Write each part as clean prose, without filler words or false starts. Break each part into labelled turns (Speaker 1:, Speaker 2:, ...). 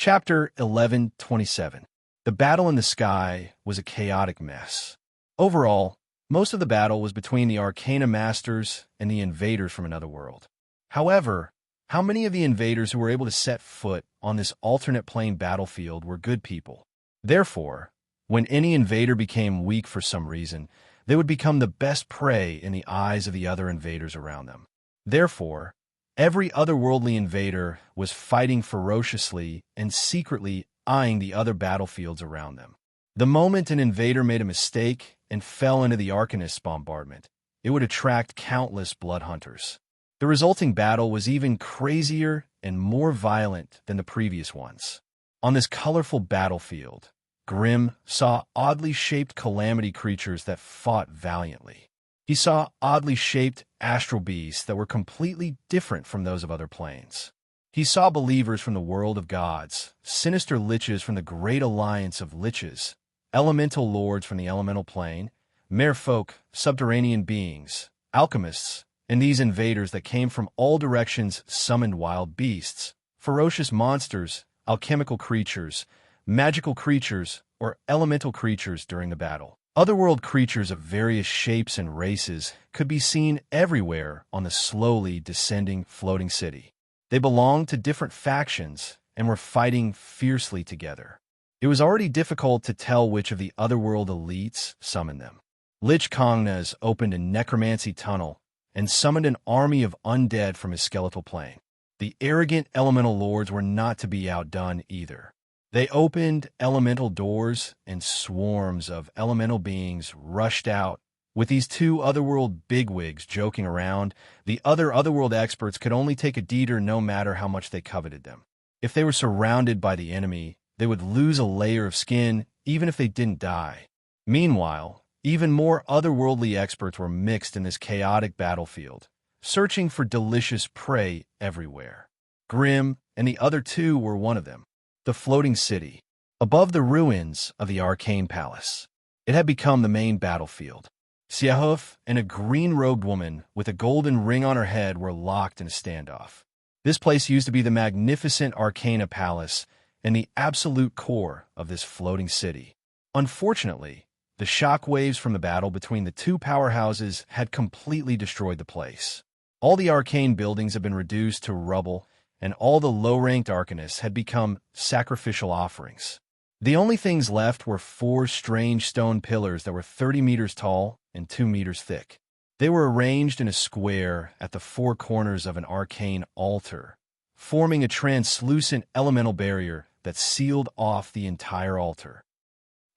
Speaker 1: Chapter 11:27. The battle in the sky was a chaotic mess. Overall, most of the battle was between the Arcana Masters and the invaders from another world. However, how many of the invaders who were able to set foot on this alternate plane battlefield were good people? Therefore, when any invader became weak for some reason, they would become the best prey in the eyes of the other invaders around them. Therefore, every otherworldly invader was fighting ferociously and secretly eyeing the other battlefields around them. The moment an invader made a mistake and fell into the Arcanist's bombardment, it would attract countless blood hunters. The resulting battle was even crazier and more violent than the previous ones. On this colorful battlefield, Grimm saw oddly shaped calamity creatures that fought valiantly. He saw oddly shaped astral beasts that were completely different from those of other planes. He saw believers from the world of gods, sinister liches from the great alliance of liches, elemental lords from the elemental plane, merfolk, subterranean beings, alchemists, and these invaders that came from all directions summoned wild beasts, ferocious monsters, alchemical creatures, magical creatures, or elemental creatures during the battle. Otherworld creatures of various shapes and races could be seen everywhere on the slowly descending floating city. They belonged to different factions and were fighting fiercely together. It was already difficult to tell which of the otherworld elites summoned them. Lich Kongnas opened a necromancy tunnel and summoned an army of undead from his skeletal plane. The arrogant elemental lords were not to be outdone either. They opened elemental doors, and swarms of elemental beings rushed out. With these two otherworld bigwigs joking around, the other otherworld experts could only take a deeder no matter how much they coveted them. If they were surrounded by the enemy, they would lose a layer of skin even if they didn't die. Meanwhile, even more otherworldly experts were mixed in this chaotic battlefield, searching for delicious prey everywhere. Grimm and the other two were one of them. The floating city, above the ruins of the arcane palace. It had become the main battlefield. Siahuf and a green-robed woman with a golden ring on her head were locked in a standoff. This place used to be the magnificent Arcana Palace and the absolute core of this floating city. Unfortunately, the shock waves from the battle between the two powerhouses had completely destroyed the place. All the arcane buildings had been reduced to rubble, and all the low-ranked arcanists had become sacrificial offerings. The only things left were 4 strange stone pillars that were 30 meters tall and 2 meters thick. They were arranged in a square at the 4 corners of an arcane altar, forming a translucent elemental barrier that sealed off the entire altar.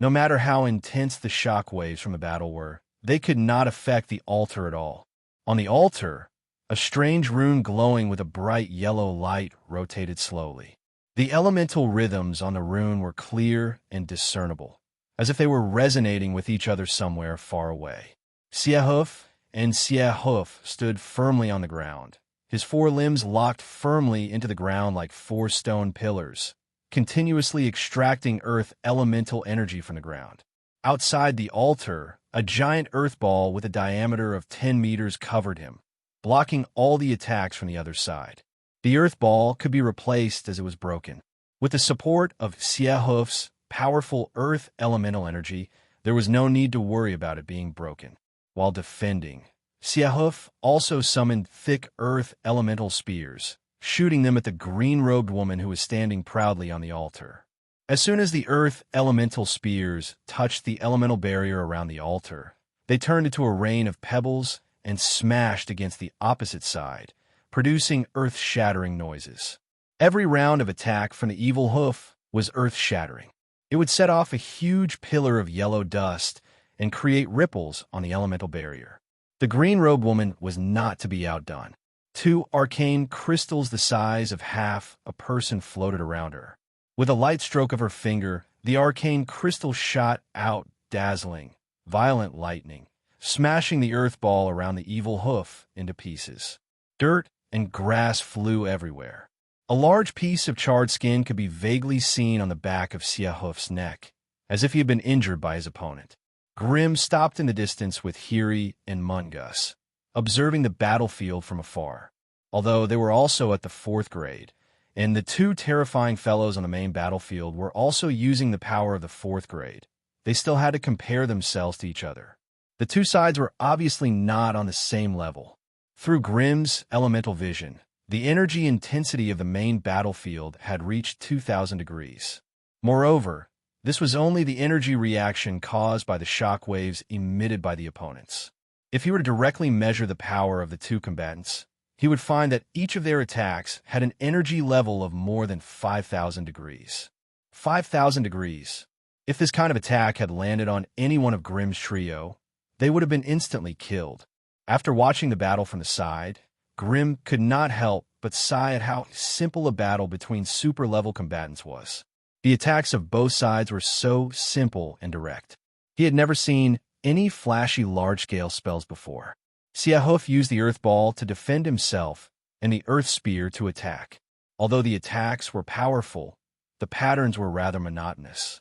Speaker 1: No matter how intense the shock waves from the battle were, they could not affect the altar at all. On the altar, a strange rune glowing with a bright yellow light rotated slowly. The elemental rhythms on the rune were clear and discernible, as if they were resonating with each other somewhere far away. Siahuf and Siahuf stood firmly on the ground, his 4 limbs locked firmly into the ground like 4 stone pillars, continuously extracting earth elemental energy from the ground. Outside the altar, a giant earth ball with a diameter of 10 meters covered him, blocking all the attacks from the other side. The earth ball could be replaced as it was broken. With the support of Siahuf's powerful earth elemental energy, there was no need to worry about it being broken. While defending, Siahuf also summoned thick earth elemental spears, shooting them at the green-robed woman who was standing proudly on the altar. As soon as the earth elemental spears touched the elemental barrier around the altar, they turned into a rain of pebbles and smashed against the opposite side, producing earth-shattering noises. Every round of attack from the evil hoof was earth-shattering. It would set off a huge pillar of yellow dust and create ripples on the elemental barrier. The green-robed woman was not to be outdone. 2 arcane crystals the size of half a person floated around her. With a light stroke of her finger, the arcane crystal shot out dazzling, violent lightning, smashing the earth ball around the evil hoof into pieces. Dirt and grass flew everywhere. A large piece of charred skin could be vaguely seen on the back of Siahuf's neck, as if he had been injured by his opponent. Grimm stopped in the distance with Hiri and Mungus, observing the battlefield from afar. Although they were also at the 4th grade, And the two terrifying fellows on the main battlefield were also using the power of the fourth grade. They still had to compare themselves to each other. The two sides were obviously not on the same level. Through Grimm's elemental vision, the energy intensity of the main battlefield had reached 2,000 degrees. Moreover, this was only the energy reaction caused by the shock waves emitted by the opponents. If he were to directly measure the power of the two combatants, he would find that each of their attacks had an energy level of more than 5,000 degrees. 5,000 degrees. If this kind of attack had landed on any one of Grimm's trio, they would have been instantly killed. After watching the battle from the side, Grimm could not help but sigh at how simple a battle between super-level combatants was. The attacks of both sides were so simple and direct. He had never seen any flashy large-scale spells before. Siahoof used the Earth Ball to defend himself and the Earth Spear to attack. Although the attacks were powerful, the patterns were rather monotonous.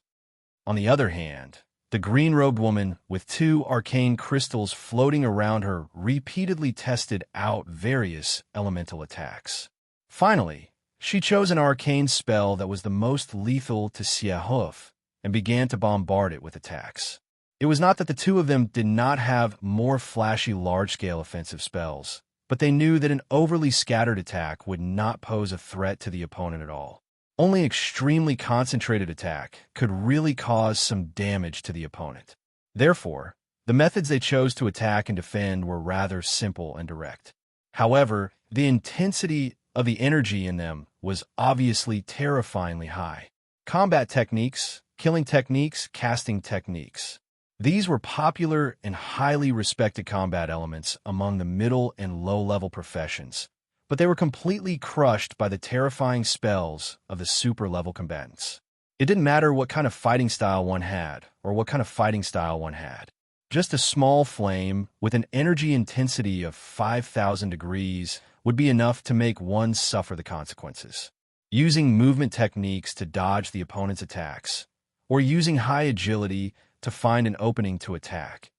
Speaker 1: On the other hand, the green-robed woman with two arcane crystals floating around her repeatedly tested out various elemental attacks. Finally, she chose an arcane spell that was the most lethal to Siahoof and began to bombard it with attacks. It was not that the two of them did not have more flashy large-scale offensive spells, but they knew that an overly scattered attack would not pose a threat to the opponent at all. Only extremely concentrated attack could really cause some damage to the opponent. Therefore, the methods they chose to attack and defend were rather simple and direct. However, the intensity of the energy in them was obviously terrifyingly high. Combat techniques, killing techniques, casting techniques. These were popular and highly respected combat elements among the middle and low-level professions, but they were completely crushed by the terrifying spells of the super-level combatants. It didn't matter what kind of fighting style one had, or what kind of fighting style one had. Just a small flame with an energy intensity of 5,000 degrees would be enough to make one suffer the consequences. Using movement techniques to dodge the opponent's attacks, or using high agility to find an opening to attack.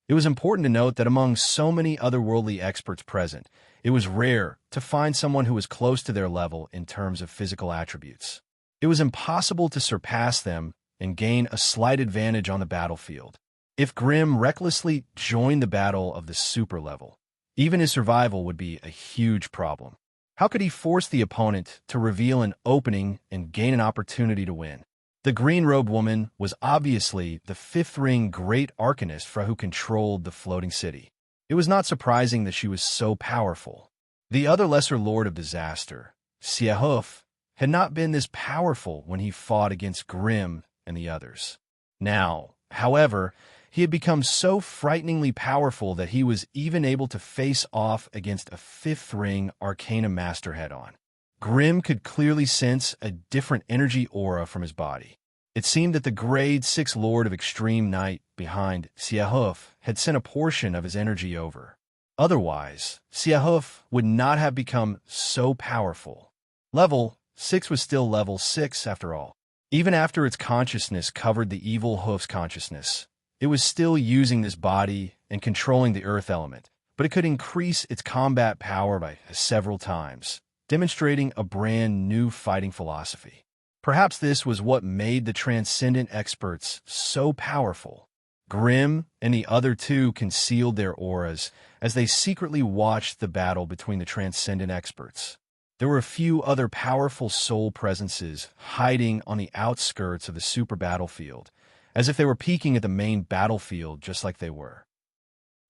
Speaker 1: It was important to note that among so many otherworldly experts present, it was rare to find someone who was close to their level in terms of physical attributes. It was impossible to surpass them and gain a slight advantage on the battlefield. If Grimm recklessly joined the battle of the super level, even his survival would be a huge problem. How could he force the opponent to reveal an opening and gain an opportunity to win? The green-robed woman was obviously the fifth-ring great arcanist who controlled the floating city. It was not surprising that she was so powerful. The other lesser lord of disaster, Siahoof, had not been this powerful when he fought against Grimm and the others. Now, however, he had become so frighteningly powerful that he was even able to face off against a fifth-ring arcana master head-on. Grimm could clearly sense a different energy aura from his body. It seemed that the grade 6 Lord of Extreme Night behind Siahoof had sent a portion of his energy over. Otherwise, Siahoof would not have become so powerful. Level 6 was still level 6 after all. Even after its consciousness covered the evil Hoof's consciousness, it was still using this body and controlling the earth element, but it could increase its combat power by several times, demonstrating a brand new fighting philosophy. Perhaps this was what made the transcendent experts so powerful. Grimm and the other two concealed their auras as they secretly watched the battle between the transcendent experts. There were a few other powerful soul presences hiding on the outskirts of the super battlefield, as if they were peeking at the main battlefield just like they were.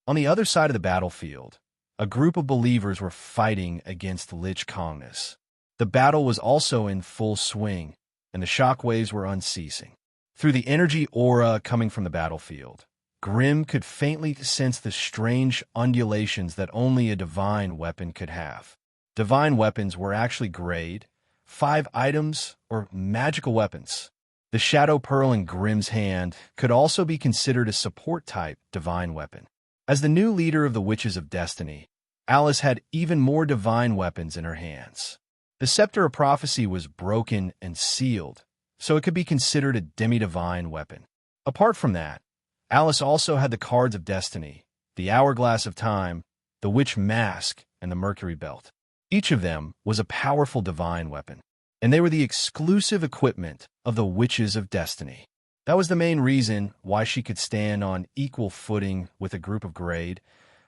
Speaker 1: On the other side of the battlefield, a group of believers were fighting against Lich Kongness. The battle was also in full swing, and the shockwaves were unceasing. Through the energy aura coming from the battlefield, Grimm could faintly sense the strange undulations that only a divine weapon could have. Divine weapons were actually grade 5 items or magical weapons. The Shadow Pearl in Grimm's hand could also be considered a support-type divine weapon. As the new leader of the Witches of Destiny, Alice had even more divine weapons in her hands. The Scepter of Prophecy was broken and sealed, so it could be considered a demi-divine weapon. Apart from that, Alice also had the Cards of Destiny, the Hourglass of Time, the Witch Mask, and the Mercury Belt. Each of them was a powerful divine weapon. and they were the exclusive equipment of the Witches of Destiny. That was the main reason why she could stand on equal footing with a group of grade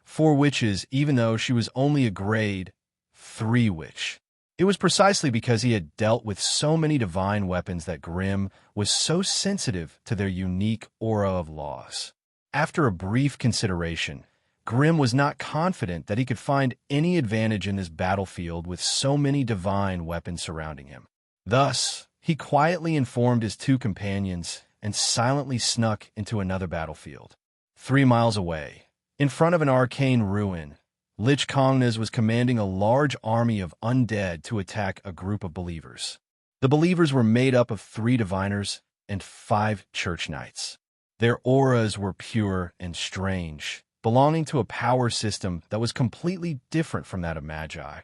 Speaker 1: 4 witches, even though she was only a grade 3 witch. It was precisely because he had dealt with so many divine weapons that Grimm was so sensitive to their unique aura of laws. After a brief consideration, Grimm was not confident that he could find any advantage in this battlefield with so many divine weapons surrounding him. Thus, he quietly informed his 2 companions and silently snuck into another battlefield. 3 miles away, in front of an arcane ruin, Lich Kongnas was commanding a large army of undead to attack a group of believers. The believers were made up of 3 diviners and 5 church knights. Their auras were pure and strange, belonging to a power system that was completely different from that of Magi.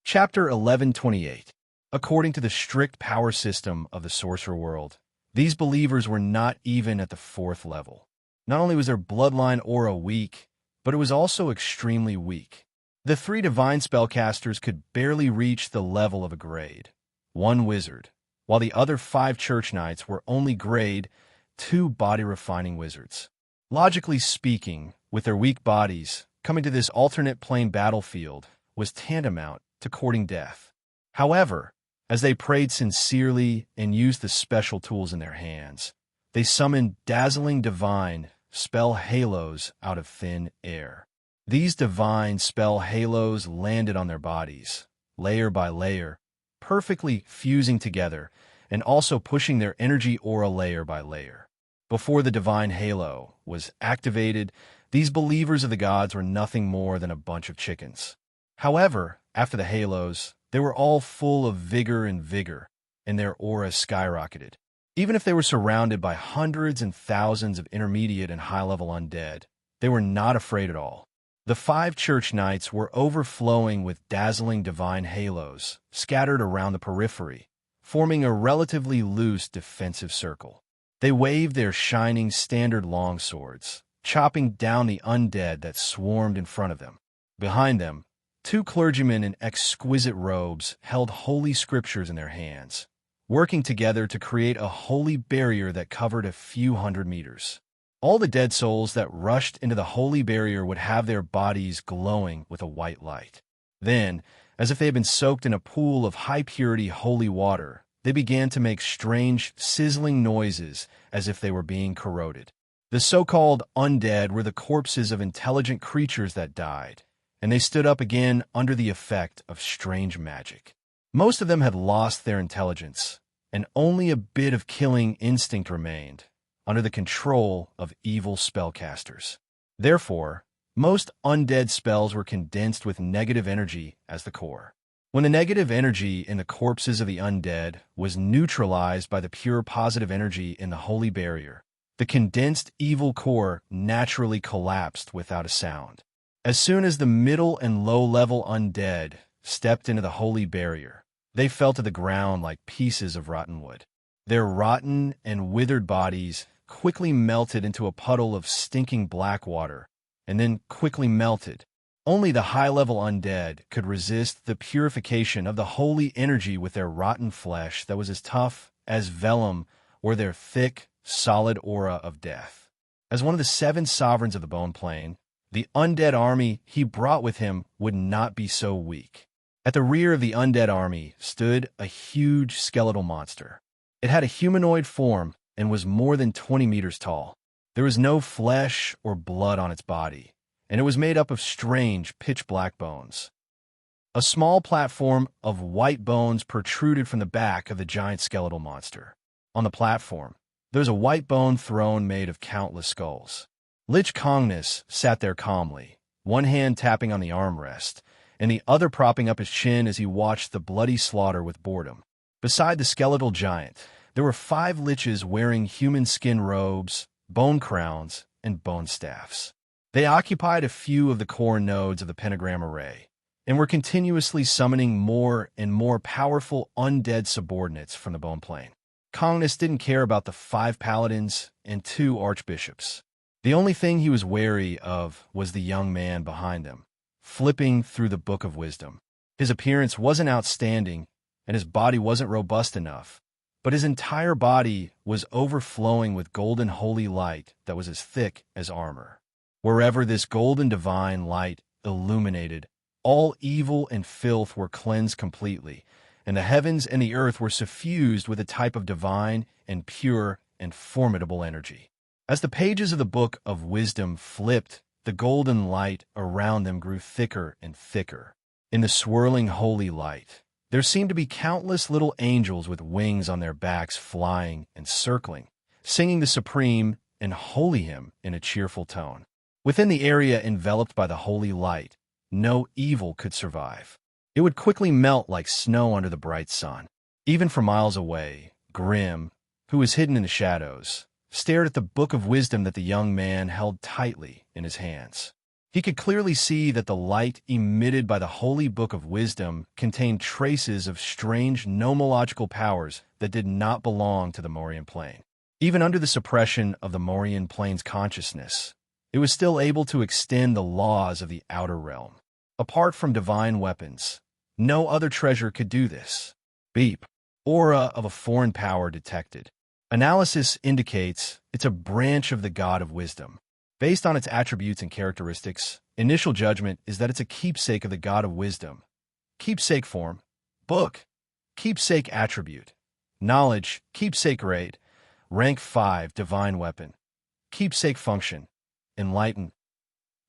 Speaker 1: Chapter 1128. According to the strict power system of the sorcerer world, these believers were not even at the 4th level. Not only was their bloodline aura weak, but it was also extremely weak. The 3 divine spellcasters could barely reach the level of a grade 1 wizard, while the other 5 church knights were only grade 2 body-refining wizards. Logically speaking, with their weak bodies, coming to this alternate plane battlefield was tantamount to courting death. However, as they prayed sincerely and used the special tools in their hands, they summoned dazzling divine spell halos out of thin air. These divine spell halos landed on their bodies, layer by layer, perfectly fusing together and also pushing their energy aura layer by layer. Before the divine halo was activated, these believers of the gods were nothing more than a bunch of chickens. However, after the halos, they were all full of vigor, and their aura skyrocketed. Even if they were surrounded by hundreds and thousands of intermediate and high-level undead, they were not afraid at all. The 5 church knights were overflowing with dazzling divine halos scattered around the periphery, forming a relatively loose defensive circle. They waved their shining standard longswords, chopping down the undead that swarmed in front of them. Behind them, 2 clergymen in exquisite robes held holy scriptures in their hands, working together to create a holy barrier that covered a few hundred meters. All the dead souls that rushed into the holy barrier would have their bodies glowing with a white light. Then, as if they had been soaked in a pool of high-purity holy water, they began to make strange, sizzling noises as if they were being corroded. The so-called undead were the corpses of intelligent creatures that died, and they stood up again under the effect of strange magic. Most of them had lost their intelligence, and only a bit of killing instinct remained, under the control of evil spellcasters. Therefore, most undead spells were condensed with negative energy as the core. When the negative energy in the corpses of the undead was neutralized by the pure positive energy in the holy barrier, the condensed evil core naturally collapsed without a sound. As soon as the middle and low-level undead stepped into the holy barrier, they fell to the ground like pieces of rotten wood. Their rotten and withered bodies quickly melted into a puddle of stinking black water, and then quickly melted. Only the high-level undead could resist the purification of the holy energy with their rotten flesh that was as tough as vellum or their thick, solid aura of death. As one of the 7 sovereigns of the Bone Plane, the undead army he brought with him would not be so weak. At the rear of the undead army stood a huge skeletal monster. It had a humanoid form and was more than 20 meters tall. There was no flesh or blood on its body, and it was made up of strange, pitch-black bones. A small platform of white bones protruded from the back of the giant skeletal monster. On the platform, there was a white bone throne made of countless skulls. Lich Kongnas sat there calmly, one hand tapping on the armrest, and the other propping up his chin as he watched the bloody slaughter with boredom. Beside the skeletal giant, there were 5 liches wearing human skin robes, bone crowns, and bone staffs. They occupied a few of the core nodes of the pentagram array, and were continuously summoning more and more powerful undead subordinates from the Bone Plane. Kongnas didn't care about the 5 paladins and 2 archbishops. The only thing he was wary of was the young man behind them, flipping through the Book of Wisdom. His appearance wasn't outstanding, and his body wasn't robust enough, but his entire body was overflowing with golden holy light that was as thick as armor. Wherever this golden divine light illuminated, all evil and filth were cleansed completely, and the heavens and the earth were suffused with a type of divine and pure and formidable energy. As the pages of the Book of Wisdom flipped, the golden light around them grew thicker and thicker. In the swirling holy light, there seemed to be countless little angels with wings on their backs flying and circling, singing the supreme and holy hymn in a cheerful tone. Within the area enveloped by the holy light, no evil could survive. It would quickly melt like snow under the bright sun. Even from miles away, Grim, who was hidden in the shadows, stared at the Book of Wisdom that the young man held tightly in his hands. He could clearly see that the light emitted by the holy Book of Wisdom contained traces of strange nomological powers that did not belong to the Morian plane. Even under the suppression of the Morian plane's consciousness, it was still able to extend the laws of the outer realm. Apart from divine weapons, no other treasure could do this. Beep. Aura of a foreign power detected. Analysis indicates it's a branch of the God of Wisdom. Based on its attributes and characteristics, initial judgment is that it's a keepsake of the God of Wisdom. Keepsake form, book. Keepsake attribute, knowledge, keepsake rate, rank 5 divine weapon. Keepsake function, enlighten.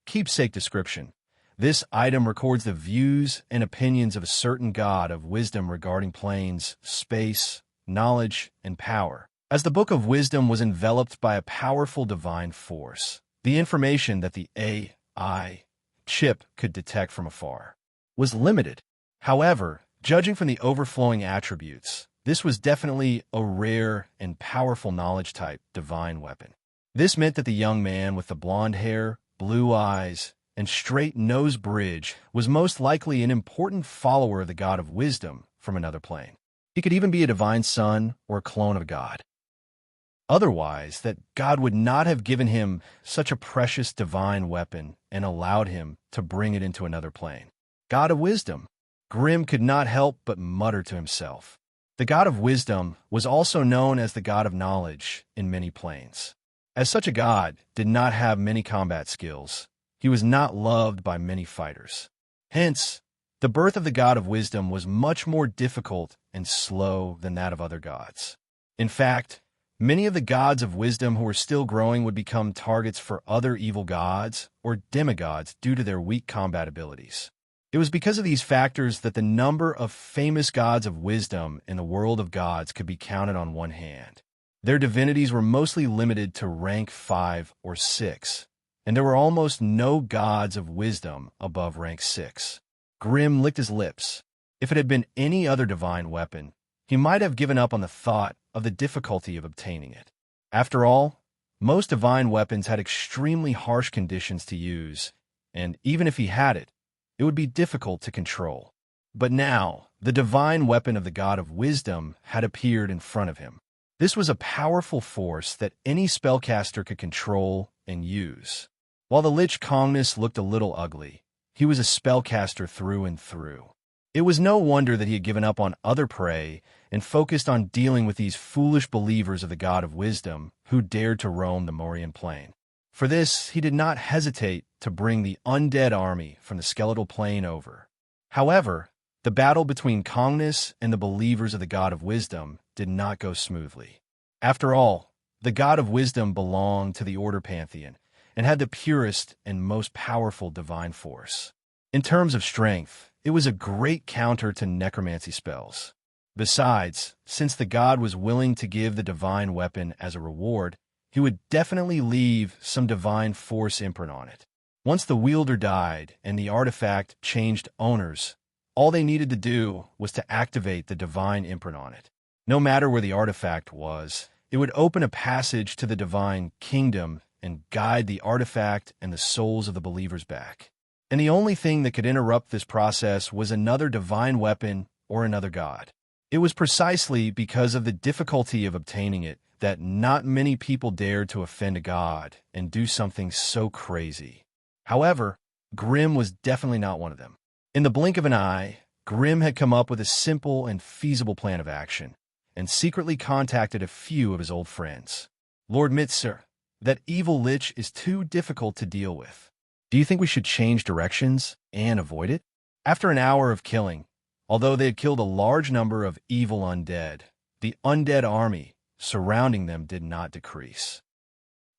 Speaker 1: Keepsake description. This item records the views and opinions of a certain God of wisdom regarding planes, space, knowledge, and power. As the Book of Wisdom was enveloped by a powerful divine force, the information that the AI chip could detect from afar was limited. However, judging from the overflowing attributes, this was definitely a rare and powerful knowledge-type divine weapon. This meant that the young man with the blonde hair, blue eyes, and straight nose bridge was most likely an important follower of the God of Wisdom from another plane. He could even be a divine son or a clone of a god. Otherwise, that God would not have given him such a precious divine weapon and allowed him to bring it into another plane. God of Wisdom. Grim could not help but mutter to himself. The God of Wisdom was also known as the God of Knowledge in many planes. As such a god did not have many combat skills, he was not loved by many fighters. Hence, the birth of the God of Wisdom was much more difficult and slow than that of other gods. In fact, many of the gods of wisdom who were still growing would become targets for other evil gods or demigods due to their weak combat abilities. It was because of these factors that the number of famous gods of wisdom in the world of gods could be counted on one hand. Their divinities were mostly limited to rank 5 or 6, and there were almost no gods of wisdom above rank 6. Grim licked his lips. If it had been any other divine weapon, he might have given up on the thought of the difficulty of obtaining it. After all, most divine weapons had extremely harsh conditions to use, and even if he had it, it would be difficult to control. But now, the divine weapon of the God of Wisdom had appeared in front of him. This was a powerful force that any spellcaster could control and use. While the Lich Kongness looked a little ugly, he was a spellcaster through and through. It was no wonder that he had given up on other prey and focused on dealing with these foolish believers of the God of Wisdom who dared to roam the Morian plane. For this, he did not hesitate to bring the undead army from the skeletal plane over. However, the battle between Kongness and the believers of the God of Wisdom did not go smoothly. After all, the God of Wisdom belonged to the Order Pantheon and had the purest and most powerful divine force. In terms of strength, it was a great counter to necromancy spells. Besides, since the god was willing to give the divine weapon as a reward, he would definitely leave some divine force imprint on it. Once the wielder died and the artifact changed owners, all they needed to do was to activate the divine imprint on it. No matter where the artifact was, it would open a passage to the divine kingdom and guide the artifact and the souls of the believers back. And the only thing that could interrupt this process was another divine weapon or another god. It was precisely because of the difficulty of obtaining it that not many people dared to offend a god and do something so crazy. However, Grim was definitely not one of them. In the blink of an eye, Grimm had come up with a simple and feasible plan of action, and secretly contacted a few of his old friends. Lord Mitzer, that evil lich is too difficult to deal with. Do you think we should change directions and avoid it? After an hour of killing, although they had killed a large number of evil undead, the undead army surrounding them did not decrease.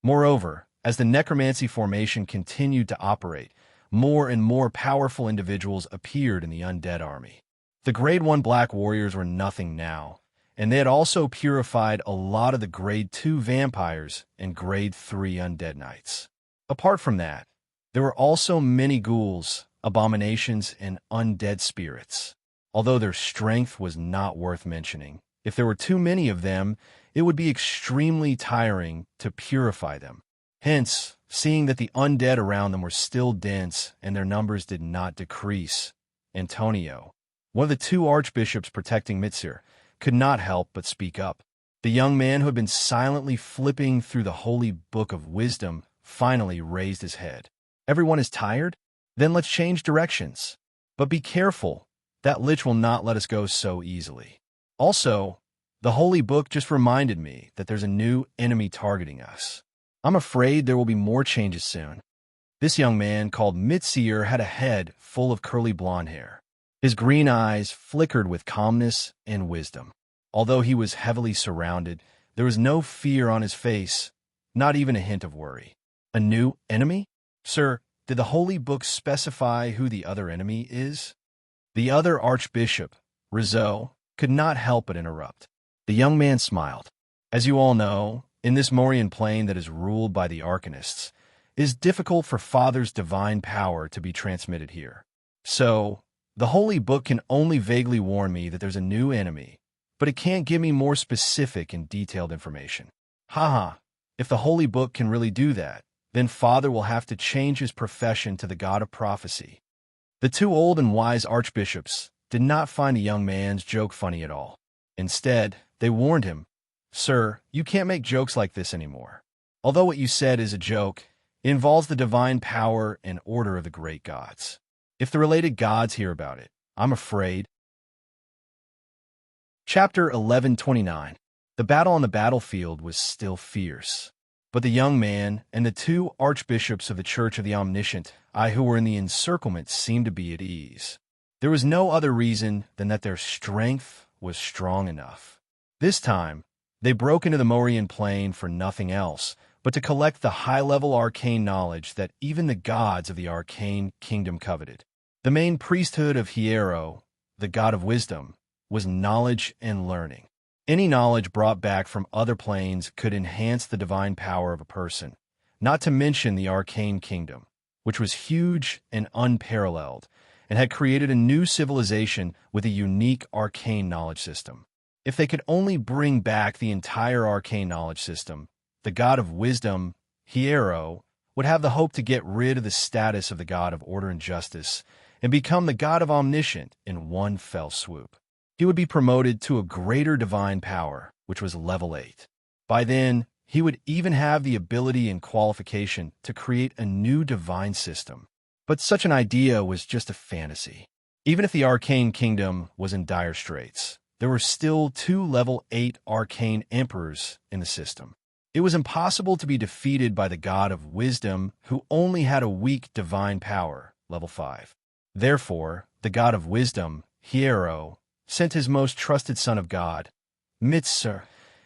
Speaker 1: Moreover, as the necromancy formation continued to operate, more and more powerful individuals appeared in the undead army. The Grade 1 Black Warriors were nothing now, and they had also purified a lot of the Grade 2 vampires and Grade 3 undead knights. Apart from that, there were also many ghouls, abominations, and undead spirits. Although their strength was not worth mentioning, if there were too many of them, it would be extremely tiring to purify them. Hence, seeing that the undead around them were still dense and their numbers did not decrease, Antonio, one of the two archbishops protecting Mitzer, could not help but speak up. The young man who had been silently flipping through the holy book of wisdom finally raised his head. Everyone is tired? Then let's change directions. But be careful. That lich will not let us go so easily. Also, the holy book just reminded me that there's a new enemy targeting us. I'm afraid there will be more changes soon. This young man, called Mitzier, had a head full of curly blonde hair. His green eyes flickered with calmness and wisdom. Although he was heavily surrounded, there was no fear on his face, not even a hint of worry. A new enemy? Sir, did the holy book specify who the other enemy is? The other archbishop, Rizzo, could not help but interrupt. The young man smiled. As you all know, in this Morian plane that is ruled by the Arcanists, it is difficult for Father's divine power to be transmitted here. So, the holy book can only vaguely warn me that there's a new enemy, but it can't give me more specific and detailed information. Haha, if the holy book can really do that, then Father will have to change his profession to the god of prophecy. The two old and wise archbishops did not find the young man's joke funny at all. Instead, they warned him, "Sir, you can't make jokes like this anymore. Although what you said is a joke, it involves the divine power and order of the great gods. If the related gods hear about it, I'm afraid." Chapter 1129. The battle on the battlefield was still fierce. But the young man and the two archbishops of the Church of the Omniscient, who were in the encirclement, seemed to be at ease. There was no other reason than that their strength was strong enough. This time, they broke into the Morian plane for nothing else but to collect the high-level arcane knowledge that even the gods of the arcane kingdom coveted. The main priesthood of Hiero, the god of wisdom, was knowledge and learning. Any knowledge brought back from other planes could enhance the divine power of a person, not to mention the arcane kingdom, which was huge and unparalleled, and had created a new civilization with a unique arcane knowledge system. If they could only bring back the entire arcane knowledge system, the god of wisdom, Hiero, would have the hope to get rid of the status of the god of order and justice and become the god of omniscient in one fell swoop. He would be promoted to a greater divine power, which was level 8. By then, he would even have the ability and qualification to create a new divine system. But such an idea was just a fantasy. Even if the arcane kingdom was in dire straits, there were still 2 level 8 arcane emperors in the system. It was impossible to be defeated by the god of wisdom, who only had a weak divine power, level 5. Therefore, the god of wisdom, Hiero, sent his most trusted son of God, Mitzer,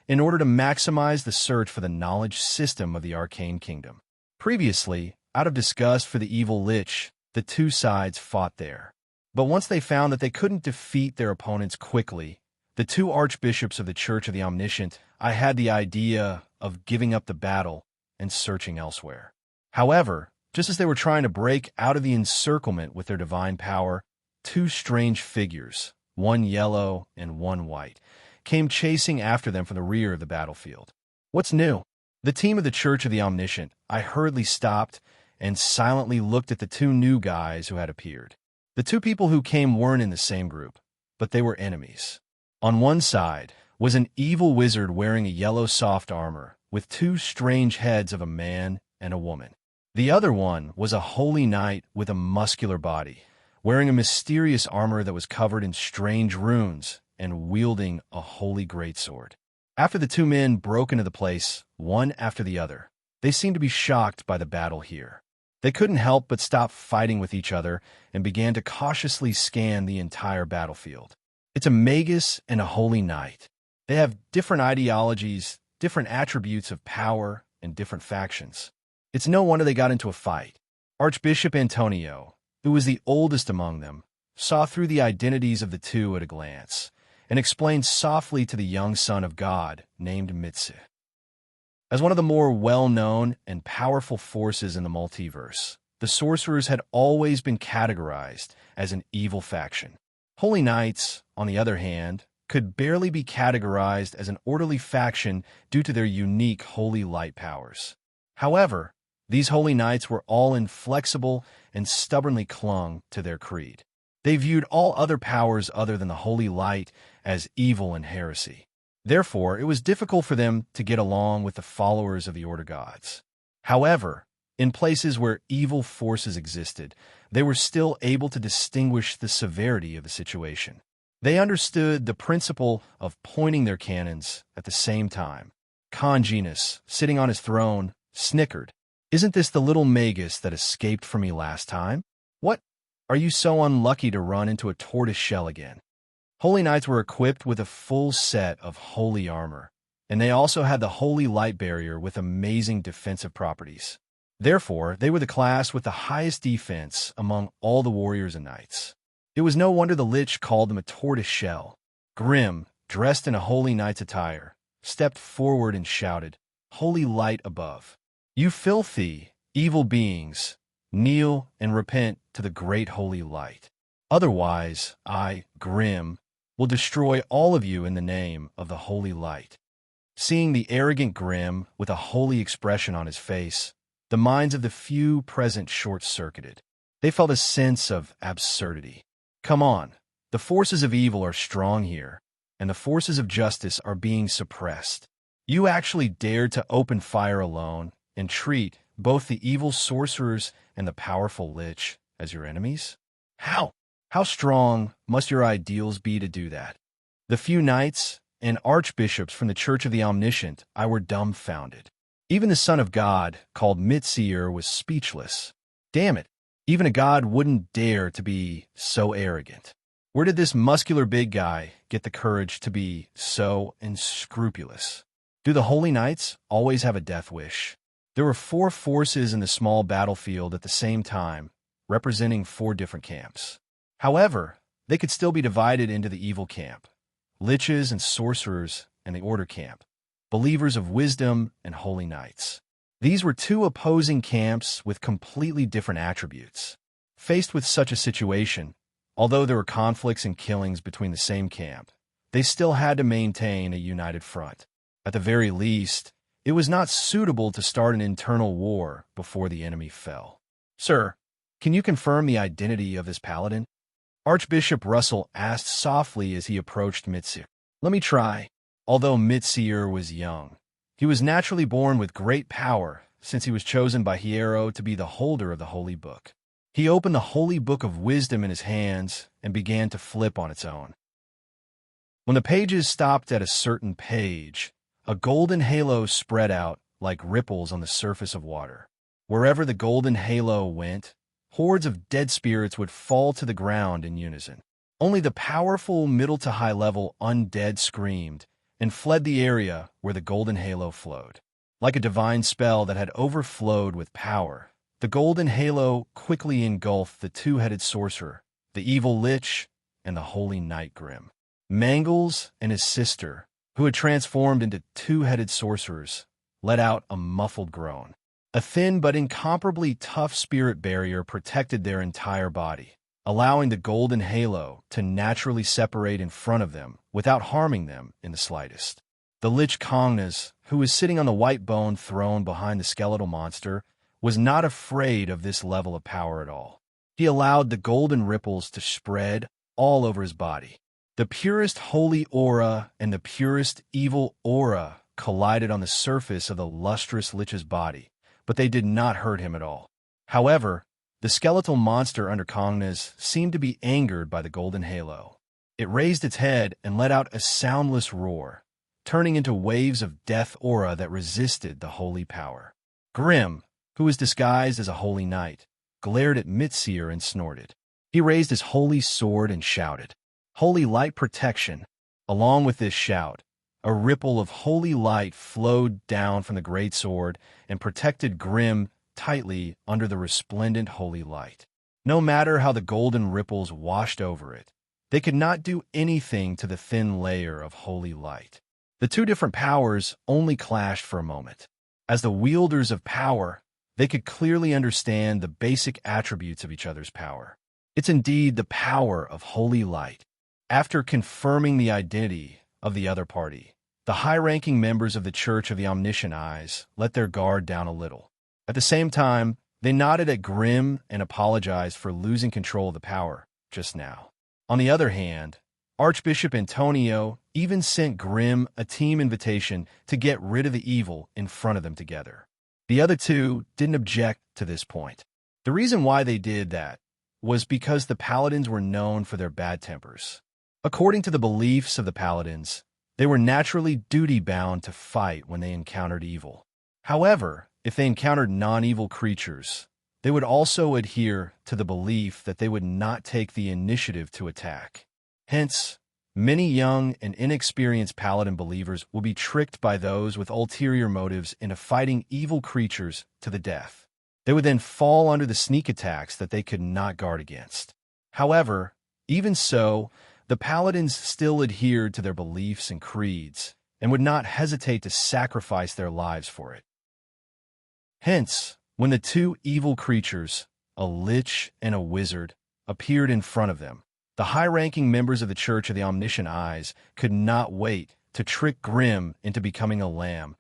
Speaker 1: in order to maximize the search for the knowledge system of the arcane kingdom. Previously, out of disgust for the evil lich, the two sides fought there. But once they found that they couldn't defeat their opponents quickly, the two archbishops of the Church of the Omniscient, had the idea of giving up the battle and searching elsewhere. However, just as they were trying to break out of the encirclement with their divine power, 2 strange figures, one yellow and one white, came chasing after them from the rear of the battlefield. "What's new?" The team of the Church of the Omniscient, hurriedly stopped and silently looked at the 2 new guys who had appeared. The 2 people who came weren't in the same group, but they were enemies. On one side was an evil wizard wearing a yellow soft armor with 2 strange heads of a man and a woman. The other one was a holy knight with a muscular body, wearing a mysterious armor that was covered in strange runes and wielding a holy greatsword. After the two men broke into the place, one after the other, they seemed to be shocked by the battle here. They couldn't help but stop fighting with each other and began to cautiously scan the entire battlefield. It's a magus and a holy knight. They have different ideologies, different attributes of power, and different factions. It's no wonder they got into a fight. Archbishop Antonio, who was the oldest among them, saw through the identities of the two at a glance and explained softly to the young son of God named Misty. As one of the more well-known and powerful forces in the multiverse, the sorcerers had always been categorized as an evil faction. Holy Knights, on the other hand, could barely be categorized as an orderly faction due to their unique holy light powers. However, these holy knights were all inflexible and stubbornly clung to their creed. They viewed all other powers other than the holy light as evil and heresy. Therefore, it was difficult for them to get along with the followers of the Order Gods. However, in places where evil forces existed, they were still able to distinguish the severity of the situation. They understood the principle of pointing their cannons at the same time. Congenus, sitting on his throne, snickered. "Isn't this the little magus that escaped from me last time? What? Are you so unlucky to run into a tortoise shell again?" Holy Knights were equipped with a full set of holy armor, and they also had the holy light barrier with amazing defensive properties. Therefore, they were the class with the highest defense among all the warriors and knights. It was no wonder the Lich called them a tortoise shell. Grim, dressed in a holy knight's attire, stepped forward and shouted, "Holy light above! You filthy, evil beings, kneel and repent to the great holy light. Otherwise, I, Grim, will destroy all of you in the name of the holy light." Seeing the arrogant Grim with a holy expression on his face, the minds of the few present short-circuited. They felt a sense of absurdity. Come on, the forces of evil are strong here, and the forces of justice are being suppressed. You actually dared to open fire alone and treat both the evil sorcerers and the powerful Lich as your enemies? How? How strong must your ideals be to do that? The few knights and archbishops from the Church of the Omniscient, I were dumbfounded. Even the Son of God, called Misty, was speechless. Damn it, even a god wouldn't dare to be so arrogant. Where did this muscular big guy get the courage to be so unscrupulous? Do the Holy Knights always have a death wish? There were 4 forces in the small battlefield at the same time, representing 4 different camps. However, they could still be divided into the evil camp, liches and sorcerers, and the order camp, believers of wisdom and holy knights. These were 2 opposing camps with completely different attributes. Faced with such a situation, although there were conflicts and killings between the same camp, they still had to maintain a united front. At the very least, it was not suitable to start an internal war before the enemy fell. "Sir, can you confirm the identity of this paladin?" Archbishop Russell asked softly as he approached Misty. "Let me try." Although Misty was young, he was naturally born with great power since he was chosen by Hierro to be the holder of the Holy Book. He opened the Holy Book of Wisdom in his hands and began to flip on its own. When the pages stopped at a certain page, a golden halo spread out like ripples on the surface of water. Wherever the golden halo went, hordes of dead spirits would fall to the ground in unison. Only the powerful middle to high level undead screamed and fled the area where the golden halo flowed. Like a divine spell that had overflowed with power, the golden halo quickly engulfed the 2-headed sorcerer, the evil Lich, and the holy knight Grim. Mangles and his sister, who had transformed into 2-headed sorcerers, let out a muffled groan. A thin but incomparably tough spirit barrier protected their entire body, allowing the golden halo to naturally separate in front of them without harming them in the slightest. The Lich Kongnas, who was sitting on the white bone throne behind the skeletal monster, was not afraid of this level of power at all. He allowed the golden ripples to spread all over his body. The purest holy aura and the purest evil aura collided on the surface of the lustrous Lich's body, but they did not hurt him at all. However, The skeletal monster under Kongnas seemed to be angered by the golden halo. It raised its head and let out a soundless roar, turning into waves of death aura that resisted the holy power. Grim, who was disguised as a holy knight, glared at Mitseer and snorted. He raised his holy sword and shouted, "Holy light protection!" Along with this shout, a ripple of holy light flowed down from the great sword and protected Grim tightly under the resplendent holy light. No matter how the golden ripples washed over it, they could not do anything to the thin layer of holy light. The two different powers only clashed for a moment. As the wielders of power, they could clearly understand the basic attributes of each other's power. It's indeed the power of holy light. After confirming the identity of the other party, the high-ranking members of the Church of the Omniscient Eyes let their guard down a little. At the same time, they nodded at Grim and apologized for losing control of the power just now. On the other hand, Archbishop Antonio even sent Grim a team invitation to get rid of the evil in front of them together. The other two didn't object to this point. The reason why they did that was because the paladins were known for their bad tempers. According to the beliefs of the paladins, they were naturally duty-bound to fight when they encountered evil. However, if they encountered non-evil creatures, they would also adhere to the belief that they would not take the initiative to attack. Hence, many young and inexperienced paladin believers will be tricked by those with ulterior motives into fighting evil creatures to the death. They would then fall under the sneak attacks that they could not guard against. However, even so, the paladins still adhered to their beliefs and creeds and would not hesitate to sacrifice their lives for it. Hence, when the two evil creatures, a lich and a wizard, appeared in front of them, the high-ranking members of the Church of the Omniscient Eyes could not wait to trick Grim into becoming a lamb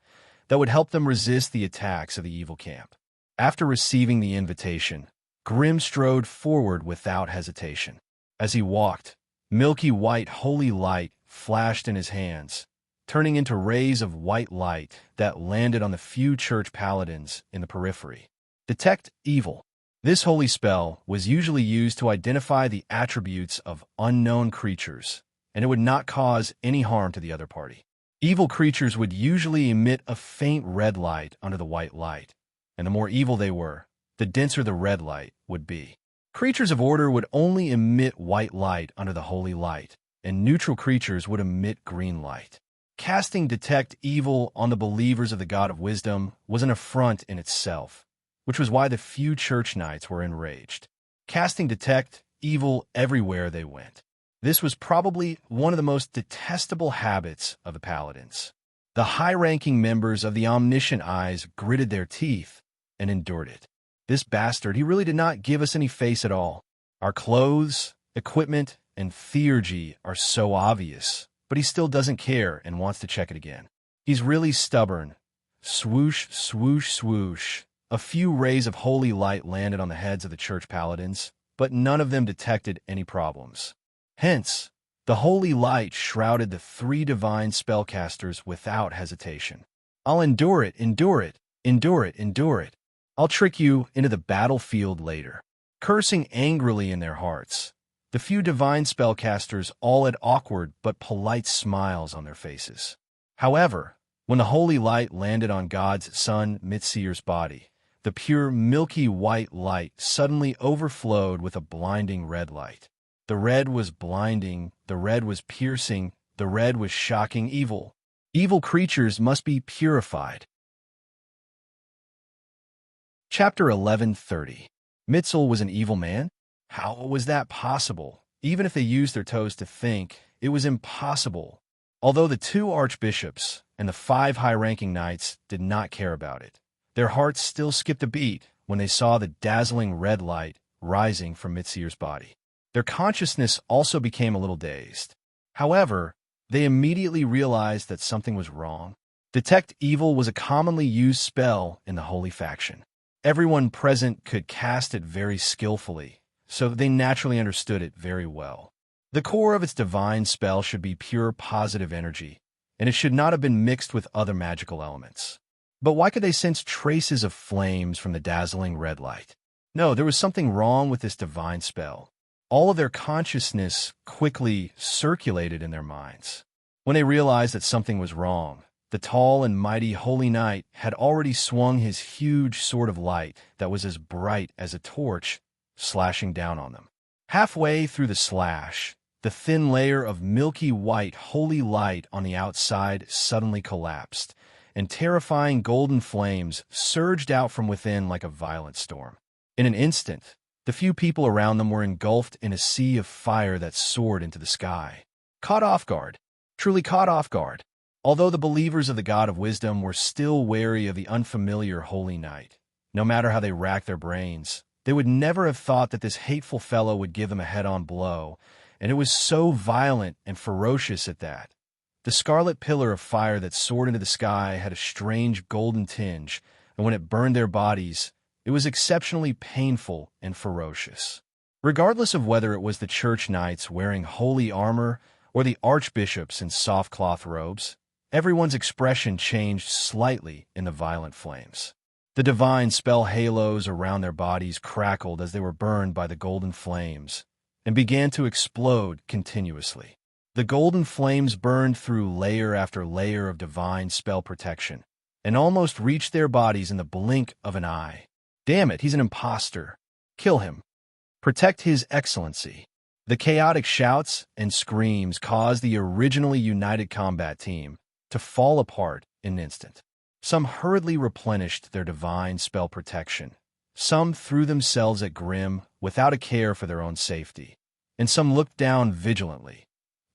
Speaker 1: that would help them resist the attacks of the evil camp. After receiving the invitation, Grim strode forward without hesitation. As he walked, milky white holy light flashed in his hands, turning into rays of white light that landed on the few church paladins in the periphery. Detect evil. This holy spell was usually used to identify the attributes of unknown creatures, and it would not cause any harm to the other party. Evil creatures would usually emit a faint red light under the white light, and the more evil they were, the denser the red light would be. Creatures of order would only emit white light under the holy light, and neutral creatures would emit green light. Casting Detect Evil on the believers of the God of Wisdom was an affront in itself, which was why the few church knights were enraged, casting Detect Evil everywhere they went. This was probably one of the most detestable habits of the paladins. The high-ranking members of the Omniscient Eyes gritted their teeth and endured it. This bastard, he really did not give us any face at all. Our clothes, equipment, and theurgy are so obvious, but he still doesn't care and wants to check it again. He's really stubborn. Swoosh, swoosh, swoosh. A few rays of holy light landed on the heads of the church paladins, but none of them detected any problems. Hence, the holy light shrouded the three divine spellcasters without hesitation. I'll endure it, endure it, endure it, endure it. I'll trick you into the battlefield later. Cursing angrily in their hearts, the few divine spellcasters all had awkward but polite smiles on their faces. However, when the holy light landed on God's son Mitseer's body, the pure milky white light suddenly overflowed with a blinding red light. The red was blinding, the red was piercing, the red was shocking evil. Evil creatures must be purified. Chapter 11:30. Mitzel was an evil man? How was that possible? Even if they used their toes to think, it was impossible. Although the two archbishops and the 5 high-ranking knights did not care about it, their hearts still skipped a beat when they saw the dazzling red light rising from Mitseer's body. Their consciousness also became a little dazed. However, they immediately realized that something was wrong. Detect Evil was a commonly used spell in the Holy Faction. Everyone present could cast it very skillfully, so they naturally understood it very well. The core of its divine spell should be pure positive energy, and it should not have been mixed with other magical elements. But why could they sense traces of flames from the dazzling red light? No, there was something wrong with this divine spell. All of their consciousness quickly circulated in their minds. When they realized that something was wrong, the tall and mighty Holy Knight had already swung his huge sword of light that was as bright as a torch, slashing down on them. Halfway through the slash, the thin layer of milky white holy light on the outside suddenly collapsed, and terrifying golden flames surged out from within like a violent storm. In an instant, the few people around them were engulfed in a sea of fire that soared into the sky. Caught off guard, truly caught off guard. Although the believers of the God of Wisdom were still wary of the unfamiliar Holy Knight, no matter how they racked their brains, they would never have thought that this hateful fellow would give them a head-on blow, and it was so violent and ferocious at that. The scarlet pillar of fire that soared into the sky had a strange golden tinge, and when it burned their bodies, it was exceptionally painful and ferocious. Regardless of whether it was the church knights wearing holy armor or the archbishops in soft cloth robes, everyone's expression changed slightly in the violent flames. The divine spell halos around their bodies crackled as they were burned by the golden flames and began to explode continuously. The golden flames burned through layer after layer of divine spell protection and almost reached their bodies in the blink of an eye. Damn it, he's an imposter. Kill him. Protect his excellency. The chaotic shouts and screams caused the originally united combat team to fall apart in an instant. Some hurriedly replenished their divine spell protection. Some threw themselves at Grimm without a care for their own safety, and some looked down vigilantly.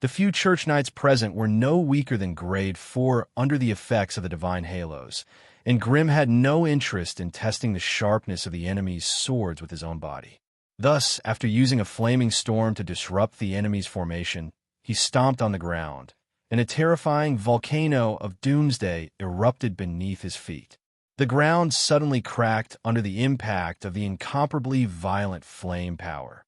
Speaker 1: The few church knights present were no weaker than grade 4 under the effects of the divine halos, and Grimm had no interest in testing the sharpness of the enemy's swords with his own body. Thus, after using a flaming storm to disrupt the enemy's formation, he stomped on the ground, and a terrifying volcano of doomsday erupted beneath his feet. The ground suddenly cracked under the impact of the incomparably violent flame power.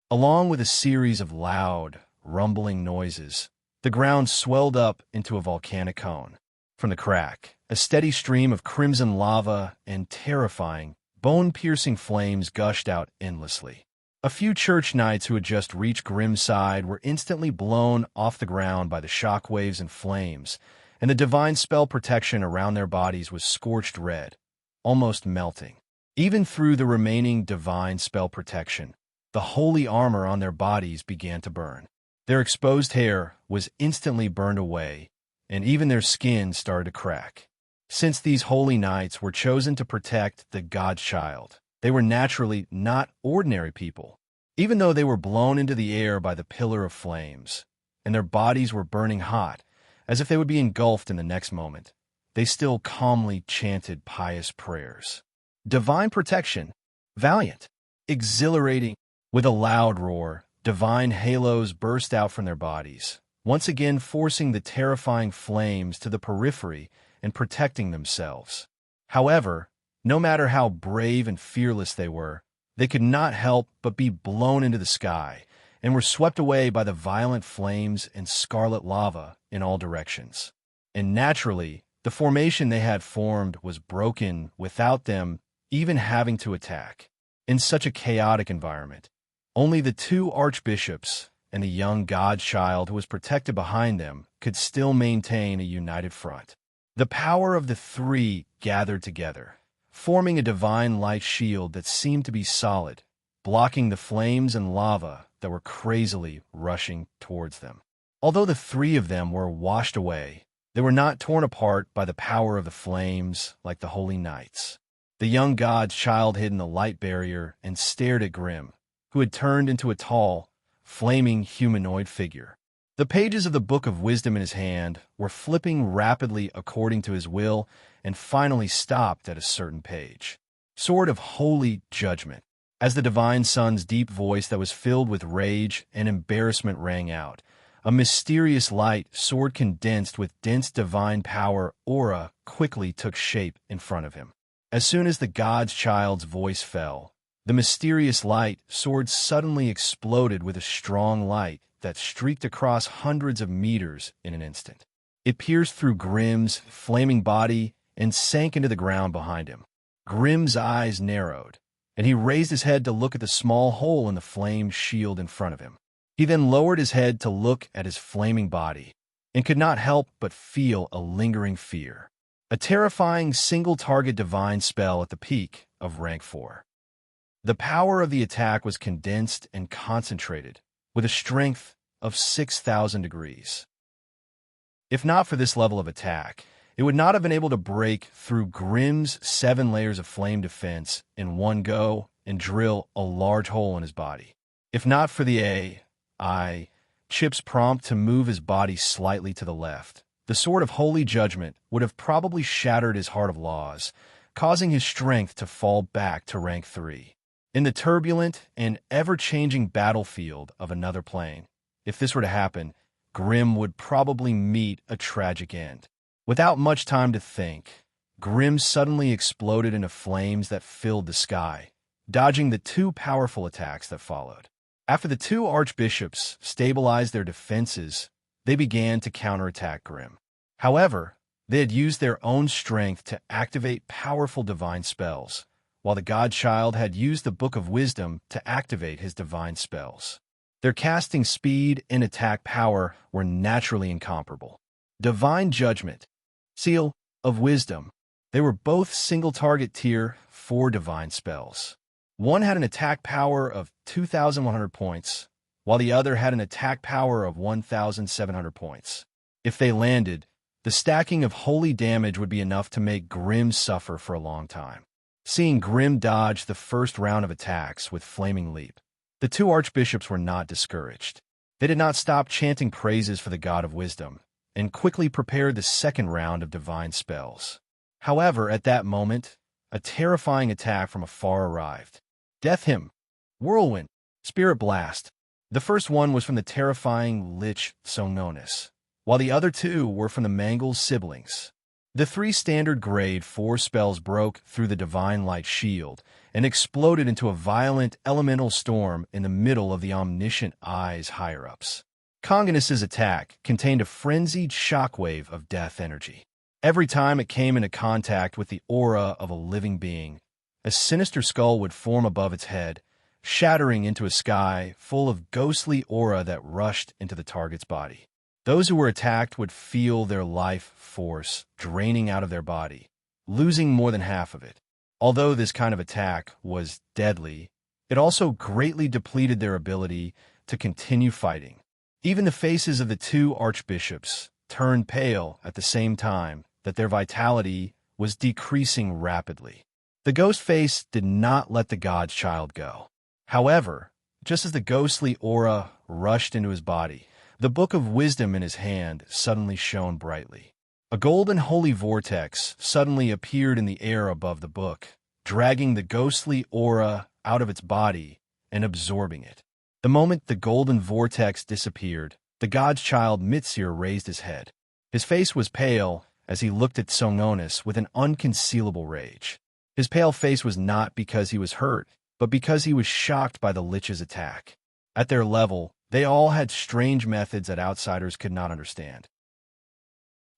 Speaker 1: Along with a series of loud, rumbling noises, the ground swelled up into a volcanic cone. From the crack, a steady stream of crimson lava and terrifying, bone-piercing flames gushed out endlessly. A few church knights who had just reached Grimm's side were instantly blown off the ground by the shockwaves and flames, and the divine spell protection around their bodies was scorched red, almost melting. Even through the remaining divine spell protection, the holy armor on their bodies began to burn. Their exposed hair was instantly burned away, and even their skin started to crack. Since these holy knights were chosen to protect the God-child, they were naturally not ordinary people. Even though they were blown into the air by the pillar of flames, and their bodies were burning hot, as if they would be engulfed in the next moment, they still calmly chanted pious prayers. Divine protection, valiant, exhilarating. With a loud roar, divine halos burst out from their bodies, once again forcing the terrifying flames to the periphery and protecting themselves. However, no matter how brave and fearless they were, they could not help but be blown into the sky and were swept away by the violent flames and scarlet lava in all directions. And naturally, the formation they had formed was broken without them even having to attack. In such a chaotic environment, only the two archbishops and the young godchild who was protected behind them could still maintain a united front. The power of the three gathered together, forming a divine light shield that seemed to be solid, blocking the flames and lava that were crazily rushing towards them. Although the three of them were washed away, they were not torn apart by the power of the flames like the holy knights. The young godchild hid in the light barrier and stared at Grimm, who had turned into a tall, flaming humanoid figure. The pages of the Book of Wisdom in his hand were flipping rapidly according to his will and finally stopped at a certain page. Sword of Holy Judgment. As the Divine Son's deep voice that was filled with rage and embarrassment rang out, a mysterious light, sword condensed with dense divine power aura, quickly took shape in front of him. As soon as the God's child's voice fell, the mysterious light sword suddenly exploded with a strong light that streaked across hundreds of meters in an instant. It pierced through Grimm's flaming body and sank into the ground behind him. Grimm's eyes narrowed, and he raised his head to look at the small hole in the flame shield in front of him. He then lowered his head to look at his flaming body, and could not help but feel a lingering fear. A terrifying single-target divine spell at the peak of rank 4. The power of the attack was condensed and concentrated, with a strength of 6,000 degrees. If not for this level of attack, it would not have been able to break through Grimm's 7 layers of flame defense in one go and drill a large hole in his body. If not for the AI chip's prompt to move his body slightly to the left, the sword of holy judgment would have probably shattered his heart of laws, causing his strength to fall back to rank 3. In the turbulent and ever-changing battlefield of another plane, if this were to happen, Grimm would probably meet a tragic end. Without much time to think, Grimm suddenly exploded into flames that filled the sky, dodging the 2 powerful attacks that followed. After the 2 archbishops stabilized their defenses, they began to counterattack Grimm. However, they had used their own strength to activate powerful divine spells, while the Godchild had used the Book of Wisdom to activate his divine spells. Their casting speed and attack power were naturally incomparable. Divine Judgment, Seal of Wisdom. They were both single-target tier 4 divine spells. One had an attack power of 2,100 points, while the other had an attack power of 1,700 points. If they landed, the stacking of holy damage would be enough to make Grimm suffer for a long time. Seeing Grimm dodge the first round of attacks with Flaming Leap, the 2 archbishops were not discouraged. They did not stop chanting praises for the God of Wisdom, and quickly prepared the second round of divine spells. However, at that moment, a terrifying attack from afar arrived. Death Hymn, Whirlwind, Spirit Blast. The first one was from the terrifying Lich Songnonus, while the other 2 were from the Mangle's siblings. The 3 standard grade 4 spells broke through the Divine Light shield and exploded into a violent elemental storm in the middle of the Omniscient Eye's higher-ups. Conganus's attack contained a frenzied shockwave of death energy. Every time it came into contact with the aura of a living being, a sinister skull would form above its head, shattering into a sky full of ghostly aura that rushed into the target's body. Those who were attacked would feel their life force draining out of their body, losing more than half of it. Although this kind of attack was deadly, it also greatly depleted their ability to continue fighting. Even the faces of the 2 archbishops turned pale at the same time that their vitality was decreasing rapidly. The ghost face did not let the Godchild go. However, just as the ghostly aura rushed into his body, the Book of Wisdom in his hand suddenly shone brightly. A golden holy vortex suddenly appeared in the air above the book, dragging the ghostly aura out of its body and absorbing it. The moment the golden vortex disappeared, the Godchild Mitsir raised his head. His face was pale as he looked at Songnonus with an unconcealable rage. His pale face was not because he was hurt, but because he was shocked by the Lich's attack. At their level, they all had strange methods that outsiders could not understand.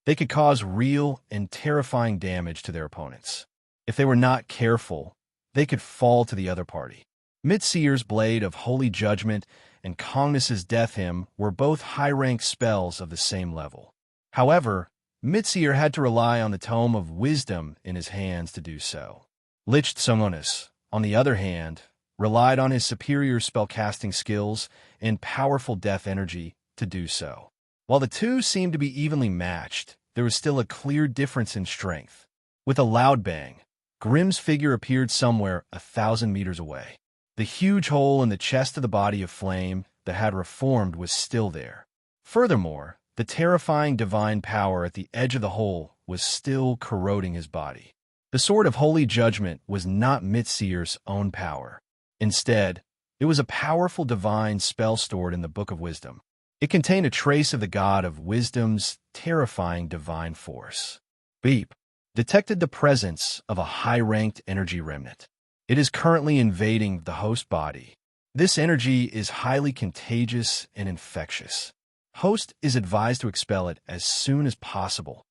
Speaker 1: They could cause real and terrifying damage to their opponents. If they were not careful, they could fall to the other party. Mitsir's Blade of Holy Judgment and Congnus's Death Hymn were both high-ranked spells of the same level. However, Mitsir had to rely on the Tome of Wisdom in his hands to do so. Lich Songnonus, on the other hand, relied on his superior spellcasting skills and powerful death energy to do so. While the 2 seemed to be evenly matched, there was still a clear difference in strength. With a loud bang, Grimm's figure appeared somewhere 1,000 meters away. The huge hole in the chest of the body of flame that had reformed was still there. Furthermore, the terrifying divine power at the edge of the hole was still corroding his body. The Sword of Holy Judgment was not Mitsir's own power. Instead, it was a powerful divine spell stored in the Book of Wisdom. It contained a trace of the God of Wisdom's terrifying divine force. Beep detected the presence of a high-ranked energy remnant. It is currently invading the host body. This energy is highly contagious and infectious. Host is advised to expel it as soon as possible.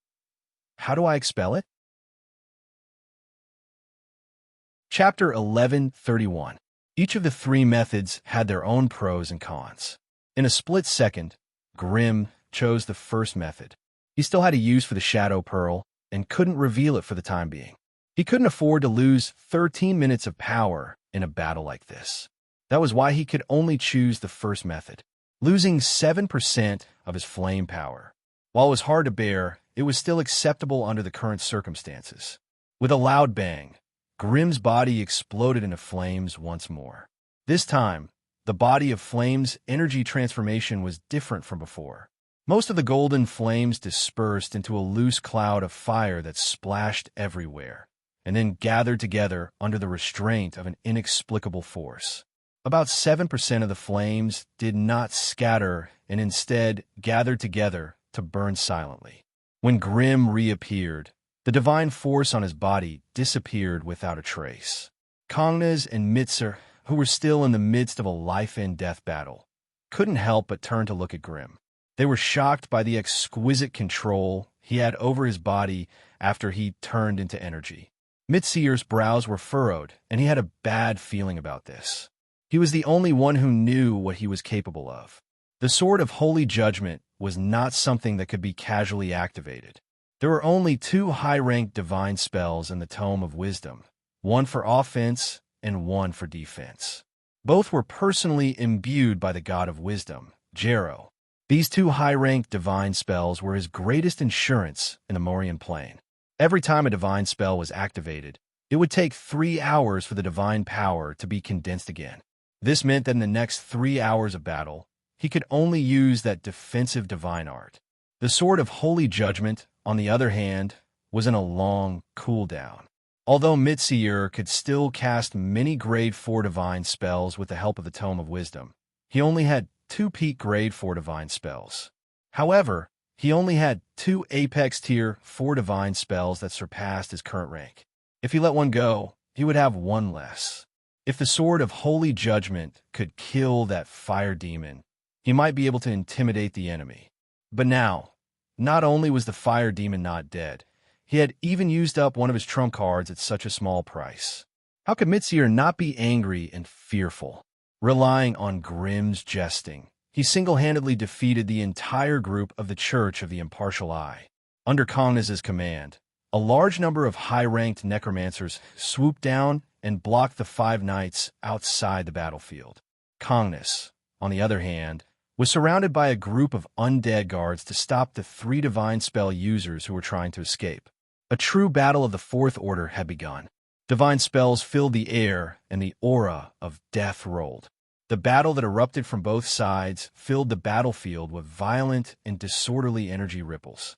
Speaker 1: How do I expel it? Chapter 1131. Each of the three methods had their own pros and cons. In a split second, Grimm chose the first method. He still had a use for the Shadow Pearl and couldn't reveal it for the time being. He couldn't afford to lose 13 minutes of power in a battle like this. That was why he could only choose the first method, losing 7% of his flame power. While it was hard to bear, it was still acceptable under the current circumstances. With a loud bang, Grimm's body exploded into flames once more. This time, the body of flame's energy transformation was different from before. Most of the golden flames dispersed into a loose cloud of fire that splashed everywhere, and then gathered together under the restraint of an inexplicable force. About 7% of the flames did not scatter and instead gathered together to burn silently. When Grimm reappeared, the divine force on his body disappeared without a trace. Kongnas and Mitzer, who were still in the midst of a life-and-death battle, couldn't help but turn to look at Grimm. They were shocked by the exquisite control he had over his body after he turned into energy. Mitzier's brows were furrowed, and he had a bad feeling about this. He was the only one who knew what he was capable of. The Sword of Holy Judgment was not something that could be casually activated. There were only two high-ranked divine spells in the Tome of Wisdom, one for offense and one for defense. Both were personally imbued by the God of Wisdom, Jero. These two high-ranked divine spells were his greatest insurance in the Morian plane. Every time a divine spell was activated, it would take 3 hours for the divine power to be condensed again. This meant that in the next 3 hours of battle, he could only use that defensive divine art. The Sword of Holy Judgment, on the other hand, was in a long cooldown. Although Mitzier could still cast many Grade 4 divine spells with the help of the Tome of Wisdom, he only had 2 peak Grade 4 divine spells. However, he only had 2 Apex Tier 4 divine spells that surpassed his current rank. If he let one go, he would have one less. If the Sword of Holy Judgment could kill that fire demon, he might be able to intimidate the enemy. But now, not only was the fire demon not dead, he had even used up one of his trump cards at such a small price. How could Mitzier not be angry and fearful? Relying on Grimm's jesting, he single-handedly defeated the entire group of the Church of the Impartial Eye. Under Kongnas' command, a large number of high-ranked necromancers swooped down and blocked the 5 knights outside the battlefield. Kongnas, on the other hand, was surrounded by a group of undead guards to stop the 3 divine spell users who were trying to escape. A true battle of the Fourth Order had begun. Divine spells filled the air, and the aura of death rolled. The battle that erupted from both sides filled the battlefield with violent and disorderly energy ripples.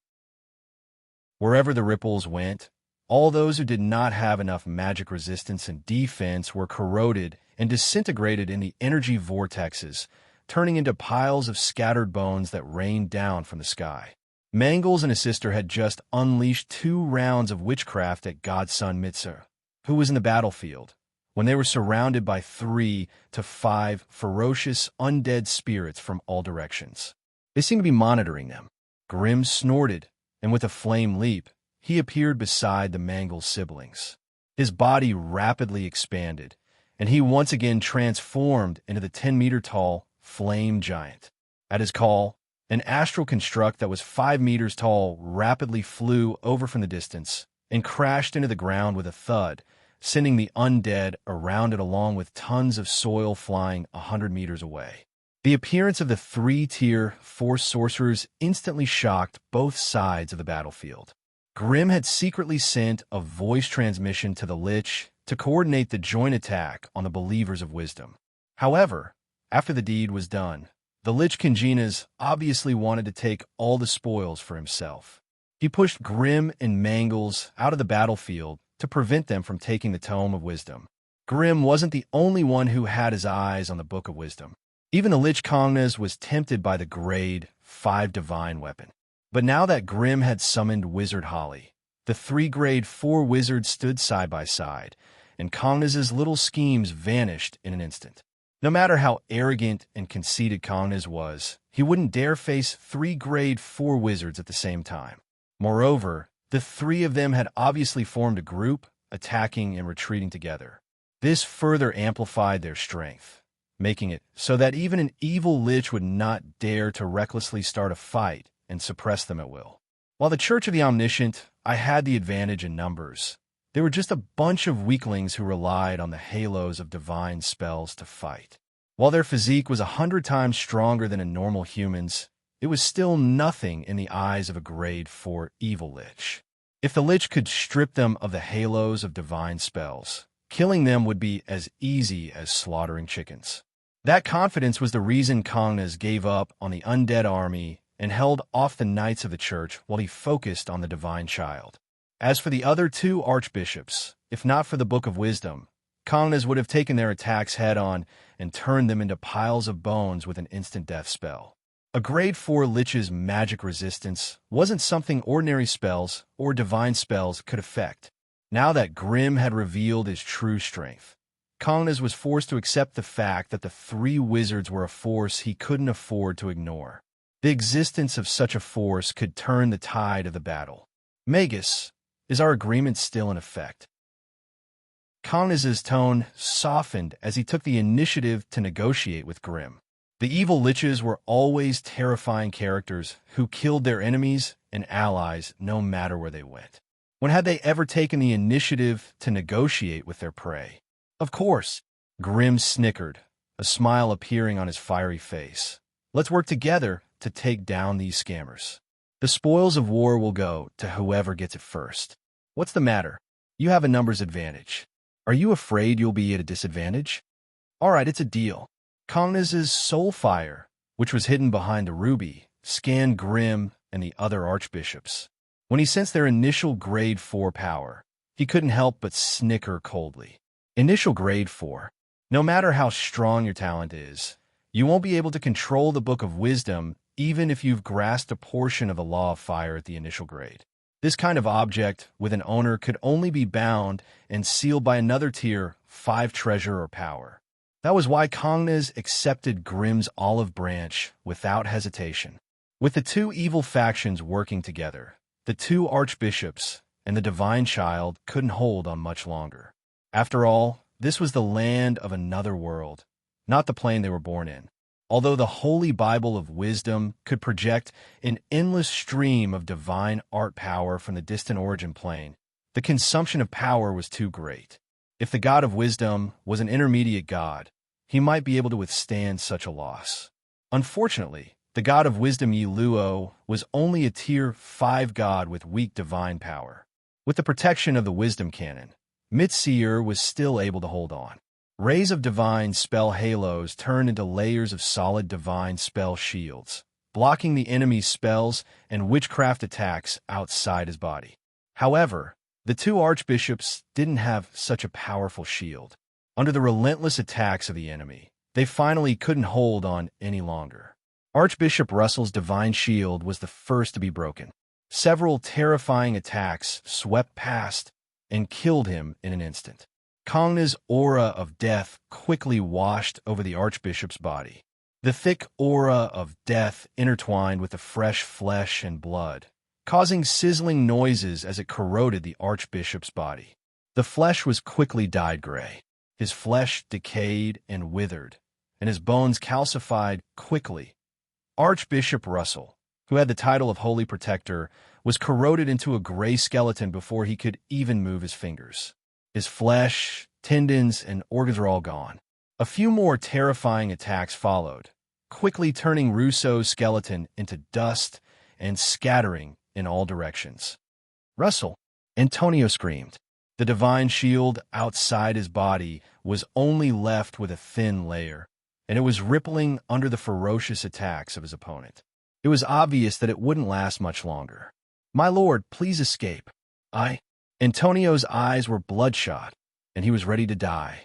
Speaker 1: Wherever the ripples went, all those who did not have enough magic resistance and defense were corroded and disintegrated in the energy vortexes, turning into piles of scattered bones that rained down from the sky. Mangles and his sister had just unleashed 2 rounds of witchcraft at Godson Mitzer, who was in the battlefield, when they were surrounded by 3 to 5 ferocious undead spirits from all directions. They seemed to be monitoring them. Grimm snorted, and with a flame leap, he appeared beside the Mangles siblings. His body rapidly expanded, and he once again transformed into the 10-meter-tall flame giant. At his call, an astral construct that was 5 meters tall rapidly flew over from the distance and crashed into the ground with a thud, sending the undead around it along with tons of soil flying 100 meters away. The appearance of the 3-tier force sorcerers instantly shocked both sides of the battlefield. Grimm had secretly sent a voice transmission to the Lich to coordinate the joint attack on the Believers of Wisdom. However, after the deed was done, the Lich Kinginas obviously wanted to take all the spoils for himself. He pushed Grimm and Mangles out of the battlefield to prevent them from taking the Tome of Wisdom. Grimm wasn't the only one who had his eyes on the Book of Wisdom. Even the Lich Kongnas was tempted by the Grade 5 divine weapon. But now that Grimm had summoned Wizard Holly, the 3 Grade 4 wizards stood side by side, and Kongnas' little schemes vanished in an instant. No matter how arrogant and conceited Kongnas was, he wouldn't dare face 3 Grade 4 wizards at the same time. Moreover, the 3 of them had obviously formed a group, attacking and retreating together. This further amplified their strength, making it so that even an evil lich would not dare to recklessly start a fight and suppress them at will. While the Church of the Omniscient, I had the advantage in numbers. They were just a bunch of weaklings who relied on the halos of divine spells to fight. While their physique was 100 times stronger than a normal human's, it was still nothing in the eyes of a grade 4 evil lich. If the lich could strip them of the halos of divine spells, killing them would be as easy as slaughtering chickens. That confidence was the reason Cognas gave up on the undead army and held off the knights of the church while he focused on the divine child. As for the other two archbishops, if not for the Book of Wisdom, Cognas would have taken their attacks head-on and turned them into piles of bones with an instant death spell. A grade 4 lich's magic resistance wasn't something ordinary spells or divine spells could affect. Now that Grimm had revealed his true strength, Cognas was forced to accept the fact that the three wizards were a force he couldn't afford to ignore. The existence of such a force could turn the tide of the battle. Magus, is our agreement still in effect? Cognas's tone softened as he took the initiative to negotiate with Grimm. The evil liches were always terrifying characters who killed their enemies and allies no matter where they went. When had they ever taken the initiative to negotiate with their prey? Of course, Grimm snickered, a smile appearing on his fiery face. Let's work together to take down these scammers. The spoils of war will go to whoever gets it first. What's the matter? You have a numbers advantage. Are you afraid you'll be at a disadvantage? All right, it's a deal. Cognas's soul fire, which was hidden behind the ruby, scanned Grimm and the other archbishops. When he sensed their initial grade 4 power, he couldn't help but snicker coldly. Initial grade 4. No matter how strong your talent is, you won't be able to control the Book of Wisdom even if you've grasped a portion of the Law of Fire at the initial grade. This kind of object with an owner could only be bound and sealed by another tier 5 treasure or power. That was why Cognas accepted Grimm's olive branch without hesitation. With the two evil factions working together, the two archbishops and the divine child couldn't hold on much longer. After all, this was the land of another world, not the plane they were born in. Although the Holy Bible of Wisdom could project an endless stream of divine art power from the distant origin plane, the consumption of power was too great. If the God of Wisdom was an intermediate god, he might be able to withstand such a loss. Unfortunately, the God of Wisdom Yiluo was only a tier 5 god with weak divine power. With the protection of the Wisdom Canon, Mitseer was still able to hold on. Rays of divine spell halos turned into layers of solid divine spell shields, blocking the enemy's spells and witchcraft attacks outside his body. However, the two archbishops didn't have such a powerful shield. Under the relentless attacks of the enemy, they finally couldn't hold on any longer. Archbishop Russell's divine shield was the first to be broken. Several terrifying attacks swept past and killed him in an instant. Cogna's aura of death quickly washed over the archbishop's body. The thick aura of death intertwined with the fresh flesh and blood, causing sizzling noises as it corroded the archbishop's body. The flesh was quickly dyed gray. His flesh decayed and withered, and his bones calcified quickly. Archbishop Russell, who had the title of Holy Protector, was corroded into a gray skeleton before he could even move his fingers. His flesh, tendons, and organs were all gone. A few more terrifying attacks followed, quickly turning Rousseau's skeleton into dust and scattering in all directions. Russell, Antonio screamed. The divine shield outside his body was only left with a thin layer, and it was rippling under the ferocious attacks of his opponent. It was obvious that it wouldn't last much longer. My lord, please escape. Antonio's eyes were bloodshot, and he was ready to die.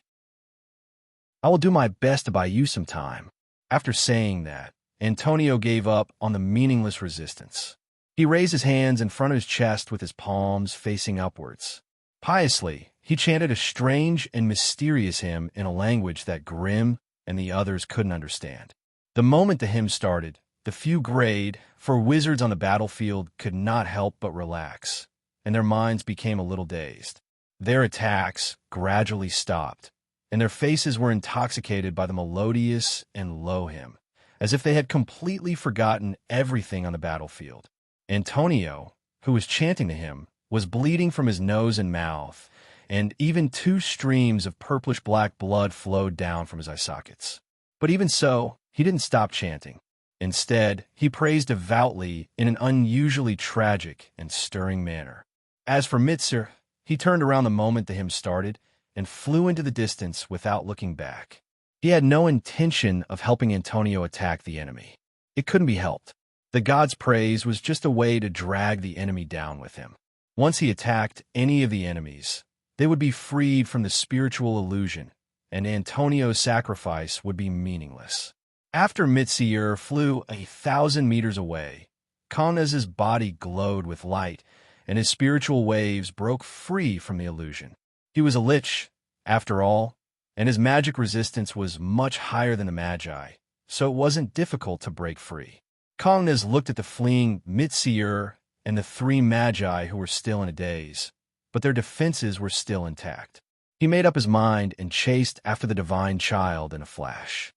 Speaker 1: I will do my best to buy you some time. After saying that, Antonio gave up on the meaningless resistance. He raised his hands in front of his chest with his palms facing upwards. Piously, he chanted a strange and mysterious hymn in a language that Grimm and the others couldn't understand. The moment the hymn started, the few grade 4 wizards on the battlefield could not help but relax, and their minds became a little dazed. Their attacks gradually stopped, and their faces were intoxicated by the melodious and low hymn, as if they had completely forgotten everything on the battlefield. Antonio, who was chanting to him, was bleeding from his nose and mouth, and even 2 streams of purplish-black blood flowed down from his eye sockets. But even so, he didn't stop chanting. Instead, he praised devoutly in an unusually tragic and stirring manner. As for Mitzer, he turned around the moment the hymn started and flew into the distance without looking back. He had no intention of helping Antonio attack the enemy. It couldn't be helped. The god's praise was just a way to drag the enemy down with him. Once he attacked any of the enemies, they would be freed from the spiritual illusion, and Antonio's sacrifice would be meaningless. After Mitzier flew 1,000 meters away, Kaunas' body glowed with light, and his spiritual waves broke free from the illusion. He was a lich, after all, and his magic resistance was much higher than the Magi, so it wasn't difficult to break free. Kaunas looked at the fleeing Mitzier and the 3 Magi who were still in a daze, but their defenses were still intact. He made up his mind and chased after the divine child in a flash.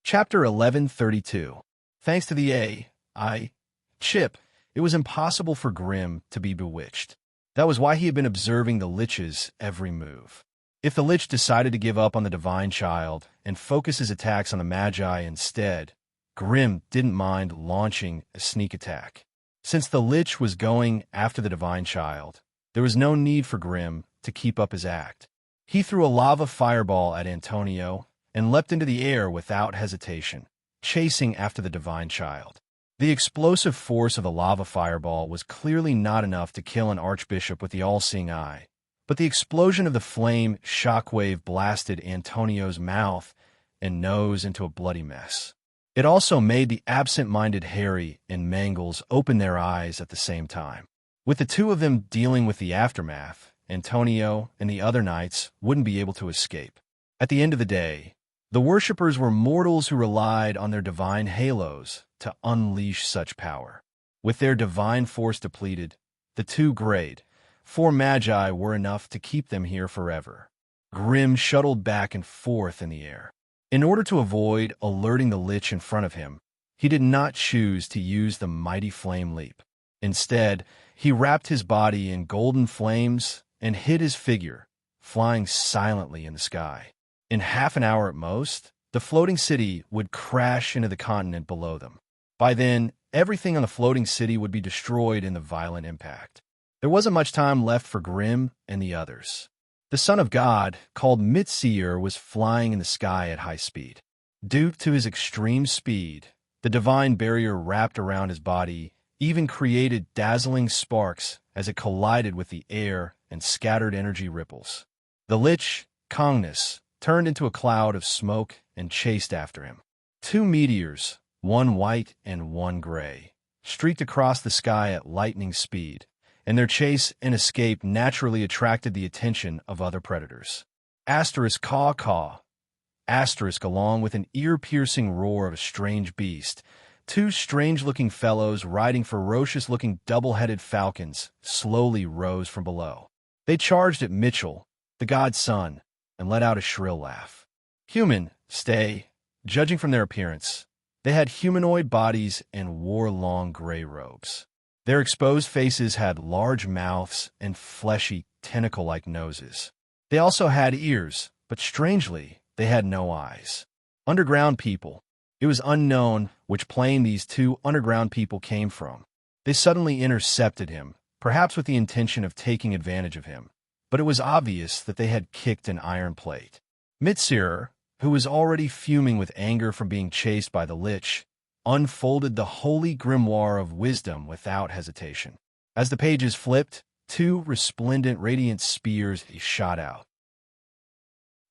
Speaker 1: Chapter 1132. Thanks to the AI chip, it was impossible for Grimm to be bewitched. That was why he had been observing the Lich's every move. If the Lich decided to give up on the divine child and focus his attacks on the Magi instead, Grimm didn't mind launching a sneak attack. Since the Lich was going after the divine child, there was no need for Grimm to keep up his act. He threw a lava fireball at Antonio and leapt into the air without hesitation, chasing after the divine child. The explosive force of the lava fireball was clearly not enough to kill an archbishop with the all-seeing eye, but the explosion of the flame shockwave blasted Antonio's mouth and nose into a bloody mess. It also made the absent-minded Harry and Mangles open their eyes at the same time. With the 2 of them dealing with the aftermath, Antonio and the other knights wouldn't be able to escape. At the end of the day, the worshippers were mortals who relied on their divine halos to unleash such power. With their divine force depleted, the 2 grade 4 Magi were enough to keep them here forever. Grimm shuttled back and forth in the air. In order to avoid alerting the Lich in front of him, he did not choose to use the mighty flame leap. Instead, he wrapped his body in golden flames and hid his figure, flying silently in the sky. In half an hour at most, the floating city would crash into the continent below them. By then, everything on the floating city would be destroyed in the violent impact. There wasn't much time left for Grimm and the others. The Son of God, called Mitzier, was flying in the sky at high speed. Due to his extreme speed, the divine barrier wrapped around his body even created dazzling sparks as it collided with the air and scattered energy ripples. The Lich, Kaunas, turned into a cloud of smoke and chased after him. 2 meteors, one white and one gray, streaked across the sky at lightning speed, and their chase and escape naturally attracted the attention of other predators. Asterisk caw caw. Asterisk, along with an ear-piercing roar of a strange beast, 2 strange-looking fellows riding ferocious-looking double-headed falcons slowly rose from below. They charged at Mitchell, the god's son, and let out a shrill laugh. Human, stay. Judging from their appearance, they had humanoid bodies and wore long gray robes. Their exposed faces had large mouths and fleshy, tentacle-like noses. They also had ears, but strangely, they had no eyes. Underground people. It was unknown which plane these 2 underground people came from. They suddenly intercepted him, perhaps with the intention of taking advantage of him, but it was obvious that they had kicked an iron plate. Mitzier, who was already fuming with anger from being chased by the Lich, unfolded the holy grimoire of wisdom without hesitation. As the pages flipped, 2 resplendent radiant spears shot out.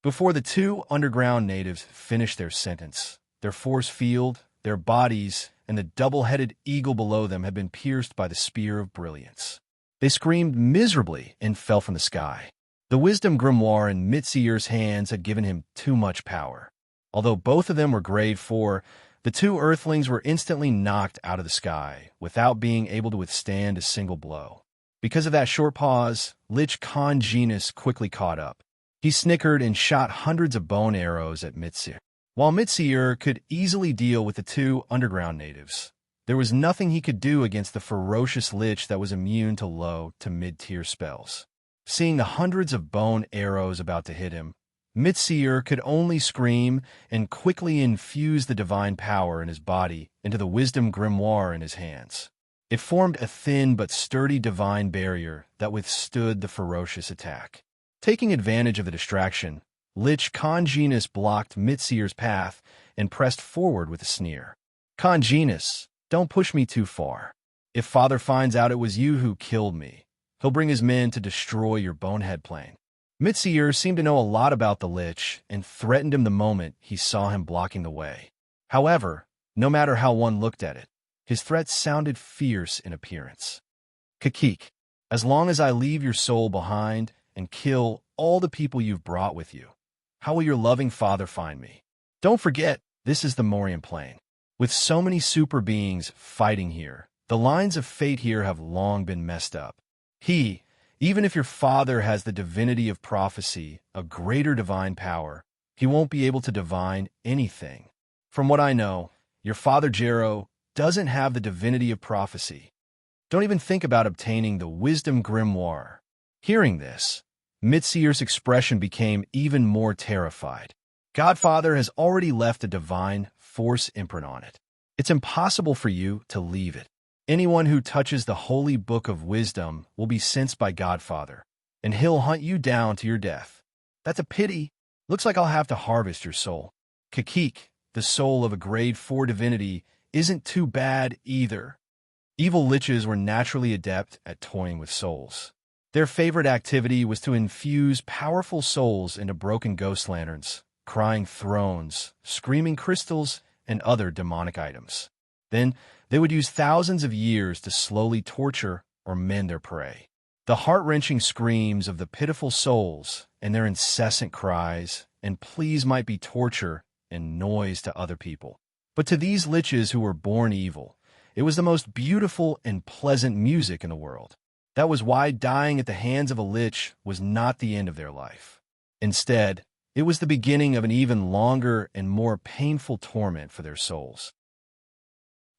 Speaker 1: Before the 2 underground natives finished their sentence, their force field, their bodies, and the double-headed eagle below them had been pierced by the spear of brilliance. They screamed miserably and fell from the sky. The wisdom grimoire in Mitzier's hands had given him too much power. Although both of them were grade 4, the 2 earthlings were instantly knocked out of the sky without being able to withstand a single blow. Because of that short pause, Lich Congenus quickly caught up. He snickered and shot hundreds of bone arrows at Mitsi. While Mitsi could easily deal with the two underground natives, there was nothing he could do against the ferocious Lich that was immune to low to mid-tier spells. Seeing the hundreds of bone arrows about to hit him, Mitsi could only scream and quickly infuse the divine power in his body into the wisdom grimoire in his hands. It formed a thin but sturdy divine barrier that withstood the ferocious attack. Taking advantage of the distraction, Lich Congenus blocked Mitsi's path and pressed forward with a sneer. "Congenus, don't push me too far. If Father finds out it was you who killed me, he'll bring his men to destroy your bonehead plane." Mitsi seemed to know a lot about the Lich and threatened him the moment he saw him blocking the way. However, no matter how one looked at it, his threat sounded fierce in appearance. "Kakik, as long as I leave your soul behind and kill all the people you've brought with you, how will your loving father find me? Don't forget, this is the Morian Plain. With so many super beings fighting here, the lines of fate here have long been messed up. Even if your father has the divinity of prophecy, a greater divine power, he won't be able to divine anything. From what I know, your father Jero doesn't have the divinity of prophecy. Don't even think about obtaining the wisdom grimoire." Hearing this, Mitsi's expression became even more terrified. Godfather has already left a divine force imprint on it. It's impossible for you to leave it. Anyone who touches the holy book of wisdom will be sensed by Godfather, and he'll hunt you down to your death. That's a pity. Looks like I'll have to harvest your soul. Kakik, the soul of a grade 4 divinity, isn't too bad either. Evil liches were naturally adept at toying with souls. Their favorite activity was to infuse powerful souls into broken ghost lanterns, crying thrones, screaming crystals, and other demonic items. Then, they would use thousands of years to slowly torture or mend their prey. The heart-wrenching screams of the pitiful souls and their incessant cries and pleas might be torture and noise to other people. But to these liches who were born evil, it was the most beautiful and pleasant music in the world. That was why dying at the hands of a lich was not the end of their life. Instead, it was the beginning of an even longer and more painful torment for their souls.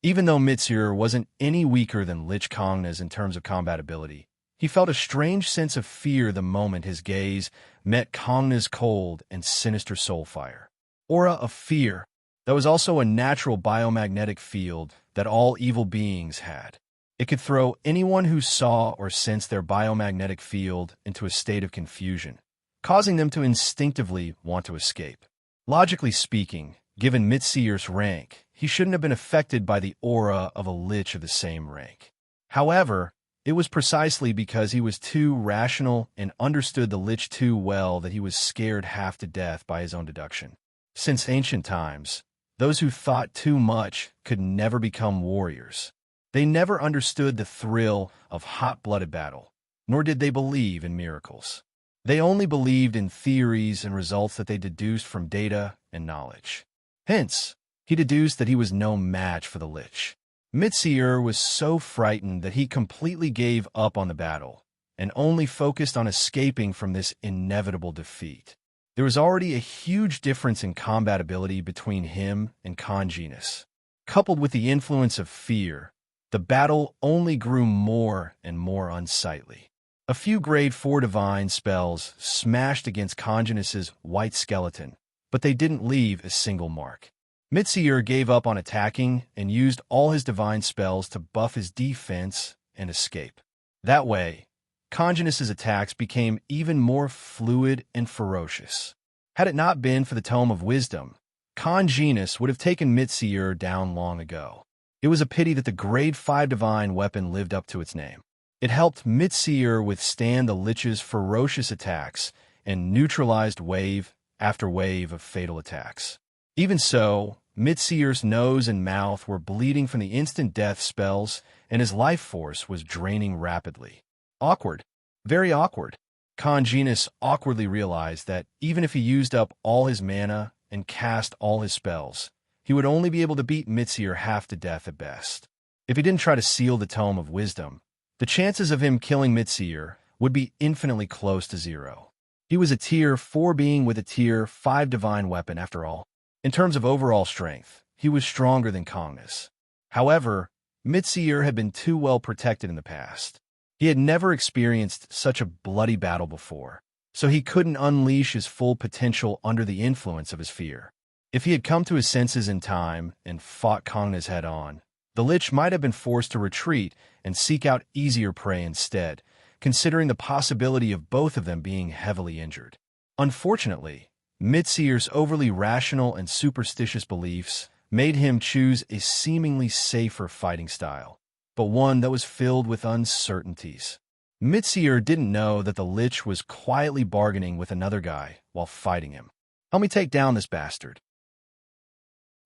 Speaker 1: Even though Mitsir wasn't any weaker than Lich Kongnas in terms of combat ability, he felt a strange sense of fear the moment his gaze met Kongna's cold and sinister soul fire. Aura of fear. That was also a natural biomagnetic field that all evil beings had. It could throw anyone who saw or sensed their biomagnetic field into a state of confusion, causing them to instinctively want to escape. Logically speaking, given Mitsir's rank, he shouldn't have been affected by the aura of a lich of the same rank. However, it was precisely because he was too rational and understood the lich too well that he was scared half to death by his own deduction. Since ancient times, those who thought too much could never become warriors. They never understood the thrill of hot-blooded battle, nor did they believe in miracles. They only believed in theories and results that they deduced from data and knowledge. Hence, he deduced that he was no match for the lich. Mitsir was so frightened that he completely gave up on the battle and only focused on escaping from this inevitable defeat. There was already a huge difference in combat ability between him and Congenus. Coupled with the influence of fear, the battle only grew more and more unsightly. A few grade 4 divine spells smashed against Congenus's white skeleton, but they didn't leave a single mark. Mitsir gave up on attacking and used all his divine spells to buff his defense and escape. That way, Congenus's attacks became even more fluid and ferocious. Had it not been for the Tome of Wisdom, Congenus would have taken Mitsir down long ago. It was a pity that the grade 5 divine weapon lived up to its name. It helped Mitsir withstand the lich's ferocious attacks and neutralized wave after wave of fatal attacks. Even so, Mitsir's nose and mouth were bleeding from the instant death spells, and his life force was draining rapidly. Awkward. Very awkward. Congenus awkwardly realized that even if he used up all his mana and cast all his spells, he would only be able to beat Mitsir half to death at best. If he didn't try to seal the Tome of Wisdom, the chances of him killing Mitseer would be infinitely close to zero. He was a Tier 4 being with a Tier 5 divine weapon after all. In terms of overall strength, he was stronger than Kongness. However, Mitseer had been too well protected in the past. He had never experienced such a bloody battle before, so he couldn't unleash his full potential under the influence of his fear. If he had come to his senses in time and fought Kongness head-on, the Lich might have been forced to retreat and seek out easier prey instead, considering the possibility of both of them being heavily injured. Unfortunately, Mitseer's overly rational and superstitious beliefs made him choose a seemingly safer fighting style, but one that was filled with uncertainties. Mitseer didn't know that the Lich was quietly bargaining with another guy while fighting him. Help me take down this bastard.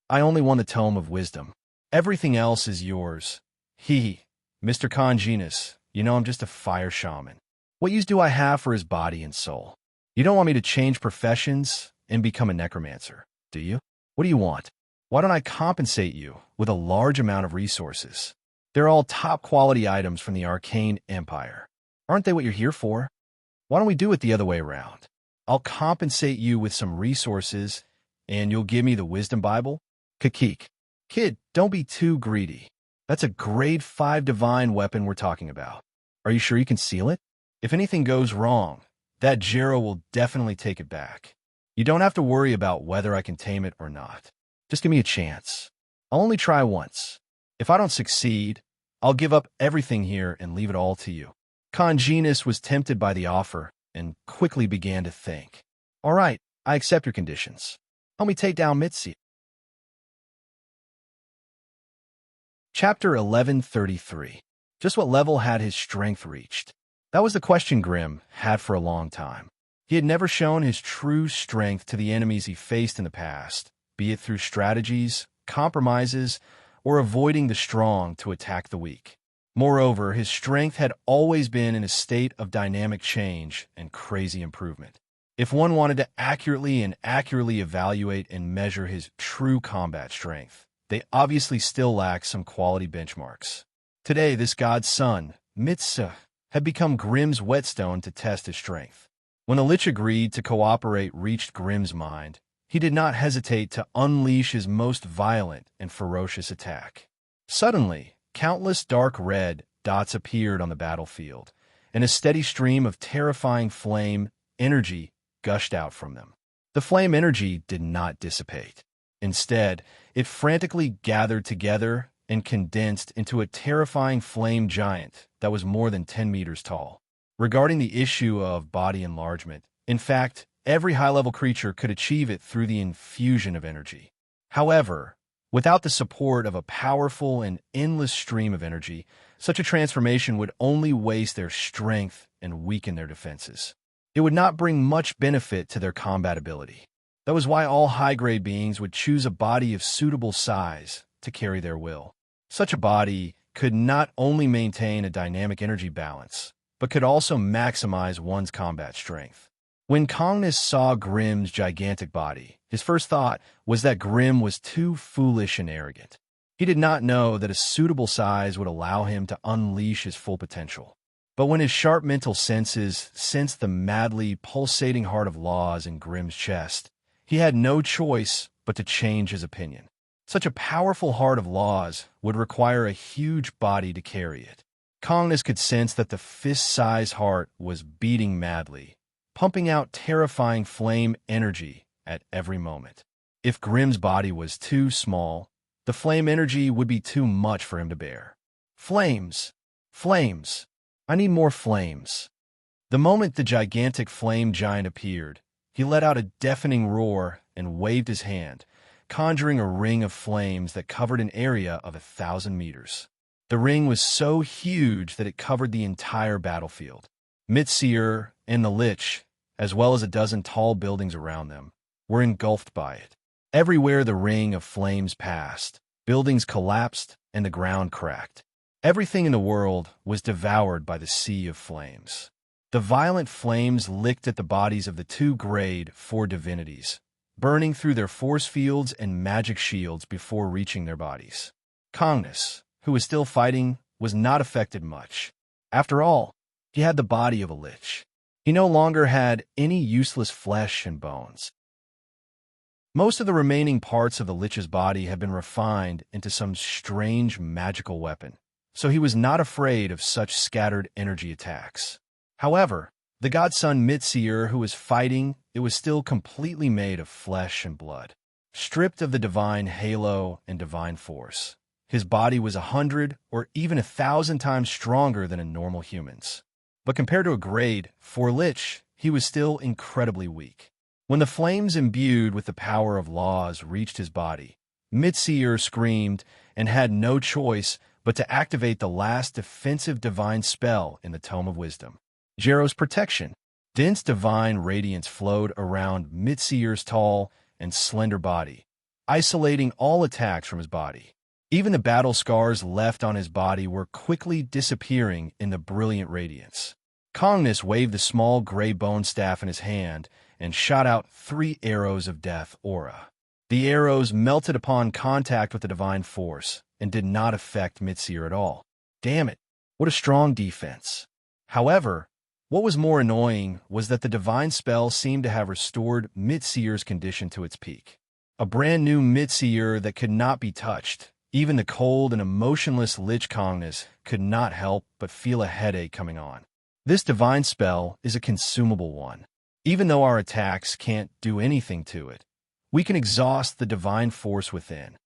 Speaker 1: I only want the Tome of Wisdom. Everything else is yours. Mr. Congenus, you know I'm just a fire shaman. What use do I have for his body and soul? You don't want me to change professions and become a necromancer, do you? What do you want? Why don't I compensate you with a large amount of resources? They're all top-quality items from the Arcane Empire. Aren't they what you're here for? Why don't we do it the other way around? I'll compensate you with some resources, and you'll give me the Wisdom Bible? Kakik. Kid, don't be too greedy. That's a grade 5 divine weapon we're talking about. Are you sure you can seal it? If anything goes wrong, that Jero will definitely take it back. You don't have to worry about whether I can tame it or not. Just give me a chance. I'll only try once. If I don't succeed, I'll give up everything here and leave it all to you. Congenus was tempted by the offer and quickly began to think. All right, I accept your conditions. Help me take down Mitseer. Chapter 1133. Just what level had his strength reached? That was the question Grimm had for a long time. He had never shown his true strength to the enemies he faced in the past, be it through strategies, compromises, or avoiding the strong to attack the weak. Moreover, his strength had always been in a state of dynamic change and crazy improvement. If one wanted to accurately evaluate and measure his true combat strength, they obviously still lack some quality benchmarks. Today, this god's son, Mitseer, had become Grimm's whetstone to test his strength. When the Lich agreed to cooperate reached Grimm's mind, he did not hesitate to unleash his most violent and ferocious attack. Suddenly, countless dark red dots appeared on the battlefield, and a steady stream of terrifying flame energy gushed out from them. The flame energy did not dissipate. Instead, it frantically gathered together and condensed into a terrifying flame giant that was more than 10 meters tall. Regarding the issue of body enlargement, in fact, every high-level creature could achieve it through the infusion of energy. However, without the support of a powerful and endless stream of energy, such a transformation would only waste their strength and weaken their defenses. It would not bring much benefit to their combat ability. That was why all high-grade beings would choose a body of suitable size to carry their will. Such a body could not only maintain a dynamic energy balance, but could also maximize one's combat strength. When Kongness saw Grimm's gigantic body, his first thought was that Grimm was too foolish and arrogant. He did not know that a suitable size would allow him to unleash his full potential. But when his sharp mental senses sensed the madly pulsating heart of laws in Grimm's chest, he had no choice but to change his opinion. Such a powerful heart of laws would require a huge body to carry it. Kongness could sense that the fist-sized heart was beating madly, pumping out terrifying flame energy at every moment. If Grimm's body was too small, the flame energy would be too much for him to bear. Flames! Flames! I need more flames. The moment the gigantic flame giant appeared, he let out a deafening roar and waved his hand, conjuring a ring of flames that covered an area of 1,000 meters. The ring was so huge that it covered the entire battlefield. Mitseer and the Lich, as well as a dozen tall buildings around them, were engulfed by it. Everywhere the ring of flames passed, buildings collapsed and the ground cracked. Everything in the world was devoured by the sea of flames. The violent flames licked at the bodies of the 2 grade 4 divinities, burning through their force fields and magic shields before reaching their bodies. Kongness, who was still fighting, was not affected much. After all, he had the body of a lich. He no longer had any useless flesh and bones. Most of the remaining parts of the lich's body had been refined into some strange magical weapon, so he was not afraid of such scattered energy attacks. However, the godson Mitseer who was fighting, it was still completely made of flesh and blood. Stripped of the divine halo and divine force, his body was 100 or even 1,000 times stronger than a normal human's. But compared to a grade 4 lich, he was still incredibly weak. When the flames imbued with the power of laws reached his body, Mitseer screamed and had no choice but to activate the last defensive divine spell in the Tome of Wisdom, Jero's Protection. Dense divine radiance flowed around Mitseer's tall and slender body, isolating all attacks from his body. Even the battle scars left on his body were quickly disappearing in the brilliant radiance. Kongnus waved the small gray bone staff in his hand and shot out 3 arrows of death aura. The arrows melted upon contact with the divine force and did not affect Mitseer at all. Damn it, what a strong defense. However, what was more annoying was that the divine spell seemed to have restored Mitseer's condition to its peak. A brand new Mitseer that could not be touched. Even the cold and emotionless Lich Kongnus could not help but feel a headache coming on. This divine spell is a consumable one. Even though our attacks can't do anything to it, we can exhaust the divine force within.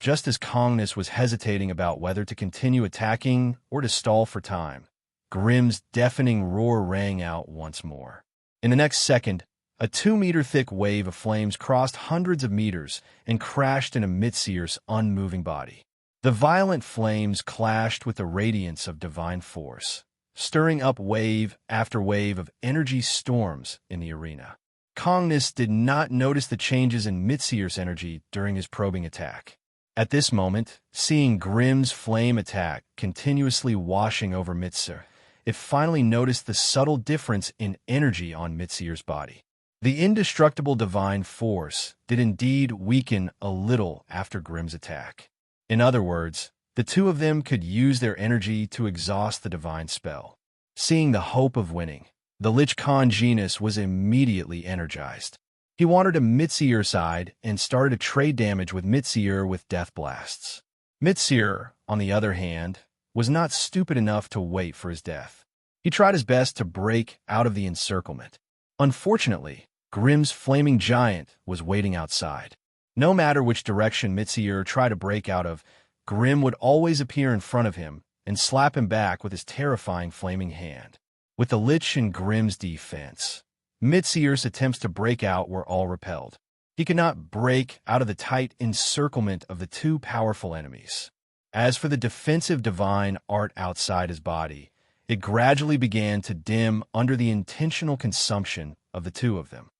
Speaker 1: Just as Kongnus was hesitating about whether to continue attacking or to stall for time, Grimm's deafening roar rang out once more. In the next second, a 2-meter-thick wave of flames crossed hundreds of meters and crashed into Mitseer's unmoving body. The violent flames clashed with the radiance of divine force, stirring up wave after wave of energy storms in the arena. Kongnus did not notice the changes in Mitseer's energy during his probing attack. At this moment, seeing Grimm's flame attack continuously washing over Mitseer, it finally noticed the subtle difference in energy on Mitseer's body. The indestructible divine force did indeed weaken a little after Grimm's attack. In other words, the two of them could use their energy to exhaust the divine spell. Seeing the hope of winning, the Lich Kaan genus was immediately energized. He wandered to Mitseer's side and started to trade damage with Mitseer with death blasts. Mitseer, on the other hand, was not stupid enough to wait for his death. He tried his best to break out of the encirclement. Unfortunately, Grimm's flaming giant was waiting outside. No matter which direction Mitseer tried to break out of, Grimm would always appear in front of him and slap him back with his terrifying flaming hand. With the Lich in Grimm's defense, Mitseer's attempts to break out were all repelled. He could not break out of the tight encirclement of the two powerful enemies. As for the defensive divine art outside his body, it gradually began to dim under the intentional consumption of the two of them.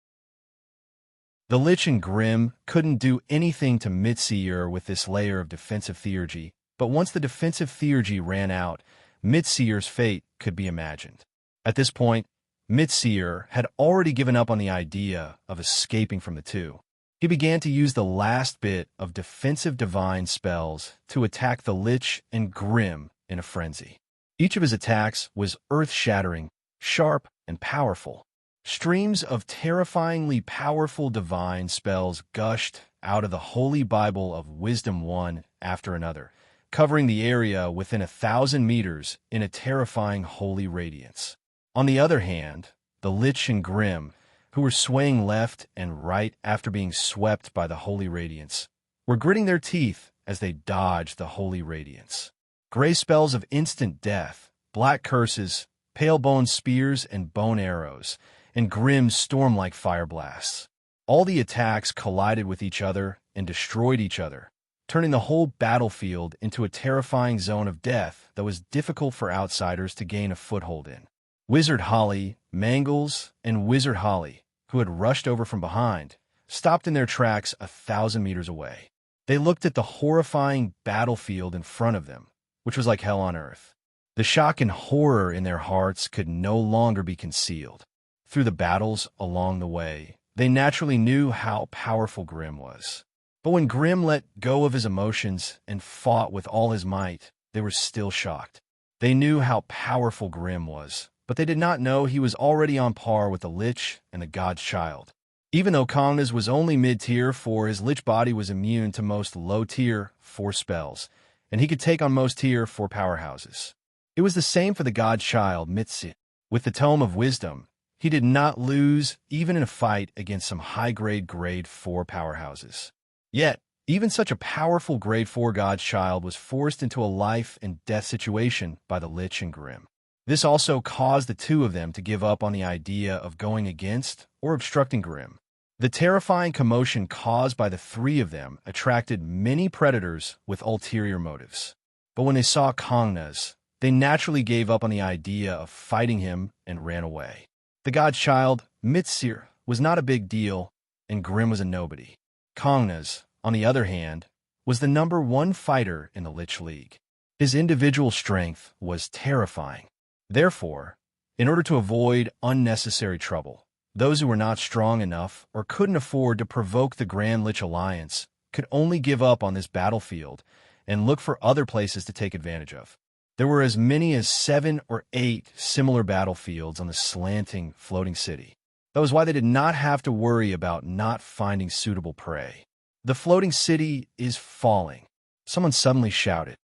Speaker 1: The Lich and Grimm couldn't do anything to Mitseer with this layer of defensive theurgy, but once the defensive theurgy ran out, Mitseer's fate could be imagined. At this point, Mitseer had already given up on the idea of escaping from the two. He began to use the last bit of defensive divine spells to attack the Lich and Grimm in a frenzy. Each of his attacks was earth-shattering, sharp, and powerful. Streams of terrifyingly powerful divine spells gushed out of the Holy Bible of Wisdom one after another, covering the area within 1,000 meters in a terrifying holy radiance. On the other hand, the Lich and Grimm, who were swaying left and right after being swept by the holy radiance, were gritting their teeth as they dodged the holy radiance. Gray spells of instant death, black curses, pale bone spears and bone arrows, and Grimm's storm-like fire blasts. All the attacks collided with each other and destroyed each other, turning the whole battlefield into a terrifying zone of death that was difficult for outsiders to gain a foothold in. Wizard Holly, Mangles, and Wizard Holly, who had rushed over from behind, stopped in their tracks 1,000 meters away. They looked at the horrifying battlefield in front of them, which was like hell on earth. The shock and horror in their hearts could no longer be concealed. Through the battles along the way, they naturally knew how powerful Grimm was. But when Grimm let go of his emotions and fought with all his might, they were still shocked. They knew how powerful Grimm was, but they did not know he was already on par with the Lich and the God's Child. Even though Kongna's was only mid-tier 4, his Lich body was immune to most low-tier 4 spells, and he could take on most tier 4 powerhouses. It was the same for the God's Child, Misty. With the Tome of Wisdom, he did not lose even in a fight against some high-grade grade 4 powerhouses. Yet, even such a powerful grade 4 God's Child was forced into a life-and-death situation by the Lich and Grimm. This also caused the two of them to give up on the idea of going against or obstructing Grimm. The terrifying commotion caused by the three of them attracted many predators with ulterior motives. But when they saw Kongna's, they naturally gave up on the idea of fighting him and ran away. The God's Child, Mitsir, was not a big deal, and Grimm was a nobody. Kongna's, on the other hand, was the #1 fighter in the Lich League. His individual strength was terrifying. Therefore, in order to avoid unnecessary trouble, those who were not strong enough or couldn't afford to provoke the Grand Lich Alliance could only give up on this battlefield and look for other places to take advantage of. There were as many as 7 or 8 similar battlefields on the slanting, floating city. That was why they did not have to worry about not finding suitable prey. The floating city is falling, someone suddenly shouted.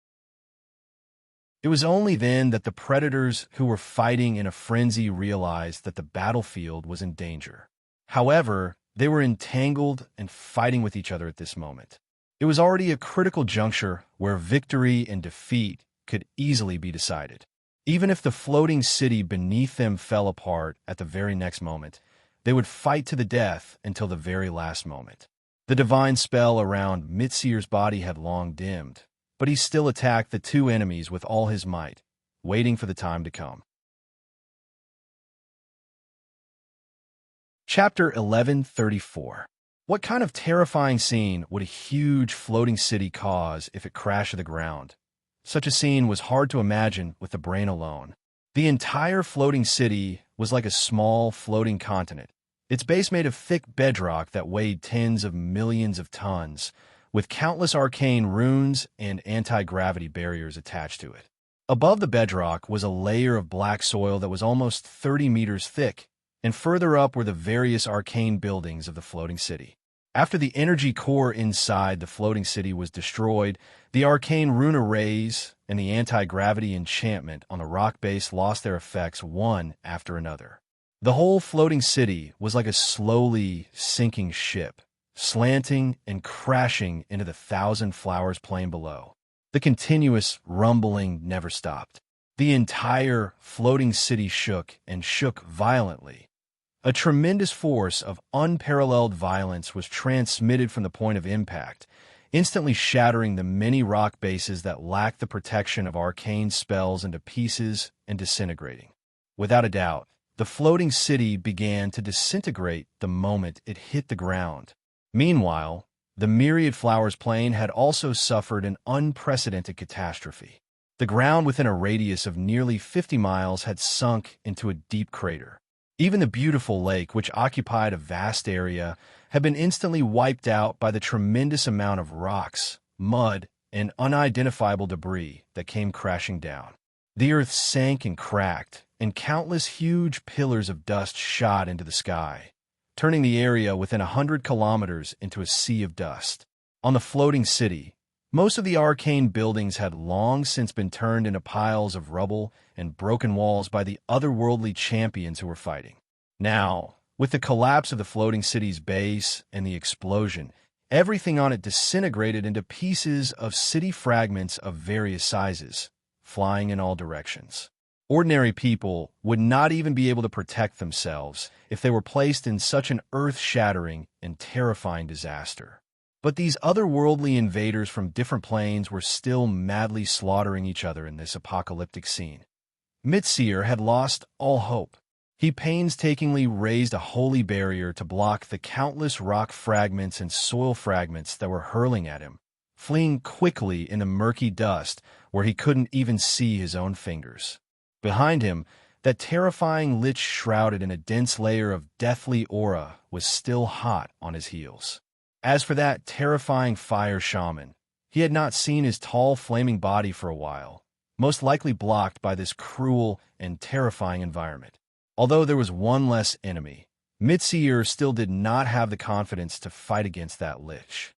Speaker 1: It was only then that the predators who were fighting in a frenzy realized that the battlefield was in danger. However, they were entangled and fighting with each other at this moment. It was already a critical juncture where victory and defeat could easily be decided. Even if the floating city beneath them fell apart at the very next moment, they would fight to the death until the very last moment. The divine spell around Mitsir's body had long dimmed, but he still attacked the two enemies with all his might, waiting for the time to come. Chapter 1134. What kind of terrifying scene would a huge floating city cause if it crashed to the ground? Such a scene was hard to imagine with the brain alone. The entire floating city was like a small floating continent, its base made of thick bedrock that weighed tens of millions of tons, with countless arcane runes and anti-gravity barriers attached to it. Above the bedrock was a layer of black soil that was almost 30 meters thick, and further up were the various arcane buildings of the floating city. After the energy core inside the floating city was destroyed, the arcane rune arrays and the anti-gravity enchantment on the rock base lost their effects one after another. The whole floating city was like a slowly sinking ship, slanting and crashing into the Thousand Flowers plain below. The continuous rumbling never stopped. The entire floating city shook and shook violently. A tremendous force of unparalleled violence was transmitted from the point of impact, instantly shattering the many rock bases that lacked the protection of arcane spells into pieces and disintegrating. Without a doubt, the floating city began to disintegrate the moment it hit the ground. Meanwhile, the Myriad Flowers plain had also suffered an unprecedented catastrophe. The ground within a radius of nearly 50 miles had sunk into a deep crater. Even the beautiful lake, which occupied a vast area, had been instantly wiped out by the tremendous amount of rocks, mud, and unidentifiable debris that came crashing down. The earth sank and cracked, and countless huge pillars of dust shot into the sky, turning the area within 100 kilometers into a sea of dust. On the floating city, most of the arcane buildings had long since been turned into piles of rubble and broken walls by the otherworldly champions who were fighting. Now, with the collapse of the floating city's base and the explosion, everything on it disintegrated into pieces of city fragments of various sizes, flying in all directions. Ordinary people would not even be able to protect themselves if they were placed in such an earth-shattering and terrifying disaster. But these otherworldly invaders from different planes were still madly slaughtering each other in this apocalyptic scene. Mitsir had lost all hope. He painstakingly raised a holy barrier to block the countless rock fragments and soil fragments that were hurling at him, fleeing quickly in the murky dust where he couldn't even see his own fingers. Behind him, that terrifying lich shrouded in a dense layer of deathly aura was still hot on his heels. As for that terrifying fire shaman, he had not seen his tall flaming body for a while, most likely blocked by this cruel and terrifying environment. Although there was one less enemy, misty still did not have the confidence to fight against that lich.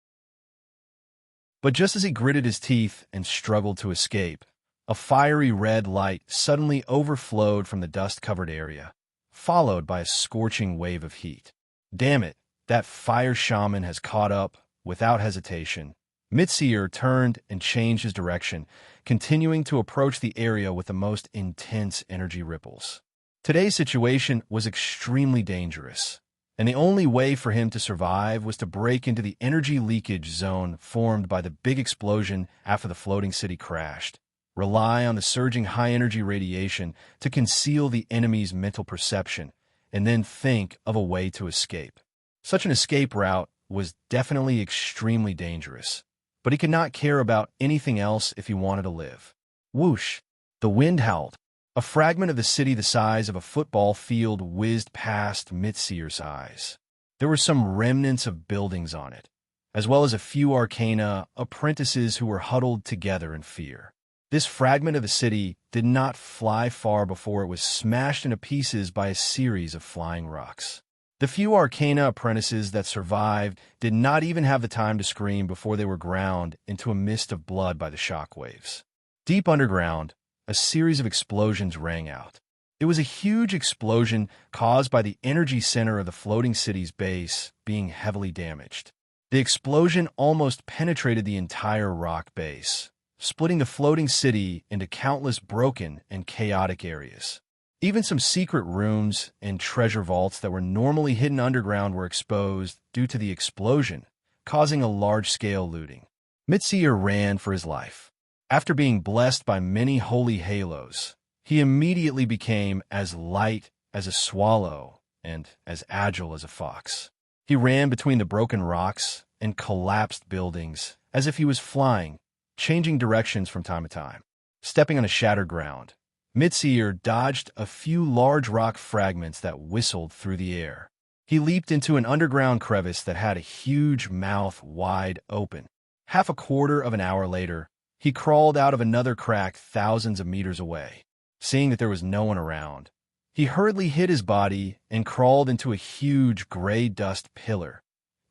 Speaker 1: But just as he gritted his teeth and struggled to escape, a fiery red light suddenly overflowed from the dust-covered area, followed by a scorching wave of heat. Damn it, that fire shaman has caught up. Without hesitation, misty turned and changed his direction, continuing to approach the area with the most intense energy ripples. Today's situation was extremely dangerous, and the only way for him to survive was to break into the energy leakage zone formed by the big explosion after the floating city crashed, rely on the surging high-energy radiation to conceal the enemy's mental perception, and then think of a way to escape. Such an escape route was definitely extremely dangerous, but he could not care about anything else if he wanted to live. Whoosh! The wind howled. A fragment of the city the size of a football field whizzed past Mitsy's eyes. There were some remnants of buildings on it, as well as a few arcana apprentices who were huddled together in fear. This fragment of the city did not fly far before it was smashed into pieces by a series of flying rocks. The few arcana apprentices that survived did not even have the time to scream before they were ground into a mist of blood by the shockwaves. Deep underground, a series of explosions rang out. It was a huge explosion caused by the energy center of the floating city's base being heavily damaged. The explosion almost penetrated the entire rock base, splitting the floating city into countless broken and chaotic areas. Even some secret rooms and treasure vaults that were normally hidden underground were exposed due to the explosion, causing a large-scale looting. Misty ran for his life. After being blessed by many holy halos, he immediately became as light as a swallow and as agile as a fox. He ran between the broken rocks and collapsed buildings as if he was flying, changing directions from time to time. Stepping on a shattered ground, Misty dodged a few large rock fragments that whistled through the air. He leaped into an underground crevice that had a huge mouth wide open. Half a quarter of an hour later, he crawled out of another crack thousands of meters away. Seeing that there was no one around, he hurriedly hid his body and crawled into a huge gray dust pillar,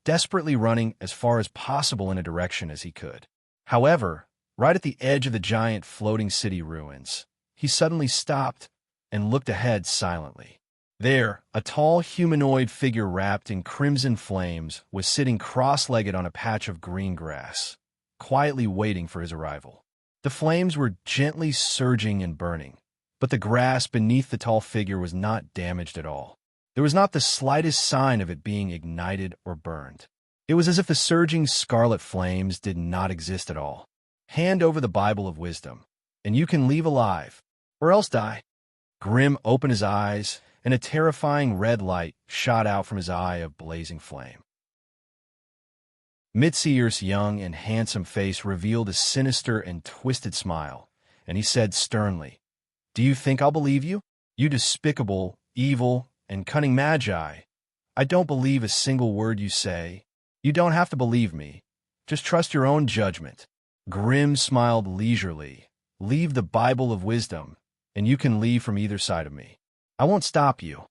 Speaker 1: desperately running as far as possible in a direction as he could. However, right at the edge of the giant floating city ruins, he suddenly stopped and looked ahead silently. There, a tall humanoid figure wrapped in crimson flames was sitting cross-legged on a patch of green grass, quietly waiting for his arrival. The flames were gently surging and burning, but the grass beneath the tall figure was not damaged at all. There was not the slightest sign of it being ignited or burned. It was as if the surging scarlet flames did not exist at all. Hand over the Bible of Wisdom, and you can leave alive, or else die. Grim opened his eyes, and a terrifying red light shot out from his eye of blazing flame. Mitsier's young and handsome face revealed a sinister and twisted smile, and he said sternly, "Do you think I'll believe you? You despicable, evil, and cunning magi. I don't believe a single word you say. You don't have to believe me. Just trust your own judgment." Grim smiled leisurely. "Leave the Bible of Wisdom, and you can leave from either side of me. I won't stop you,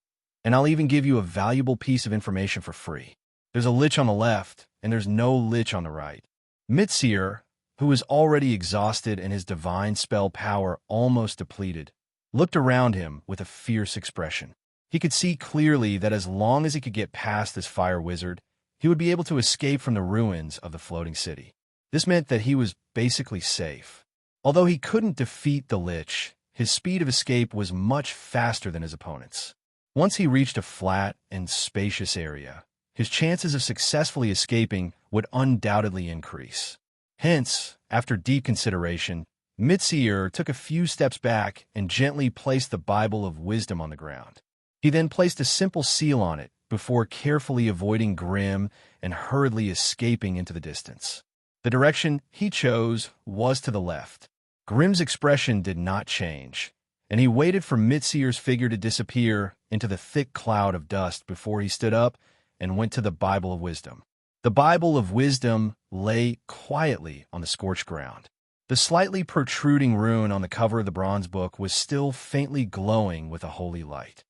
Speaker 1: and I'll even give you a valuable piece of information for free. There's a lich on the left, and there's no lich on the right." Mitsier, who was already exhausted and his divine spell power almost depleted, looked around him with a fierce expression. He could see clearly that as long as he could get past this fire wizard, he would be able to escape from the ruins of the floating city. This meant that he was basically safe. Although he couldn't defeat the lich, his speed of escape was much faster than his opponent's. Once he reached a flat and spacious area, his chances of successfully escaping would undoubtedly increase. Hence, after deep consideration, Mitsier took a few steps back and gently placed the Bible of Wisdom on the ground. He then placed a simple seal on it before carefully avoiding Grim and hurriedly escaping into the distance. The direction he chose was to the left. Grim's expression did not change, and he waited for Mitsier's figure to disappear into the thick cloud of dust before he stood up and went to the Bible of Wisdom. The Bible of Wisdom lay quietly on the scorched ground. The slightly protruding rune on the cover of the bronze book was still faintly glowing with a holy light.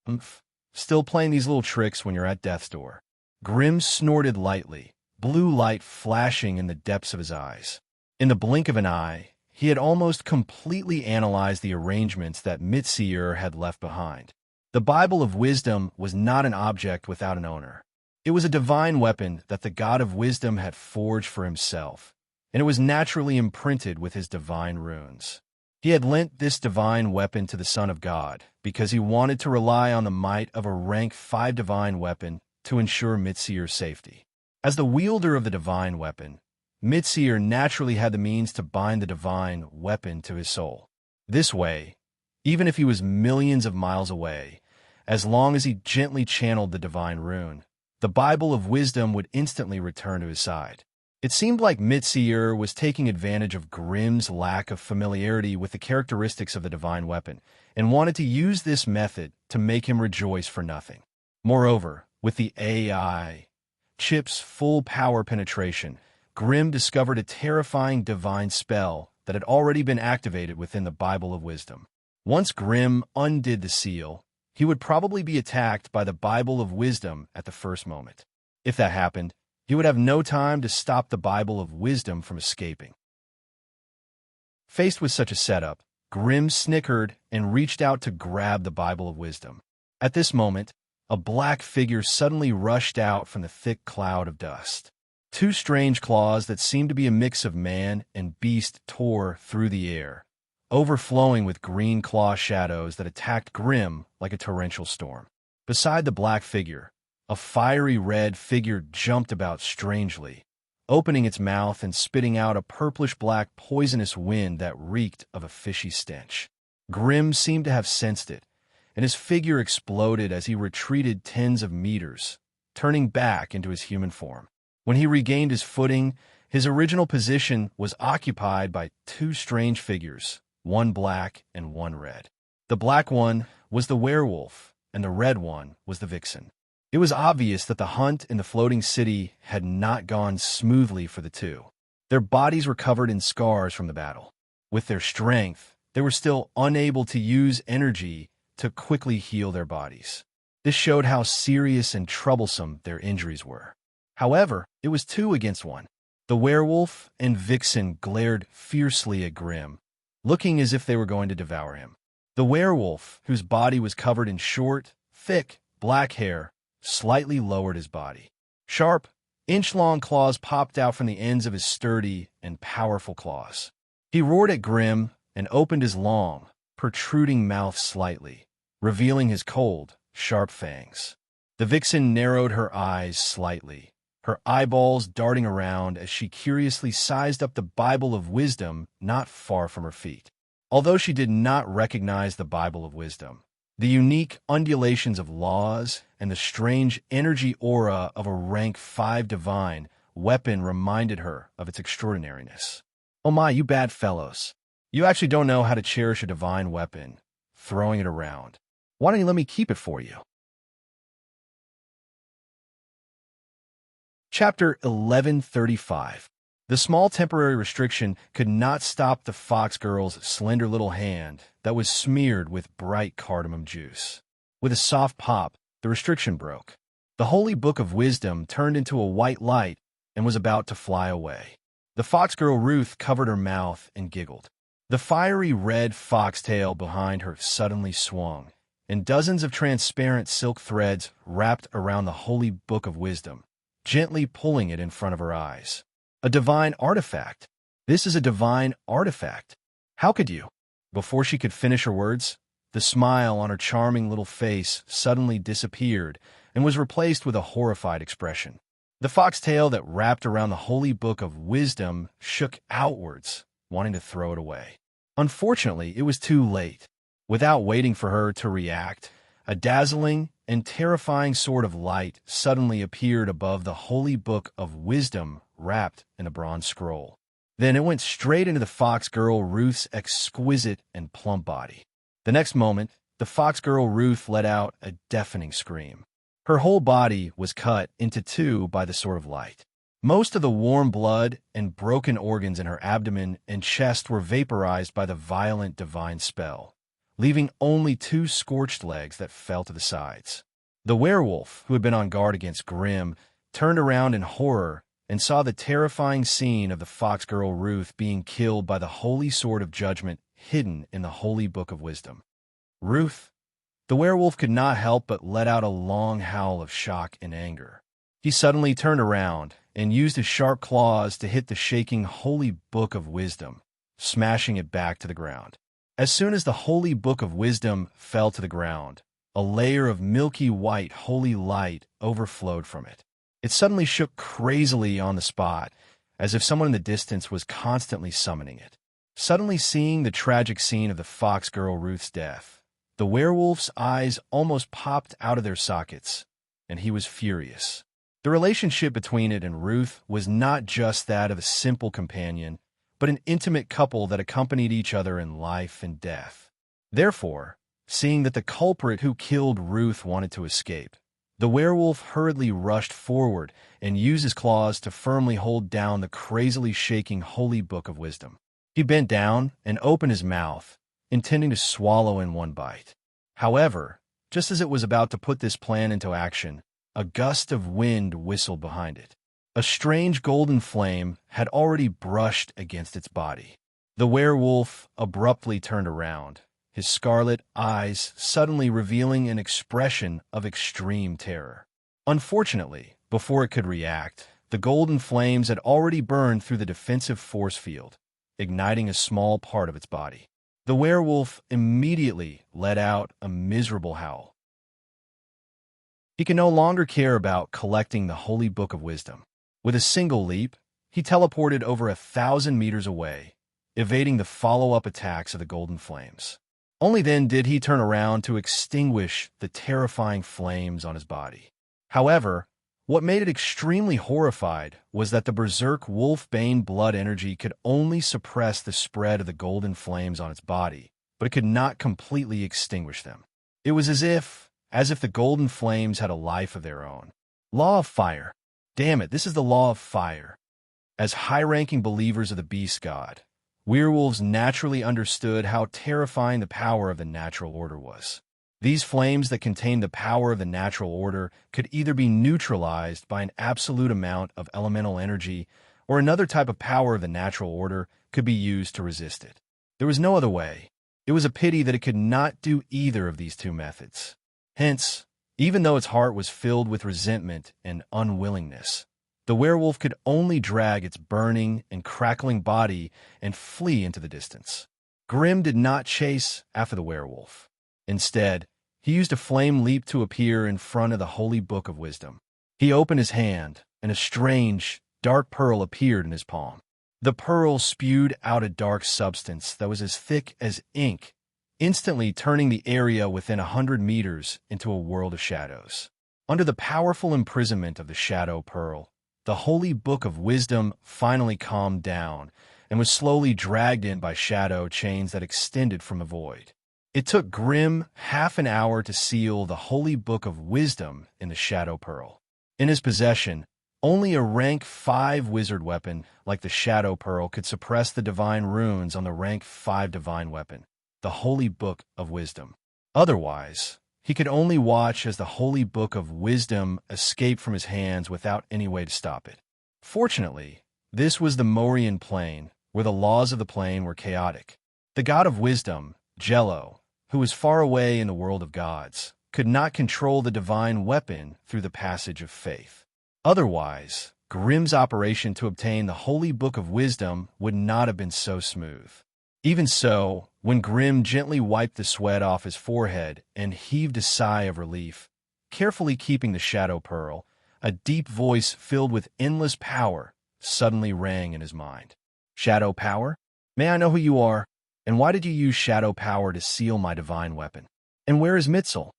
Speaker 1: Umph. Still playing these little tricks when you're at death's door. Grimm snorted lightly, blue light flashing in the depths of his eyes. In the blink of an eye, he had almost completely analyzed the arrangements that misty had left behind. The Bible of Wisdom was not an object without an owner. It was a divine weapon that the God of Wisdom had forged for himself, and it was naturally imprinted with his divine runes. He had lent this divine weapon to the Son of God because he wanted to rely on the might of a rank 5 divine weapon to ensure Misty's safety. As the wielder of the divine weapon, Misty naturally had the means to bind the divine weapon to his soul. This way, even if he was millions of miles away, as long as he gently channeled the divine rune, the Bible of Wisdom would instantly return to his side. It seemed like misty was taking advantage of Grimm's lack of familiarity with the characteristics of the divine weapon and wanted to use this method to make him rejoice for nothing. Moreover, with the AI chip's full power penetration, Grimm discovered a terrifying divine spell that had already been activated within the Bible of Wisdom. Once Grimm undid the seal, he would probably be attacked by the Bible of Wisdom at the first moment. If that happened, he would have no time to stop the Bible of Wisdom from escaping. Faced with such a setup, Grimm snickered and reached out to grab the Bible of Wisdom. At this moment, a black figure suddenly rushed out from the thick cloud of dust. 2 strange claws that seemed to be a mix of man and beast tore through the air, overflowing with green claw shadows that attacked Grimm like a torrential storm. Beside the black figure, a fiery red figure jumped about strangely, opening its mouth and spitting out a purplish-black poisonous wind that reeked of a fishy stench. Grimm seemed to have sensed it, and his figure exploded as he retreated tens of meters, turning back into his human form. When he regained his footing, his original position was occupied by 2 strange figures, one black and one red. The black one was the werewolf, and the red one was the vixen. It was obvious that the hunt in the floating city had not gone smoothly for the 2. Their bodies were covered in scars from the battle. With their strength, they were still unable to use energy to quickly heal their bodies. This showed how serious and troublesome their injuries were. However, it was 2 against 1. The werewolf and vixen glared fiercely at Grimm, looking as if they were going to devour him. The werewolf, whose body was covered in short, thick, black hair, slightly lowered his body. Sharp, inch-long claws popped out from the ends of his sturdy and powerful claws. He roared at Grimm and opened his long, protruding mouth slightly, revealing his cold, sharp fangs. The vixen narrowed her eyes slightly, her eyeballs darting around as she curiously sized up the Bible of Wisdom not far from her feet. Although she did not recognize the Bible of Wisdom, the unique undulations of laws and the strange energy aura of a rank 5 divine weapon reminded her of its extraordinariness. Oh my, you bad fellows. You actually don't know how to cherish a divine weapon, throwing it around. Why don't you let me keep it for you? Chapter 1135. The small temporary restriction could not stop the fox girl's slender little hand that was smeared with bright cardamom juice. With a soft pop, the restriction broke. The holy book of wisdom turned into a white light and was about to fly away. The fox girl Ruth covered her mouth and giggled. The fiery red foxtail behind her suddenly swung, and dozens of transparent silk threads wrapped around the holy book of wisdom, gently pulling it in front of her eyes. A divine artifact. This is a divine artifact. How could you? Before she could finish her words, the smile on her charming little face suddenly disappeared and was replaced with a horrified expression. The foxtail that wrapped around the holy book of wisdom shook outwards, wanting to throw it away. Unfortunately, it was too late. Without waiting for her to react, a dazzling and terrifying sword of light suddenly appeared above the holy book of wisdom wrapped in a bronze scroll. Then it went straight into the fox girl Ruth's exquisite and plump body. The next moment, the fox girl Ruth let out a deafening scream. Her whole body was cut into 2 by the sword of light. Most of the warm blood and broken organs in her abdomen and chest were vaporized by the violent divine spell, leaving only 2 scorched legs that fell to the sides. The werewolf, who had been on guard against Grimm, turned around in horror and saw the terrifying scene of the fox girl Ruth being killed by the holy sword of judgment hidden in the holy book of wisdom. Ruth? The werewolf could not help but let out a long howl of shock and anger. He suddenly turned around and used his sharp claws to hit the shaking holy book of wisdom, smashing it back to the ground. As soon as the holy book of wisdom fell to the ground, a layer of milky white holy light overflowed from it. It suddenly shook crazily on the spot, as if someone in the distance was constantly summoning it. Suddenly seeing the tragic scene of the fox girl Ruth's death, the werewolf's eyes almost popped out of their sockets, and he was furious. The relationship between it and Ruth was not just that of a simple companion, but an intimate couple that accompanied each other in life and death. Therefore, seeing that the culprit who killed Ruth wanted to escape, the werewolf hurriedly rushed forward and used his claws to firmly hold down the crazily shaking holy book of wisdom. He bent down and opened his mouth, intending to swallow in one bite. However, just as it was about to put this plan into action, a gust of wind whistled behind it. A strange golden flame had already brushed against its body. The werewolf abruptly turned around, his scarlet eyes suddenly revealing an expression of extreme terror. Unfortunately, before it could react, the golden flames had already burned through the defensive force field, igniting a small part of its body. The werewolf immediately let out a miserable howl. He could no longer care about collecting the holy book of wisdom. With a single leap, he teleported over 1,000 meters away, evading the follow-up attacks of the golden flames. Only then did he turn around to extinguish the terrifying flames on his body. However, what made it extremely horrified was that the berserk wolf-bane blood energy could only suppress the spread of the golden flames on its body, but it could not completely extinguish them. It was as if the golden flames had a life of their own. Law of fire. Damn it, this is the law of fire. As high-ranking believers of the beast god, werewolves naturally understood how terrifying the power of the natural order was. These flames that contained the power of the natural order could either be neutralized by an absolute amount of elemental energy, or another type of power of the natural order could be used to resist it. There was no other way. It was a pity that it could not do either of these two methods. Hence, even though its heart was filled with resentment and unwillingness, the werewolf could only drag its burning and crackling body and flee into the distance. Grimm did not chase after the werewolf. Instead, he used a flame leap to appear in front of the holy book of wisdom. He opened his hand, and a strange, dark pearl appeared in his palm. The pearl spewed out a dark substance that was as thick as ink, instantly turning the area within 100 meters into a world of shadows. Under the powerful imprisonment of the shadow pearl, the holy book of wisdom finally calmed down and was slowly dragged in by shadow chains that extended from the void. It took Grimm half an hour to seal the holy book of wisdom in the shadow pearl. In his possession, only a rank 5 wizard weapon like the shadow pearl could suppress the divine runes on the rank 5 divine weapon, the holy book of wisdom. Otherwise, he could only watch as the holy book of wisdom escaped from his hands without any way to stop it. Fortunately, this was the Morian plane, where the laws of the plane were chaotic. The god of wisdom, Jello, who was far away in the world of gods, could not control the divine weapon through the passage of faith. Otherwise, Grimm's operation to obtain the holy book of wisdom would not have been so smooth. Even so, when Grimm gently wiped the sweat off his forehead and heaved a sigh of relief, carefully keeping the shadow pearl, a deep voice filled with endless power suddenly rang in his mind. Shadow power? May I know who you are? And why did you use shadow power to seal my divine weapon? And where is Mitzel?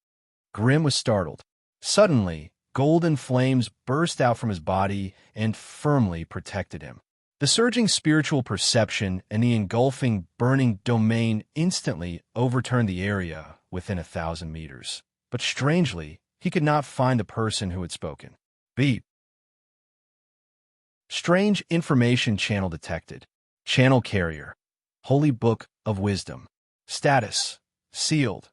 Speaker 1: Grimm was startled. Suddenly, golden flames burst out from his body and firmly protected him. The surging spiritual perception and the engulfing, burning domain instantly overturned the area within 1,000 meters. But strangely, he could not find the person who had spoken. Beep. Strange information channel detected. Channel carrier. Holy Book of Wisdom. Status. Sealed.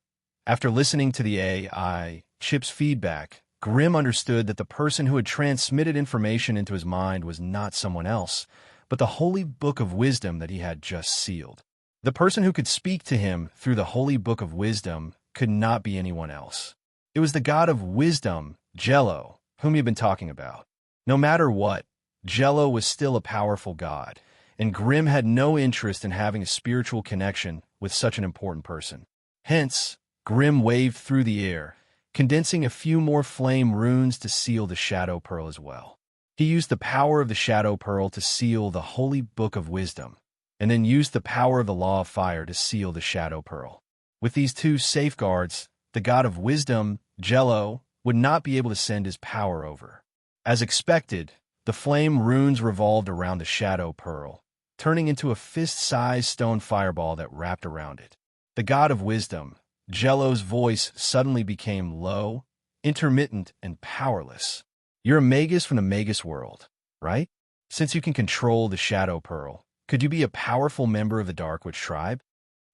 Speaker 1: After listening to the AI chip's feedback, Grimm understood that the person who had transmitted information into his mind was not someone else, but the Holy Book of Wisdom that he had just sealed. The person who could speak to him through the Holy Book of Wisdom could not be anyone else. It was the god of wisdom, Jello, whom he had been talking about. No matter what, Jello was still a powerful god, and Grimm had no interest in having a spiritual connection with such an important person. Hence, Grimm waved through the air, condensing a few more flame runes to seal the Shadow Pearl as well. He used the power of the Shadow Pearl to seal the Holy Book of Wisdom, and then used the power of the Law of Fire to seal the Shadow Pearl. With these two safeguards, the god of wisdom, Jello, would not be able to send his power over. As expected, the flame runes revolved around the Shadow Pearl, turning into a fist-sized stone fireball that wrapped around it. The god of wisdom, Jello's voice suddenly became low, intermittent, and powerless. You're a magus from the magus world, right? Since you can control the Shadow Pearl, could you be a powerful member of the Dark Witch tribe?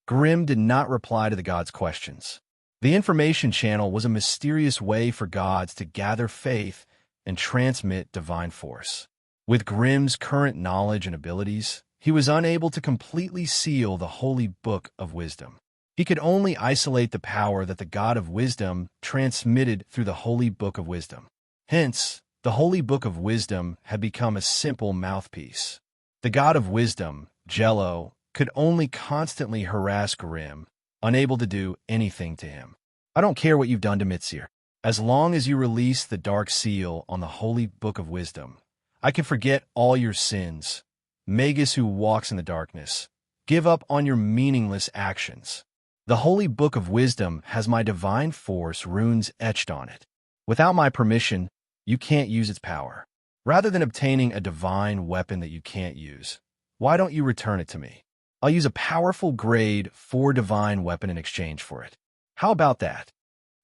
Speaker 1: Grimm did not reply to the god's questions. The information channel was a mysterious way for gods to gather faith and transmit divine force. With Grimm's current knowledge and abilities, he was unable to completely seal the Holy Book of Wisdom. He could only isolate the power that the god of wisdom transmitted through the Holy Book of Wisdom. Hence, the Holy Book of Wisdom had become a simple mouthpiece. The god of wisdom, Jello, could only constantly harass Grimm, unable to do anything to him. I don't care what you've done to Mitsir. As long as you release the dark seal on the Holy Book of Wisdom, I can forget all your sins. Magus who walks in the darkness, give up on your meaningless actions. The Holy Book of Wisdom has my divine force runes etched on it. Without my permission, you can't use its power. Rather than obtaining a divine weapon that you can't use, why don't you return it to me? I'll use a powerful grade 4 divine weapon in exchange for it. How about that?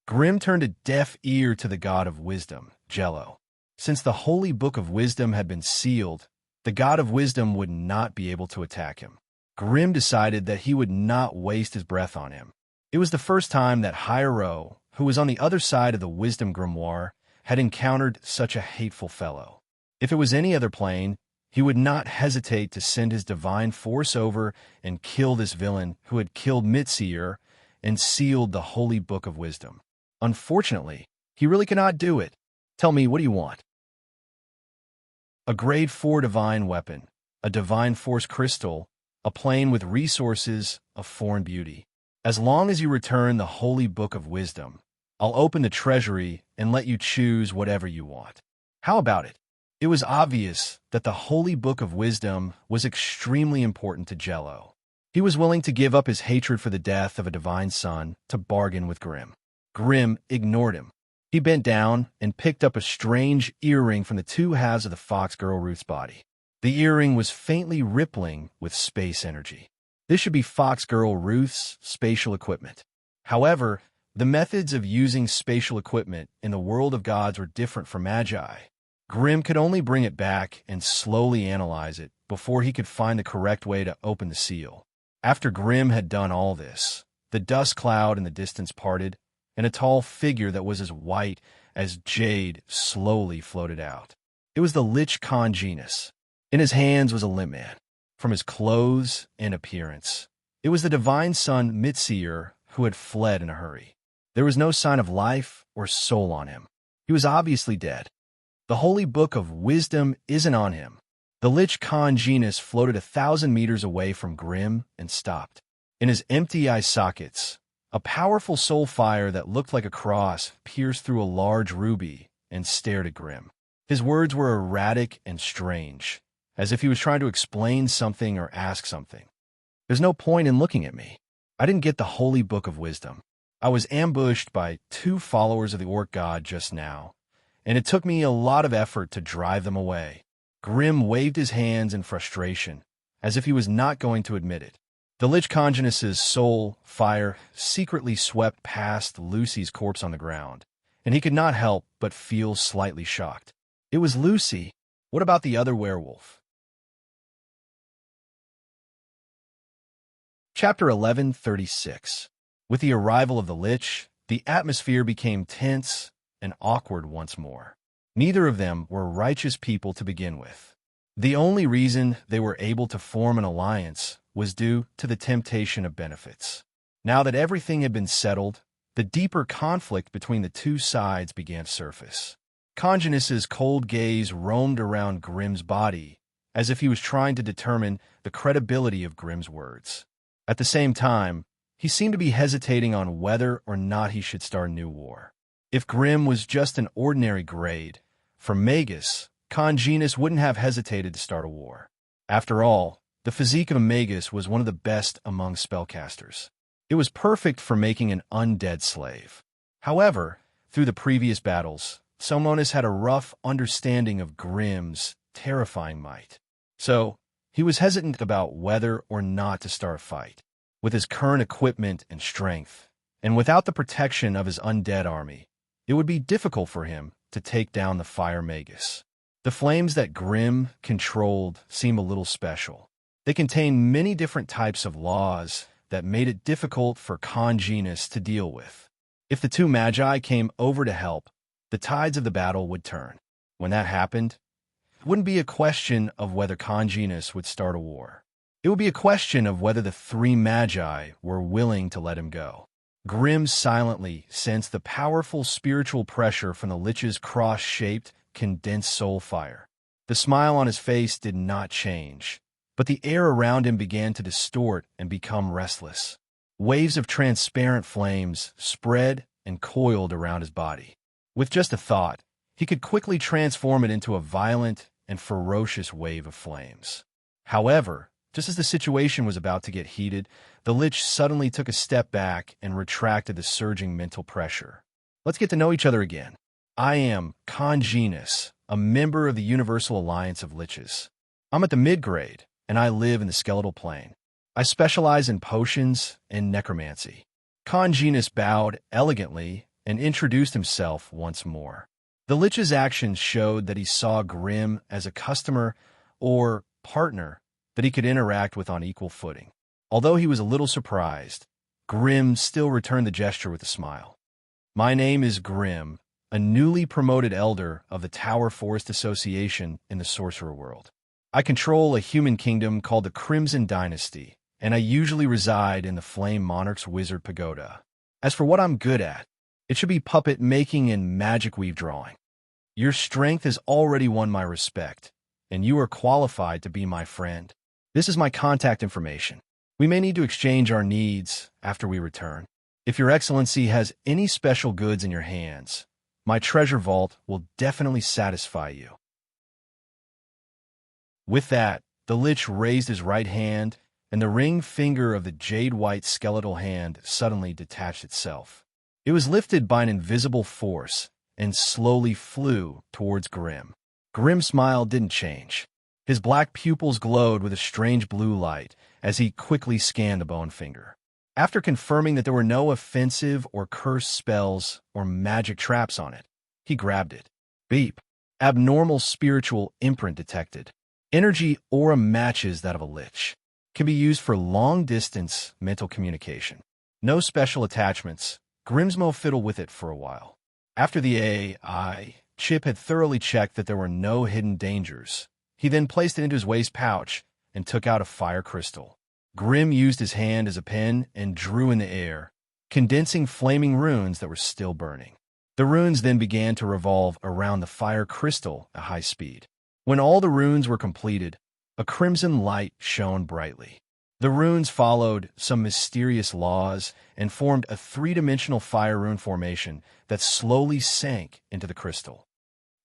Speaker 1: Grimm turned a deaf ear to the god of wisdom, Jello. Since the Holy Book of Wisdom had been sealed, the god of wisdom would not be able to attack him. Grimm decided that he would not waste his breath on him. It was the first time that Hyro, who was on the other side of the wisdom grimoire, had encountered such a hateful fellow. If it was any other plane, he would not hesitate to send his divine force over and kill this villain who had killed Mitsir and sealed the Holy Book of Wisdom. Unfortunately, he really cannot do it. Tell me, what do you want? A grade 4 divine weapon, a divine force crystal, a plane with resources of foreign beauty. As long as you return the Holy Book of Wisdom, I'll open the treasury and let you choose whatever you want. How about it? It was obvious that the Holy Book of Wisdom was extremely important to Jello. He was willing to give up his hatred for the death of a divine son to bargain with Grimm. Grimm ignored him. He bent down and picked up a strange earring from the two halves of the fox girl Ruth's body. The earring was faintly rippling with space energy. This should be fox girl Ruth's spatial equipment. However, the methods of using spatial equipment in the world of gods were different from Magi. Grimm could only bring it back and slowly analyze it before he could find the correct way to open the seal. After Grimm had done all this, the dust cloud in the distance parted, and a tall figure that was as white as jade slowly floated out. It was the Lich Khan genus. In his hands was a limp man. From his clothes and appearance, it was the divine son Mitsir who had fled in a hurry. There was no sign of life or soul on him. He was obviously dead. The Holy Book of Wisdom isn't on him. The Lich Khan genus floated 1,000 meters away from Grimm and stopped. In his empty eye sockets, a powerful soul fire that looked like a cross pierced through a large ruby and stared at Grimm. His words were erratic and strange, as if he was trying to explain something or ask something. There's no point in looking at me. I didn't get the Holy Book of Wisdom. I was ambushed by 2 followers of the Orc God just now, and it took me a lot of effort to drive them away. Grimm waved his hands in frustration, as if he was not going to admit it. The Lich Congenus's soul fire secretly swept past Lucy's corpse on the ground, and he could not help but feel slightly shocked. It was Lucy. What about the other werewolf? Chapter 1136. With the arrival of the Lich, the atmosphere became tense and awkward once more. Neither of them were righteous people to begin with. The only reason they were able to form an alliance was due to the temptation of benefits. Now that everything had been settled, the deeper conflict between the two sides began to surface. Conginus's cold gaze roamed around Grimm's body, as if he was trying to determine the credibility of Grimm's words. At the same time, he seemed to be hesitating on whether or not he should start a new war. If Grimm was just an ordinary grade, for Magus, Conginus wouldn't have hesitated to start a war. After all, the physique of a Magus was one of the best among spellcasters. It was perfect for making an undead slave. However, through the previous battles, Salmonis had a rough understanding of Grimm's terrifying might. So, he was hesitant about whether or not to start a fight. With his current equipment and strength, and without the protection of his undead army, it would be difficult for him to take down the Fire Magus. The flames that Grimm controlled seemed a little special. They contained many different types of laws that made it difficult for Conginus to deal with. If the two Magi came over to help, the tides of the battle would turn. When that happened, it wouldn't be a question of whether Conginus would start a war. It would be a question of whether the three Magi were willing to let him go. Grimm silently sensed the powerful spiritual pressure from the Lich's cross-shaped, condensed soul fire. The smile on his face did not change, but the air around him began to distort and become restless. Waves of transparent flames spread and coiled around his body. With just a thought, he could quickly transform it into a violent and ferocious wave of flames. However, just as the situation was about to get heated, the Lich suddenly took a step back and retracted the surging mental pressure. Let's get to know each other again. I am Conginus, a member of the Universal Alliance of Liches. I'm at the mid-grade, and I live in the skeletal plane. I specialize in potions and necromancy. Conginus bowed elegantly and introduced himself once more. The Lich's actions showed that he saw Grimm as a customer or partner that he could interact with on equal footing. Although he was a little surprised, Grimm still returned the gesture with a smile. My name is Grimm, a newly promoted elder of the Tower Forest Association in the Sorcerer World. I control a human kingdom called the Crimson Dynasty, and I usually reside in the Flame Monarch's Wizard Pagoda. As for what I'm good at, it should be puppet making and magic weave drawing. Your strength has already won my respect, and you are qualified to be my friend. This is my contact information. We may need to exchange our needs after we return. If Your Excellency has any special goods in your hands, my treasure vault will definitely satisfy you. With that, the Lich raised his right hand, and the ring finger of the jade-white skeletal hand suddenly detached itself. It was lifted by an invisible force and slowly flew towards Grimm. Grimm's smile didn't change. His black pupils glowed with a strange blue light as he quickly scanned the bone finger. After confirming that there were no offensive or cursed spells or magic traps on it, he grabbed it. Beep. Abnormal spiritual imprint detected. Energy aura matches that of a Lich. Can be used for long-distance mental communication. No special attachments. Grimsmo fiddled with it for a while. After the AI chip had thoroughly checked that there were no hidden dangers, he then placed it into his waist pouch and took out a fire crystal. Grimm used his hand as a pen and drew in the air, condensing flaming runes that were still burning. The runes then began to revolve around the fire crystal at high speed. When all the runes were completed, a crimson light shone brightly. The runes followed some mysterious laws and formed a three-dimensional fire rune formation that slowly sank into the crystal.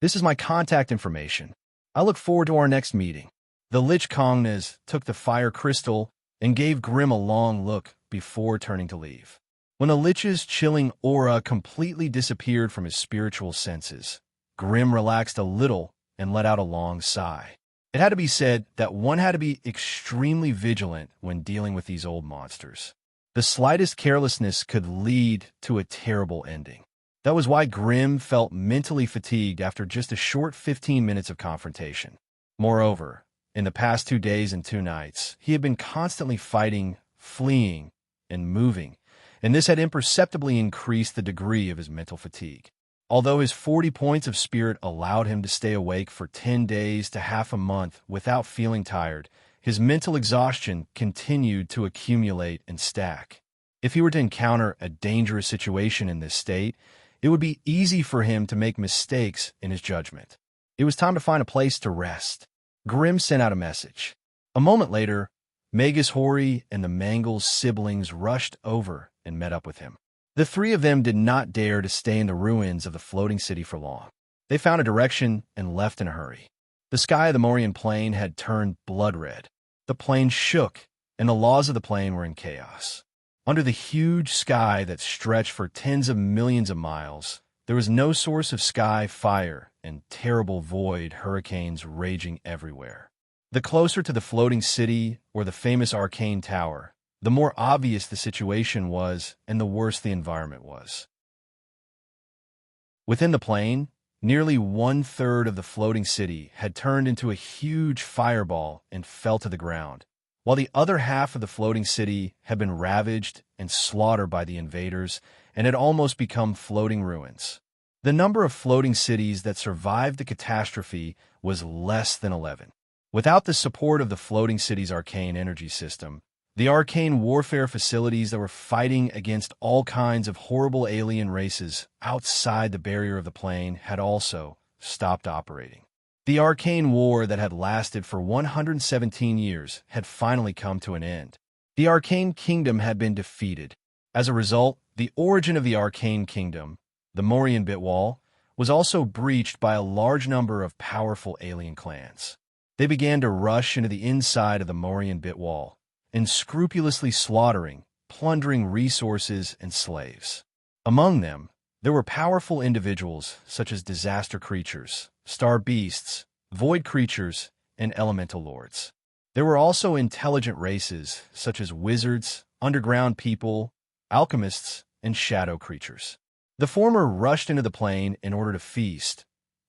Speaker 1: This is my contact information. I look forward to our next meeting. The Lich Kongnas took the fire crystal and gave Grimm a long look before turning to leave. When the Lich's chilling aura completely disappeared from his spiritual senses, Grimm relaxed a little and let out a long sigh. It had to be said that one had to be extremely vigilant when dealing with these old monsters. The slightest carelessness could lead to a terrible ending. That was why Grimm felt mentally fatigued after just a short 15 minutes of confrontation. Moreover, in the past 2 days and 2 nights, he had been constantly fighting, fleeing, and moving, and this had imperceptibly increased the degree of his mental fatigue. Although his 40 points of spirit allowed him to stay awake for 10 days to half a month without feeling tired, his mental exhaustion continued to accumulate and stack. If he were to encounter a dangerous situation in this state, it would be easy for him to make mistakes in his judgment. It was time to find a place to rest. Grimm sent out a message. A moment later, Magus Hori and the Mangle's siblings rushed over and met up with him. The three of them did not dare to stay in the ruins of the floating city for long. They found a direction and left in a hurry. The sky of the Morian plain had turned blood red. The plain shook, and the laws of the plain were in chaos. Under the huge sky that stretched for tens of millions of miles, there was no source of sky fire and terrible void hurricanes raging everywhere. The closer to the floating city or the famous arcane tower, the more obvious the situation was and the worse the environment was. Within the plain, nearly 1/3 of the floating city had turned into a huge fireball and fell to the ground, while the other half of the floating city had been ravaged and slaughtered by the invaders and had almost become floating ruins. The number of floating cities that survived the catastrophe was less than 11. Without the support of the floating city's arcane energy system, the arcane warfare facilities that were fighting against all kinds of horrible alien races outside the barrier of the plane had also stopped operating. The arcane war that had lasted for 117 years had finally come to an end. The Arcane Kingdom had been defeated. As a result, the origin of the Arcane Kingdom, the Morian Bitwall, was also breached by a large number of powerful alien clans. They began to rush into the inside of the Morian Bitwall, unscrupulously slaughtering, plundering resources and slaves. Among them, there were powerful individuals such as disaster creatures, star beasts, void creatures, and elemental lords. There were also intelligent races such as wizards, underground people, alchemists, and shadow creatures. The former rushed into the plain in order to feast,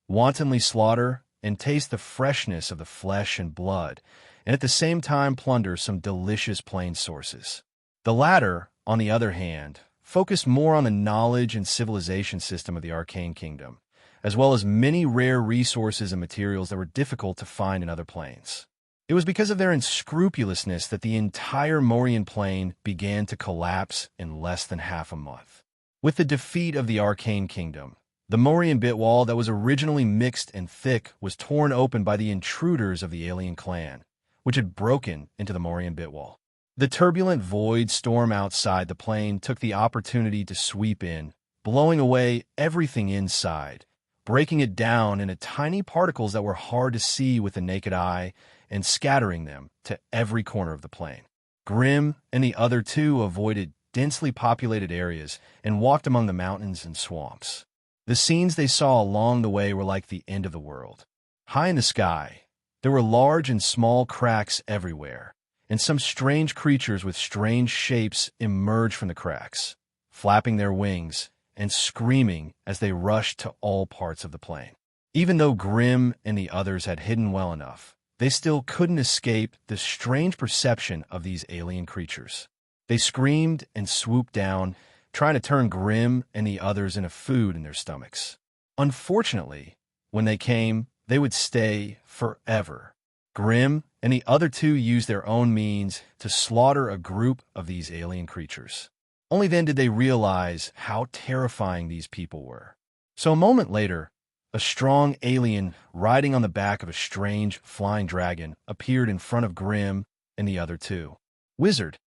Speaker 1: wantonly slaughter, and taste the freshness of the flesh and blood, and at the same time plunder some delicious plain sources. The latter, on the other hand, focused more on the knowledge and civilization system of the Arcane Kingdom, as well as many rare resources and materials that were difficult to find in other planes. It was because of their unscrupulousness that the entire Morian plain began to collapse in less than half a month. With the defeat of the Arcane Kingdom, the Morian Bitwall that was originally mixed and thick was torn open by the intruders of the alien clan, which had broken into the Morian Bitwall. The turbulent void storm outside the plane took the opportunity to sweep in, blowing away everything inside, breaking it down into tiny particles that were hard to see with the naked eye and scattering them to every corner of the plane. Grimm and the other two avoided densely populated areas and walked among the mountains and swamps. The scenes they saw along the way were like the end of the world. High in the sky, there were large and small cracks everywhere, and some strange creatures with strange shapes emerged from the cracks, flapping their wings and screaming as they rushed to all parts of the plane. Even though Grimm and the others had hidden well enough, they still couldn't escape the strange perception of these alien creatures. They screamed and swooped down, trying to turn Grimm and the others into food in their stomachs. Unfortunately, when they came, they would stay forever. Grimm and the other two used their own means to slaughter a group of these alien creatures. Only then did they realize how terrifying these people were. So a moment later, a strong alien riding on the back of a strange flying dragon appeared in front of Grimm and the other two. Wizard,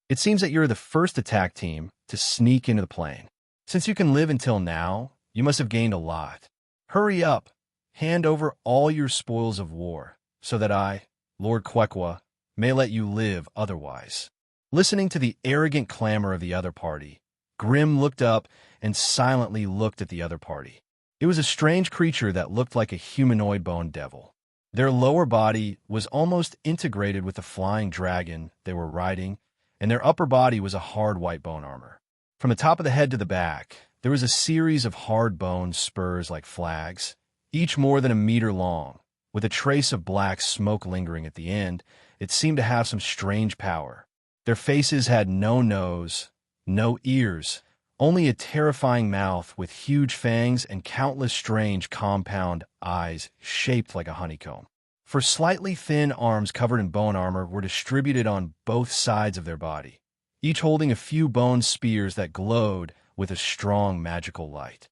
Speaker 1: it seems that you're the first attack team to sneak into the plane. Since you can live until now, you must have gained a lot. Hurry up, hand over all your spoils of war, so that I, Lord Quequa, may let you live otherwise. Listening to the arrogant clamor of the other party, Grimm looked up and silently looked at the other party. It was a strange creature that looked like a humanoid bone devil. Their lower body was almost integrated with the flying dragon they were riding, and their upper body was a hard white bone armor. From the top of the head to the back, there was a series of hard-boned spurs like flags, each more than a meter long. With a trace of black smoke lingering at the end, it seemed to have some strange power. Their faces had no nose, no ears, only a terrifying mouth with huge fangs and countless strange compound eyes shaped like a honeycomb. For slightly thin arms covered in bone armor were distributed on both sides of their body, each holding a few bone spears that glowed with a strong magical light.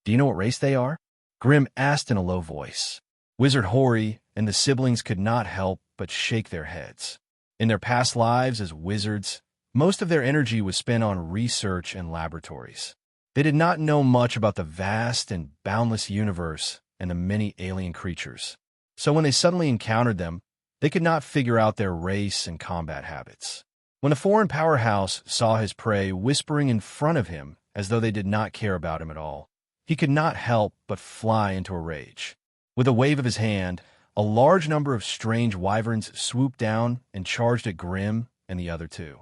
Speaker 1: "Do you know what race they are?" Grim asked in a low voice. Wizard Hori and the siblings could not help but shake their heads. In their past lives as wizards, most of their energy was spent on research and laboratories. They did not know much about the vast and boundless universe and the many alien creatures. So when they suddenly encountered them, they could not figure out their race and combat habits. When the foreign powerhouse saw his prey whispering in front of him as though they did not care about him at all, he could not help but fly into a rage. With a wave of his hand, a large number of strange wyverns swooped down and charged at Grim and the other two.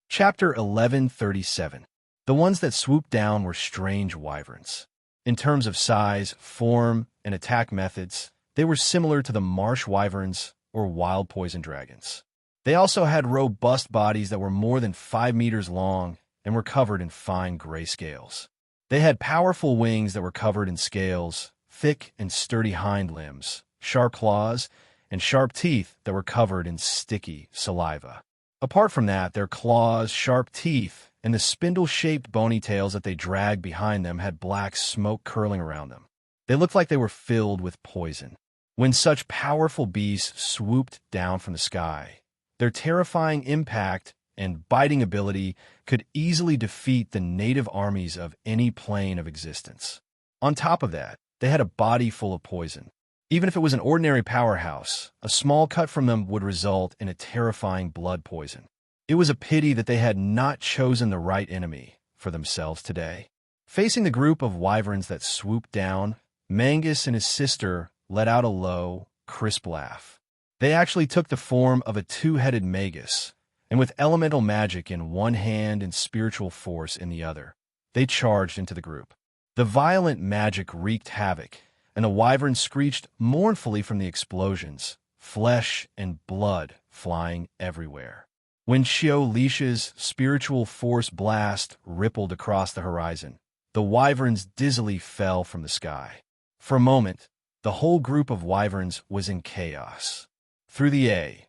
Speaker 1: Chapter 1137. The ones that swooped down were strange wyverns. In terms of size, form, and attack methods, they were similar to the marsh wyverns or wild poison dragons. They also had robust bodies that were more than 5 meters long and were covered in fine gray scales. They had powerful wings that were covered in scales, thick and sturdy hind limbs, sharp claws, and sharp teeth that were covered in sticky saliva. Apart from that, their claws, sharp teeth, and the spindle-shaped bony tails that they dragged behind them had black smoke curling around them. They looked like they were filled with poison. When such powerful beasts swooped down from the sky, their terrifying impact and biting ability could easily defeat the native armies of any plane of existence. On top of that, they had a body full of poison. Even if it was an ordinary powerhouse, a small cut from them would result in a terrifying blood poison. It was a pity that they had not chosen the right enemy for themselves today. Facing the group of wyverns that swooped down, Mangus and his sister let out a low, crisp laugh. They actually took the form of a two-headed magus, and with elemental magic in one hand and spiritual force in the other, they charged into the group. The violent magic wreaked havoc, and the wyvern screeched mournfully from the explosions, flesh and blood flying everywhere. When Xiao Lisha's spiritual force blast rippled across the horizon, the wyverns dizzily fell from the sky. For a moment, the whole group of wyverns was in chaos. Through the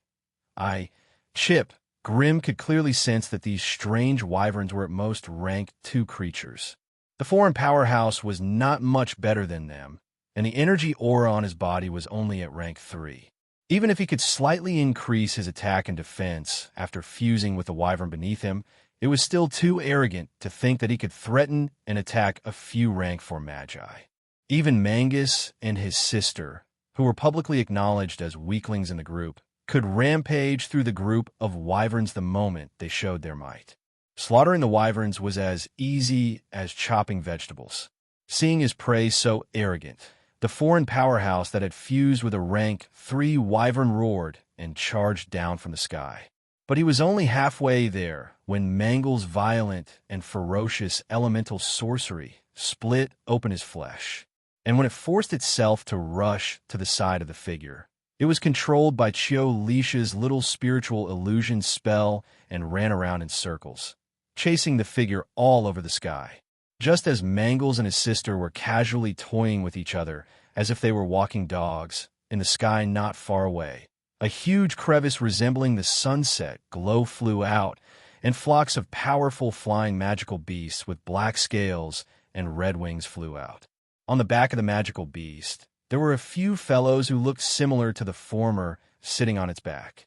Speaker 1: chip, Grim could clearly sense that these strange wyverns were at most rank 2 creatures. The foreign powerhouse was not much better than them, and the energy aura on his body was only at rank 3. Even if he could slightly increase his attack and defense after fusing with the wyvern beneath him, it was still too arrogant to think that he could threaten and attack a few rank 4 magi. Even Mangus and his sister, who were publicly acknowledged as weaklings in the group, could rampage through the group of wyverns the moment they showed their might. Slaughtering the wyverns was as easy as chopping vegetables. Seeing his prey so arrogant, the foreign powerhouse that had fused with a rank 3 wyvern roared and charged down from the sky. But he was only halfway there when Mangle's violent and ferocious elemental sorcery split open his flesh. And when it forced itself to rush to the side of the figure, it was controlled by Xiao Lisha's little spiritual illusion spell and ran around in circles, chasing the figure all over the sky. Just as Mangles and his sister were casually toying with each other as if they were walking dogs, in the sky not far away, a huge crevice resembling the sunset glow flew out, and flocks of powerful flying magical beasts with black scales and red wings flew out. On the back of the magical beast, there were a few fellows who looked similar to the former sitting on its back.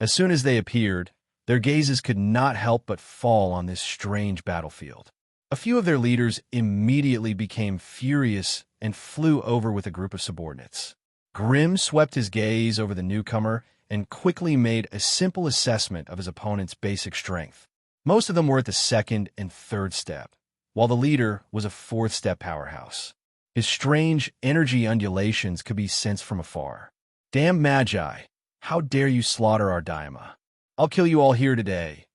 Speaker 1: As soon as they appeared, their gazes could not help but fall on this strange battlefield. A few of their leaders immediately became furious and flew over with a group of subordinates. Grim swept his gaze over the newcomer and quickly made a simple assessment of his opponent's basic strength. Most of them were at the 2nd and 3rd step, while the leader was a 4th step powerhouse. His strange energy undulations could be sensed from afar. Damn magi! How dare you slaughter our daima? I'll kill you all here today.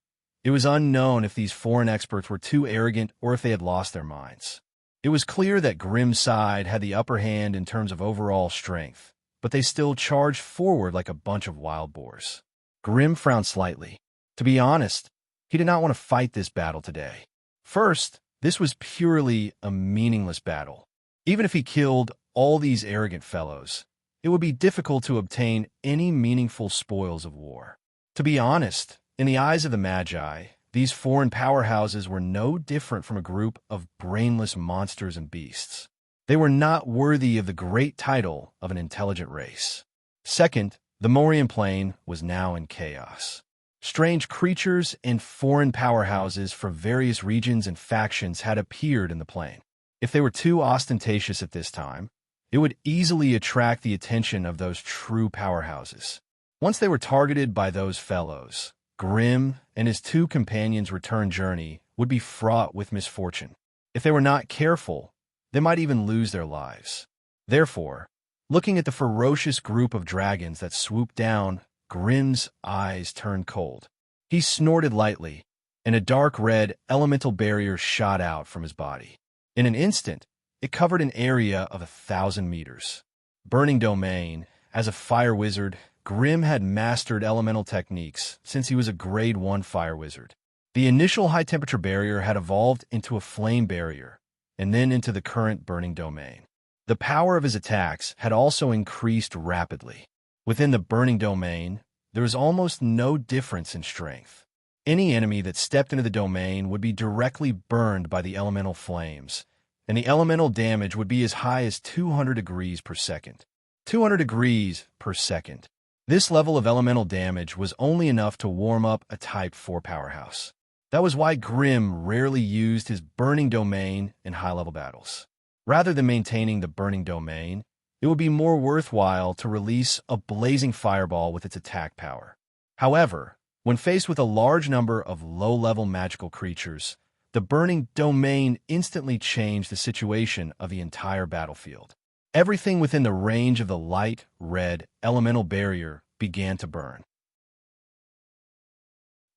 Speaker 1: It was unknown if these foreign experts were too arrogant or if they had lost their minds. It was clear that Grimm's side had the upper hand in terms of overall strength, but they still charged forward like a bunch of wild boars. Grimm frowned slightly. To be honest, he did not want to fight this battle today. First, this was purely a meaningless battle. Even if he killed all these arrogant fellows, it would be difficult to obtain any meaningful spoils of war. To be honest, in the eyes of the Magi, these foreign powerhouses were no different from a group of brainless monsters and beasts. They were not worthy of the great title of an intelligent race. Second, the Morian plain was now in chaos. Strange creatures and foreign powerhouses from various regions and factions had appeared in the plain. If they were too ostentatious at this time, it would easily attract the attention of those true powerhouses. Once they were targeted by those fellows, Grimm and his two companions' return journey would be fraught with misfortune. If they were not careful, they might even lose their lives. Therefore, looking at the ferocious group of dragons that swooped down, Grimm's eyes turned cold. He snorted lightly, and a dark red elemental barrier shot out from his body. In an instant, it covered an area of 1,000 meters. Burning Domain. As a fire wizard, Grimm had mastered elemental techniques since he was a Grade 1 fire wizard. The initial high-temperature barrier had evolved into a flame barrier, and then into the current Burning Domain. The power of his attacks had also increased rapidly. Within the Burning Domain, there was almost no difference in strength. Any enemy that stepped into the domain would be directly burned by the elemental flames, and the elemental damage would be as high as 200 degrees per second. 200 degrees per second. This level of elemental damage was only enough to warm up a Type 4 powerhouse. That was why Grimm rarely used his Burning Domain in high-level battles. Rather than maintaining the Burning Domain, it would be more worthwhile to release a blazing fireball with its attack power. However, when faced with a large number of low-level magical creatures, the Burning Domain instantly changed the situation of the entire battlefield. Everything within the range of the light red elemental barrier began to burn.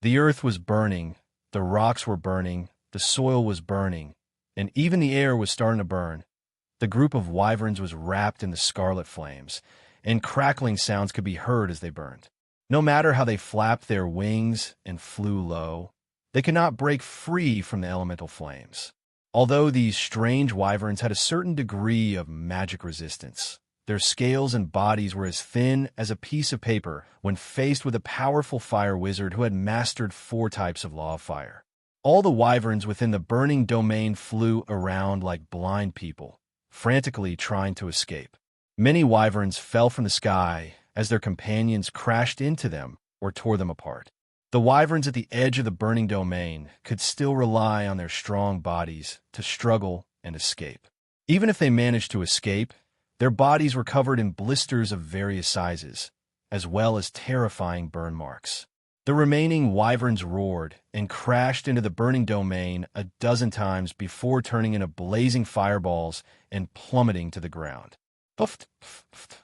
Speaker 1: The earth was burning, the rocks were burning, the soil was burning, and even the air was starting to burn. The group of wyverns was wrapped in the scarlet flames, and crackling sounds could be heard as they burned. No matter how they flapped their wings and flew low, they could not break free from the elemental flames. Although these strange wyverns had a certain degree of magic resistance, their scales and bodies were as thin as a piece of paper when faced with a powerful fire wizard who had mastered 4 types of law of fire. All the wyverns within the Burning Domain flew around like blind people, frantically trying to escape. Many wyverns fell from the sky as their companions crashed into them or tore them apart. The wyverns at the edge of the Burning Domain could still rely on their strong bodies to struggle and escape. Even if they managed to escape, their bodies were covered in blisters of various sizes, as well as terrifying burn marks. The remaining wyverns roared and crashed into the Burning Domain a dozen times before turning into blazing fireballs and plummeting to the ground. Puffed,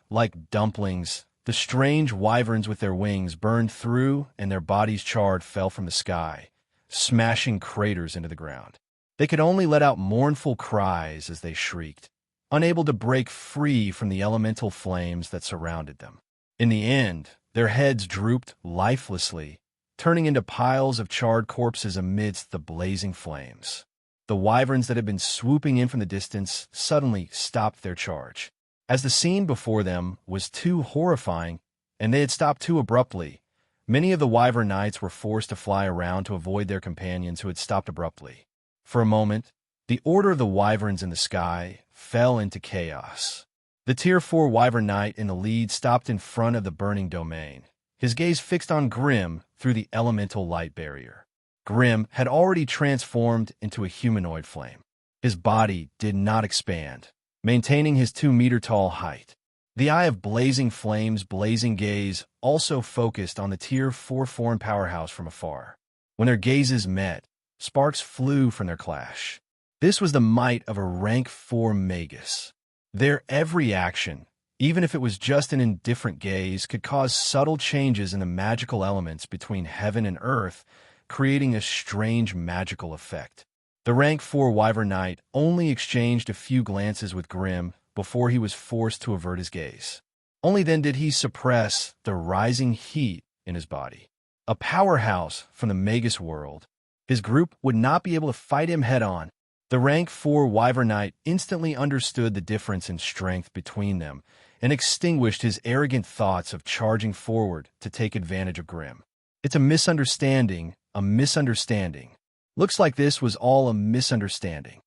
Speaker 1: like dumplings, the strange wyverns with their wings burned through and their bodies charred fell from the sky, smashing craters into the ground. They could only let out mournful cries as they shrieked, unable to break free from the elemental flames that surrounded them. In the end, their heads drooped lifelessly, turning into piles of charred corpses amidst the blazing flames. The wyverns that had been swooping in from the distance suddenly stopped their charge. As the scene before them was too horrifying, and they had stopped too abruptly, many of the wyvern knights were forced to fly around to avoid their companions who had stopped abruptly. For a moment, the order of the wyverns in the sky fell into chaos. The Tier 4 wyvern knight in the lead stopped in front of the Burning Domain, his gaze fixed on Grimm through the elemental light barrier. Grimm had already transformed into a humanoid flame. His body did not expand, maintaining his 2-meter-tall height. The eye of blazing flames' blazing gaze also focused on the Tier 4 foreign powerhouse from afar. When their gazes met, sparks flew from their clash. This was the might of a rank 4 magus. Their every action, even if it was just an indifferent gaze, could cause subtle changes in the magical elements between heaven and earth, creating a strange magical effect. The rank 4 Wyvern Knight only exchanged a few glances with Grimm before he was forced to avert his gaze. Only then did he suppress the rising heat in his body. A powerhouse from the Magus world, his group would not be able to fight him head-on. The rank 4 Wyvern Knight instantly understood the difference in strength between them and extinguished his arrogant thoughts of charging forward to take advantage of Grimm. It's a misunderstanding, a misunderstanding. Looks like this was all a misunderstanding.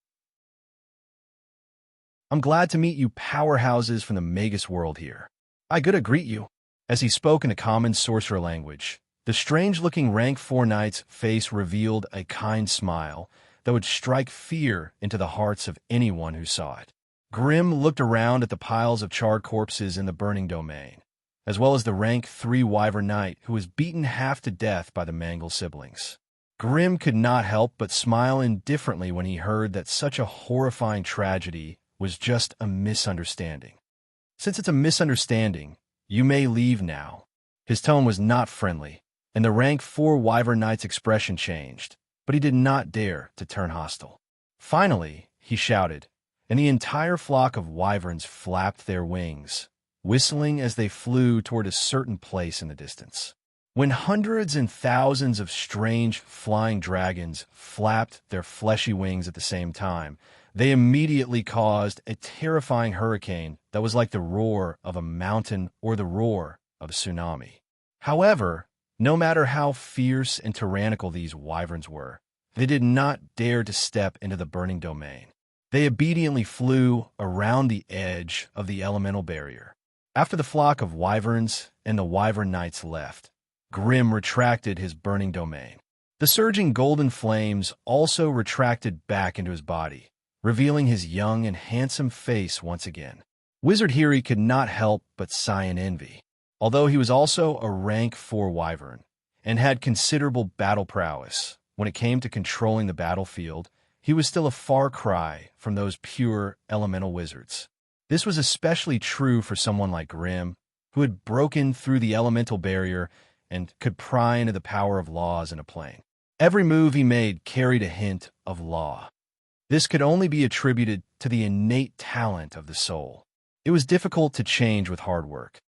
Speaker 1: I'm glad to meet you powerhouses from the Magus world here. I gotta greet you. As he spoke in a common sorcerer language, the strange-looking rank 4 knight's face revealed a kind smile that would strike fear into the hearts of anyone who saw it. Grimm looked around at the piles of charred corpses in the burning domain, as well as the rank 3 Wyvern Knight who was beaten half to death by the Mangle siblings. Grimm could not help but smile indifferently when he heard that such a horrifying tragedy was just a misunderstanding. Since it's a misunderstanding, you may leave now. His tone was not friendly, and the rank 4 Wyvern Knight's expression changed, but he did not dare to turn hostile. Finally, he shouted, and the entire flock of wyverns flapped their wings, whistling as they flew toward a certain place in the distance. When hundreds and thousands of strange flying dragons flapped their fleshy wings at the same time, they immediately caused a terrifying hurricane that was like the roar of a mountain or the roar of a tsunami. However, no matter how fierce and tyrannical these wyverns were, they did not dare to step into the burning domain. They obediently flew around the edge of the elemental barrier. After the flock of wyverns and the Wyvern Knights left, Grimm retracted his burning domain. The surging golden flames also retracted back into his body, revealing his young and handsome face once again. Wizard Hiri could not help but sigh in envy. Although he was also a rank 4 wyvern and had considerable battle prowess, when it came to controlling the battlefield, he was still a far cry from those pure elemental wizards. This was especially true for someone like Grimm, who had broken through the elemental barrier and could pry into the power of laws in a plane. Every move he made carried a hint of law. This could only be attributed to the innate talent of the soul. It was difficult to change with hard work.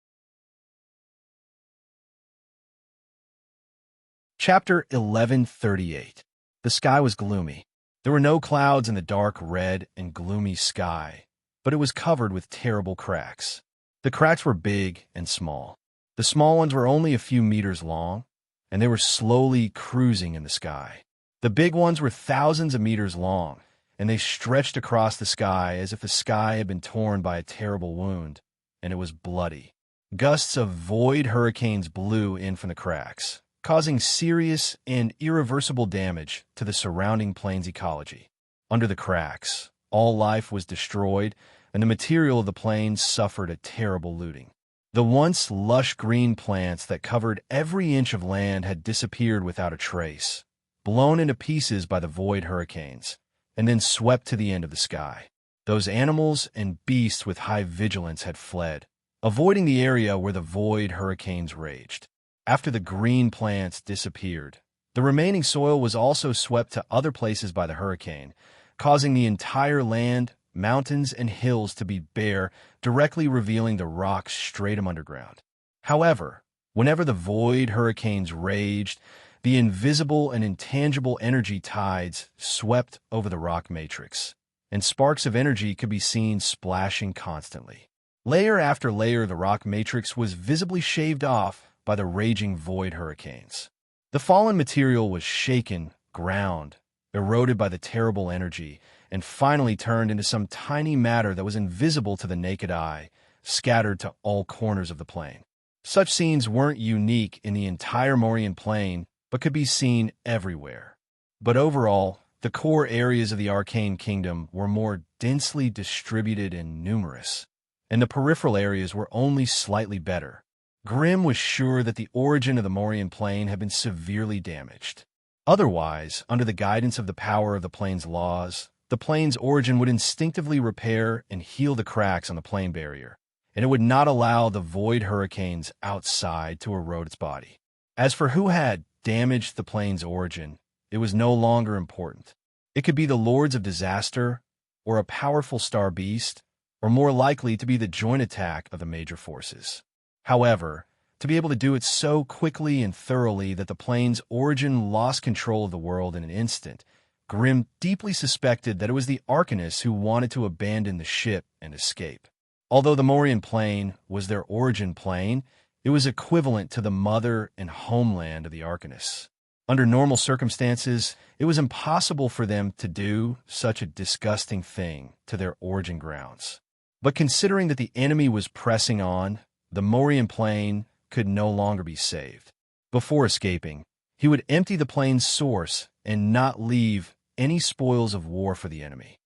Speaker 1: Chapter 1138. The sky was gloomy. There were no clouds in the dark red and gloomy sky, but it was covered with terrible cracks. The cracks were big and small. The small ones were only a few meters long, and they were slowly cruising in the sky. The big ones were thousands of meters long, and they stretched across the sky as if the sky had been torn by a terrible wound, and it was bloody. Gusts of void hurricanes blew in from the cracks, causing serious and irreversible damage to the surrounding plains ecology. Under the cracks, all life was destroyed, and the material of the plains suffered a terrible looting. The once lush green plants that covered every inch of land had disappeared without a trace, blown into pieces by the void hurricanes, and then swept to the end of the sky. Those animals and beasts with high vigilance had fled, avoiding the area where the void hurricanes raged. After the green plants disappeared, the remaining soil was also swept to other places by the hurricane, causing the entire land, mountains, and hills to be bare, directly revealing the rocks stratum underground. However, whenever the void hurricanes raged, the invisible and intangible energy tides swept over the rock matrix, and sparks of energy could be seen splashing constantly. Layer after layer of the rock matrix was visibly shaved off by the raging void hurricanes. The fallen material was shaken, ground, eroded by the terrible energy, and finally turned into some tiny matter that was invisible to the naked eye, scattered to all corners of the plain. Such scenes weren't unique in the entire Morian plain, but could be seen everywhere. But overall, the core areas of the Arcane Kingdom were more densely distributed and numerous, and the peripheral areas were only slightly better. Grimm was sure that the origin of the Morian plain had been severely damaged. Otherwise, under the guidance of the power of the plane's laws, the plane's origin would instinctively repair and heal the cracks on the plane barrier, and it would not allow the void hurricanes outside to erode its body. As for who had damaged the plane's origin, it was no longer important. It could be the lords of disaster, or a powerful star beast, or more likely to be the joint attack of the major forces. However, to be able to do it so quickly and thoroughly that the plane's origin lost control of the world in an instant, Grimm deeply suspected that it was the Arcanists who wanted to abandon the ship and escape. Although the Morian plane was their origin plane, it was equivalent to the mother and homeland of the Arcanists. Under normal circumstances, it was impossible for them to do such a disgusting thing to their origin grounds. But considering that the enemy was pressing on, the Morian plane could no longer be saved. Before escaping, he would empty the plane's source and not leave any spoils of war for the enemy.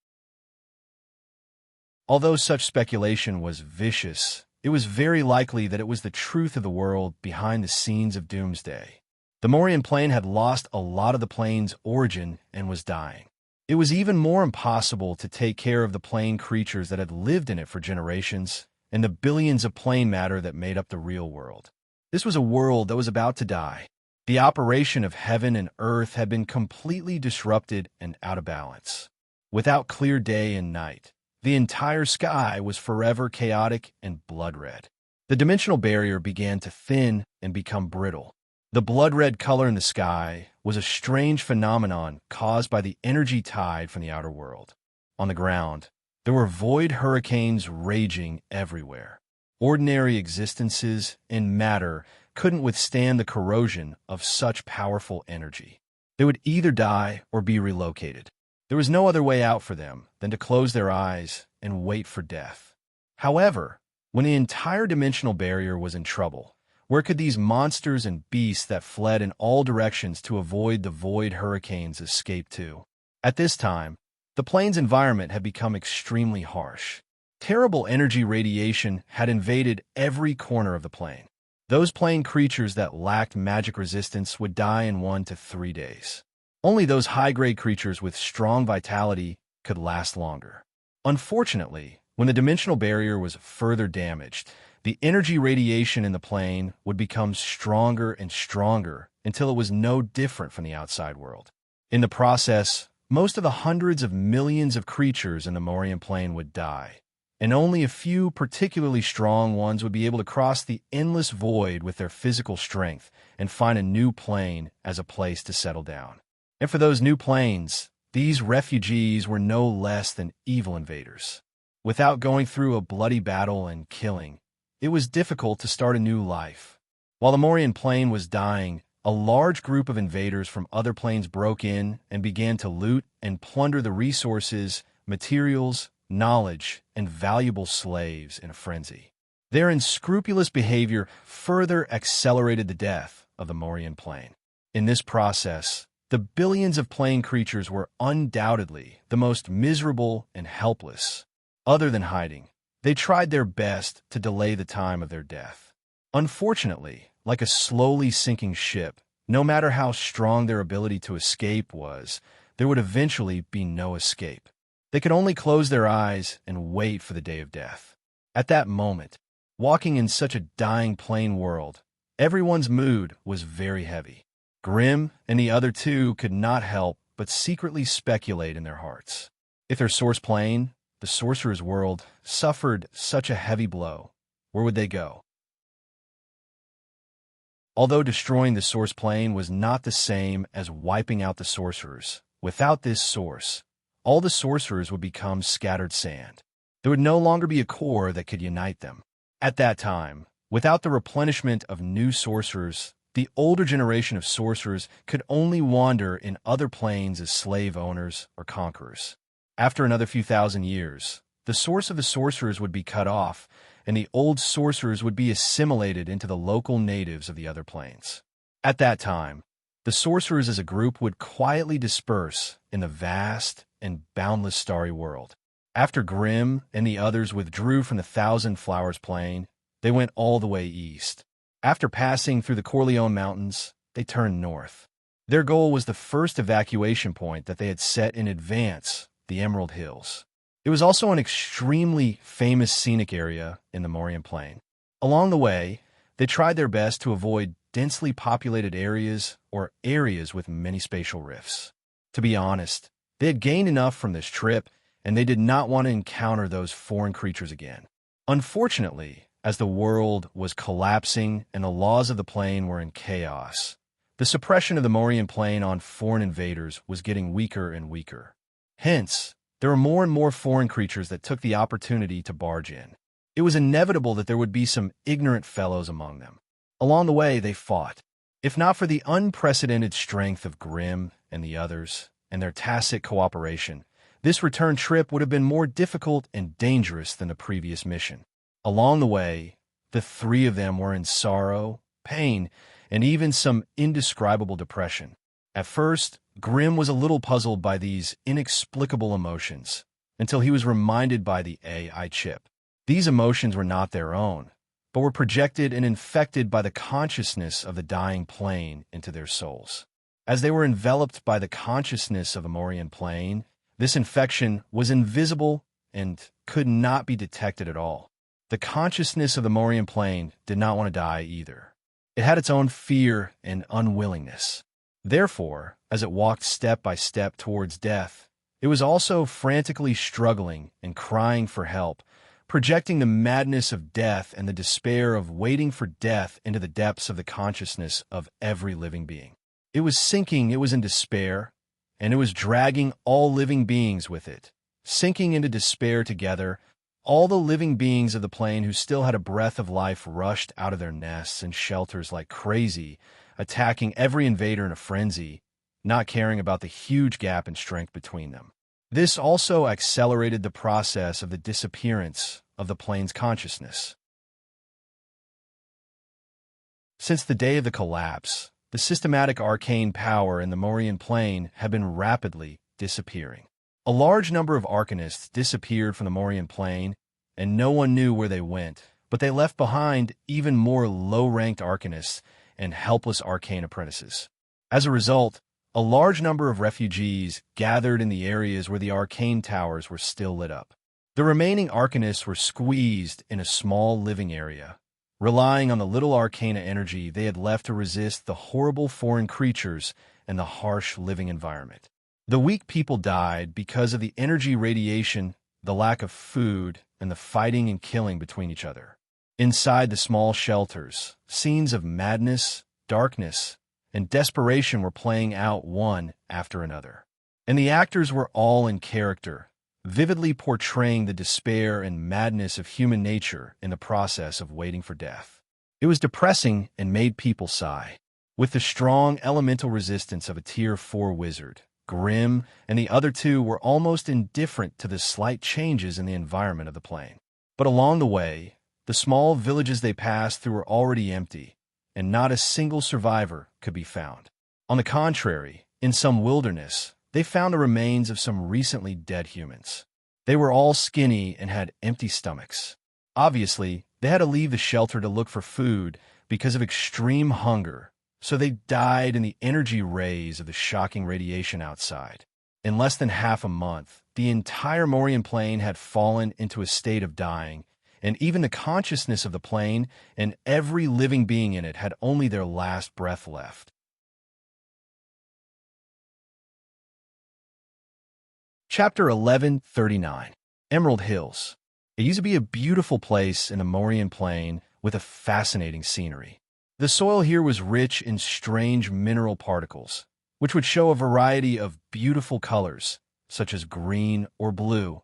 Speaker 1: Although such speculation was vicious, it was very likely that it was the truth of the world behind the scenes of Doomsday. The Morian plane had lost a lot of the plane's origin and was dying. It was even more impossible to take care of the plane creatures that had lived in it for generations, and the billions of plane matter that made up the real world. This was a world that was about to die. The operation of heaven and earth had been completely disrupted and out of balance. Without clear day and night, the entire sky was forever chaotic and blood-red. The dimensional barrier began to thin and become brittle. The blood-red color in the sky was a strange phenomenon caused by the energy tide from the outer world. On the ground, there were void hurricanes raging everywhere. Ordinary existences and matter couldn't withstand the corrosion of such powerful energy. They would either die or be relocated. There was no other way out for them than to close their eyes and wait for death. However, when the entire dimensional barrier was in trouble, where could these monsters and beasts that fled in all directions to avoid the void hurricanes escape to? At this time, the plane's environment had become extremely harsh. Terrible energy radiation had invaded every corner of the plane. Those plane creatures that lacked magic resistance would die in 1 to 3 days. Only those high-grade creatures with strong vitality could last longer. Unfortunately, when the dimensional barrier was further damaged, the energy radiation in the plane would become stronger and stronger until it was no different from the outside world. In the process, most of the hundreds of millions of creatures in the Morian plane would die, and only a few particularly strong ones would be able to cross the endless void with their physical strength and find a new plane as a place to settle down. And for those new planes, these refugees were no less than evil invaders. Without going through a bloody battle and killing, it was difficult to start a new life. While the Morian plane was dying, a large group of invaders from other planes broke in and began to loot and plunder the resources, materials, knowledge, and valuable slaves in a frenzy. Their unscrupulous behavior further accelerated the death of the Morian plane. In this process, the billions of plane creatures were undoubtedly the most miserable and helpless. Other than hiding, they tried their best to delay the time of their death. Unfortunately, like a slowly sinking ship, no matter how strong their ability to escape was, there would eventually be no escape. They could only close their eyes and wait for the day of death. At that moment, walking in such a dying plane world, everyone's mood was very heavy. Grimm and the other two could not help but secretly speculate in their hearts. If their source plane, the sorcerer's world, suffered such a heavy blow, where would they go? Although destroying the source plane was not the same as wiping out the sorcerers, without this source, all the sorcerers would become scattered sand. There would no longer be a core that could unite them. At that time, without the replenishment of new sorcerers, the older generation of sorcerers could only wander in other planes as slave owners or conquerors. After another few thousand years, the source of the sorcerers would be cut off, and the old sorcerers would be assimilated into the local natives of the other planes. At that time, the sorcerers as a group would quietly disperse in the vast and boundless starry world. After Grimm and the others withdrew from the Thousand Flowers plane, they went all the way east. After passing through the Corleone Mountains, they turned north. Their goal was the first evacuation point that they had set in advance, the Emerald Hills. It was also an extremely famous scenic area in the Morean Plain. Along the way, they tried their best to avoid densely populated areas or areas with many spatial rifts. To be honest, they had gained enough from this trip, and they did not want to encounter those foreign creatures again. Unfortunately, as the world was collapsing and the laws of the plane were in chaos, the suppression of the Morean Plain on foreign invaders was getting weaker and weaker. Hence, there were more and more foreign creatures that took the opportunity to barge in. It was inevitable that there would be some ignorant fellows among them. Along the way, they fought. If not for the unprecedented strength of Grimm and the others, and their tacit cooperation, this return trip would have been more difficult and dangerous than the previous mission. Along the way, the three of them were in sorrow, pain, and even some indescribable depression. At first, Grimm was a little puzzled by these inexplicable emotions, until he was reminded by the AI chip. These emotions were not their own, but were projected and infected by the consciousness of the dying plane into their souls. As they were enveloped by the consciousness of the Morean Plain, this infection was invisible and could not be detected at all. The consciousness of the Morean Plain did not want to die either. It had its own fear and unwillingness. Therefore, as it walked step by step towards death, it was also frantically struggling and crying for help, projecting the madness of death and the despair of waiting for death into the depths of the consciousness of every living being. It was sinking, it was in despair, and it was dragging all living beings with it. Sinking into despair together, all the living beings of the plane who still had a breath of life rushed out of their nests and shelters like crazy, attacking every invader in a frenzy, not caring about the huge gap in strength between them. This also accelerated the process of the disappearance of the plane's consciousness. Since the day of the collapse, the systematic arcane power in the Morean Plain had been rapidly disappearing. A large number of arcanists disappeared from the Morean Plain, and no one knew where they went, but they left behind even more low-ranked arcanists and helpless arcane apprentices. As a result, a large number of refugees gathered in the areas where the arcane towers were still lit up. The remaining arcanists were squeezed in a small living area, relying on the little arcana energy they had left to resist the horrible foreign creatures and the harsh living environment. The weak people died because of the energy radiation, the lack of food, and the fighting and killing between each other. Inside the small shelters, scenes of madness, darkness, and desperation were playing out one after another. And the actors were all in character, vividly portraying the despair and madness of human nature in the process of waiting for death. It was depressing and made people sigh. With the strong elemental resistance of a Tier 4 wizard, Grimm and the other two were almost indifferent to the slight changes in the environment of the plane. But along the way, the small villages they passed through were already empty, and not a single survivor could be found. On the contrary, in some wilderness, they found the remains of some recently dead humans. They were all skinny and had empty stomachs. Obviously, they had to leave the shelter to look for food because of extreme hunger, so they died in the energy rays of the shocking radiation outside. In less than half a month, the entire Morean Plain had fallen into a state of dying, and even the consciousness of the plane and every living being in it had only their last breath left. Chapter 1139. Emerald Hills. It used to be a beautiful place in the Morean Plain with a fascinating scenery. The soil here was rich in strange mineral particles, which would show a variety of beautiful colors, such as green or blue,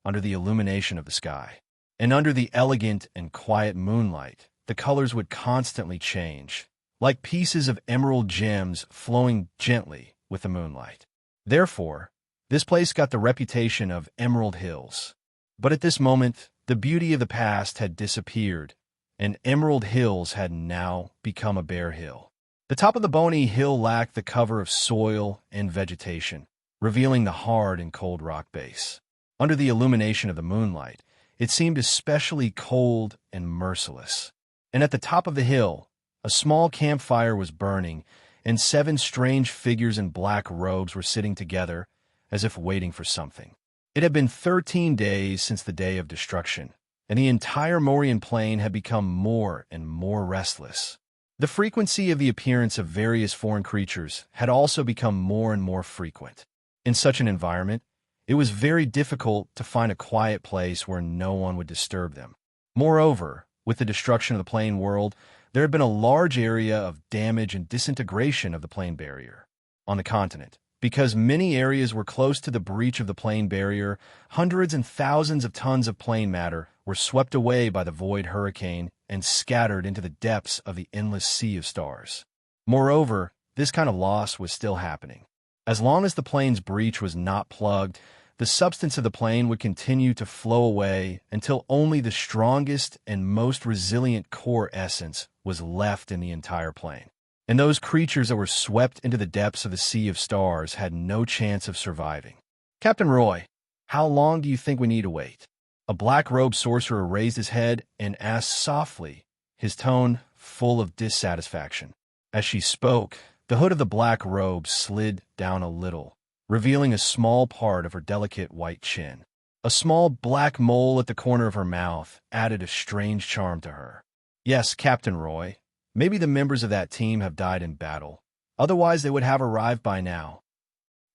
Speaker 1: under the illumination of the sky. And under the elegant and quiet moonlight, the colors would constantly change, like pieces of emerald gems flowing gently with the moonlight. Therefore, this place got the reputation of Emerald Hills. But at this moment, the beauty of the past had disappeared, and Emerald Hills had now become a bare hill. The top of the bony hill lacked the cover of soil and vegetation, revealing the hard and cold rock base. Under the illumination of the moonlight, it seemed especially cold and merciless. And at the top of the hill, a small campfire was burning, and 7 strange figures in black robes were sitting together, as if waiting for something. It had been 13 days since the day of destruction, and the entire Morian plain had become more and more restless. The frequency of the appearance of various foreign creatures had also become more and more frequent. In such an environment, it was very difficult to find a quiet place where no one would disturb them. Moreover, with the destruction of the plane world, there had been a large area of damage and disintegration of the plane barrier. On the continent, because many areas were close to the breach of the plane barrier, hundreds and thousands of tons of plane matter were swept away by the void hurricane and scattered into the depths of the endless sea of stars. Moreover, this kind of loss was still happening. As long as the plane's breach was not plugged, the substance of the plane would continue to flow away until only the strongest and most resilient core essence was left in the entire plane. And those creatures that were swept into the depths of the sea of stars had no chance of surviving. Captain Roy, how long do you think we need to wait? A black-robed sorcerer raised his head and asked softly, his tone full of dissatisfaction. As she spoke, the hood of the black robe slid down a little, revealing a small part of her delicate white chin. A small black mole at the corner of her mouth added a strange charm to her. Yes, Captain Roy, maybe the members of that team have died in battle. Otherwise, they would have arrived by now.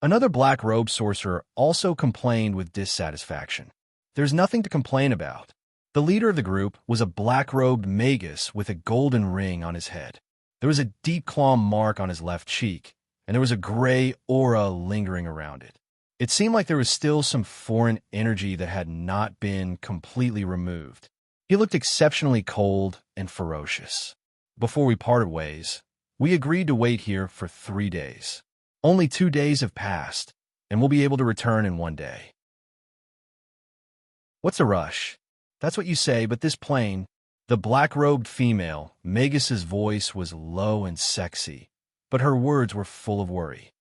Speaker 1: Another black-robed sorcerer also complained with dissatisfaction. There's nothing to complain about. The leader of the group was a black-robed magus with a golden ring on his head. There was a deep claw mark on his left cheek, and there was a gray aura lingering around it. It seemed like there was still some foreign energy that had not been completely removed. He looked exceptionally cold and ferocious. Before we parted ways, we agreed to wait here for 3 days. Only 2 days have passed, and we'll be able to return in 1 day. What's a rush? That's what you say, but this plane, the black-robed female, Magus's voice was low and sexy, but her words were full of worry.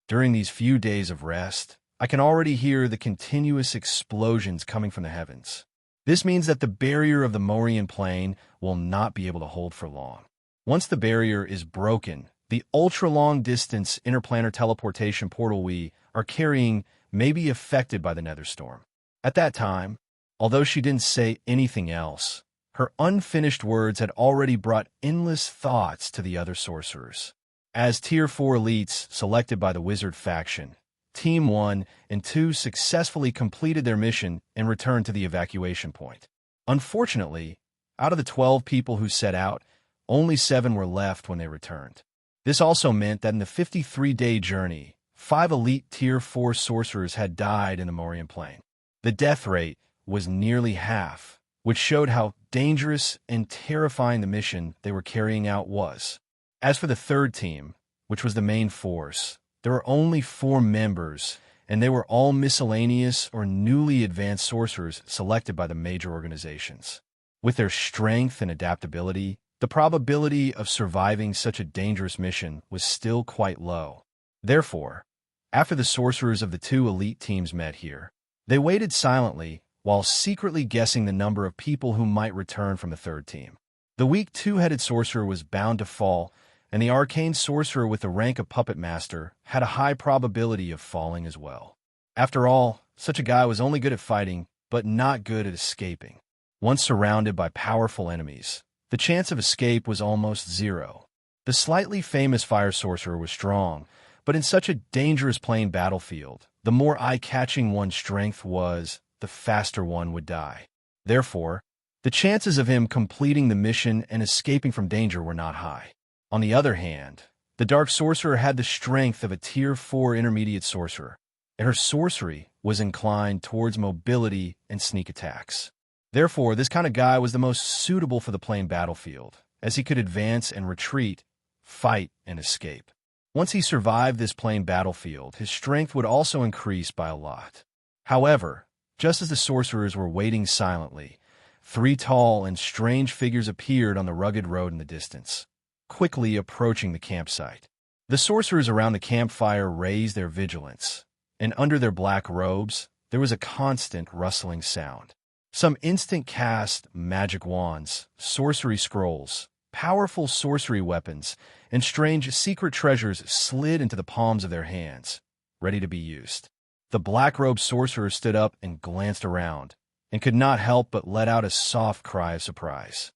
Speaker 1: During these few days of rest, I can already hear the continuous explosions coming from the heavens. This means that the barrier of the Morian plane will not be able to hold for long. Once the barrier is broken, the ultra-long-distance interplanar teleportation portal we are carrying may be affected by the nether storm. At that time, although she didn't say anything else, her unfinished words had already brought endless thoughts to the other sorcerers. As Tier 4 elites selected by the Wizard faction, Team 1 and 2 successfully completed their mission and returned to the evacuation point. Unfortunately, out of the 12 people who set out, only 7 were left when they returned. This also meant that in the 53-day journey, 5 elite Tier 4 sorcerers had died in the Morian plane. The death rate was nearly half, which showed how dangerous and terrifying the mission they were carrying out was. As for the third team, which was the main force, there were only 4 members, and they were all miscellaneous or newly advanced sorcerers selected by the major organizations. With their strength and adaptability, the probability of surviving such a dangerous mission was still quite low. Therefore, after the sorcerers of the 2 elite teams met here, they waited silently while secretly guessing the number of people who might return from the third team. The weak 2-headed sorcerer was bound to fall, and the arcane sorcerer with the rank of puppet master had a high probability of falling as well. After all, such a guy was only good at fighting, but not good at escaping. Once surrounded by powerful enemies, the chance of escape was almost zero. The slightly famous fire sorcerer was strong, but in such a dangerous plane battlefield, the more eye-catching one's strength was, the faster one would die. Therefore, the chances of him completing the mission and escaping from danger were not high. On the other hand, the Dark Sorcerer had the strength of a Tier 4 intermediate sorcerer, and her sorcery was inclined towards mobility and sneak attacks. Therefore, this kind of guy was the most suitable for the plane battlefield, as he could advance and retreat, fight and escape. Once he survived this plane battlefield, his strength would also increase by a lot. However, just as the sorcerers were waiting silently, 3 tall and strange figures appeared on the rugged road in the distance, quickly approaching the campsite. The sorcerers around the campfire raised their vigilance, and under their black robes, there was a constant rustling sound. Some instant cast magic wands, sorcery scrolls, powerful sorcery weapons, and strange secret treasures slid into the palms of their hands, ready to be used. The black-robed sorcerer stood up and glanced around, and could not help but let out a soft cry of surprise.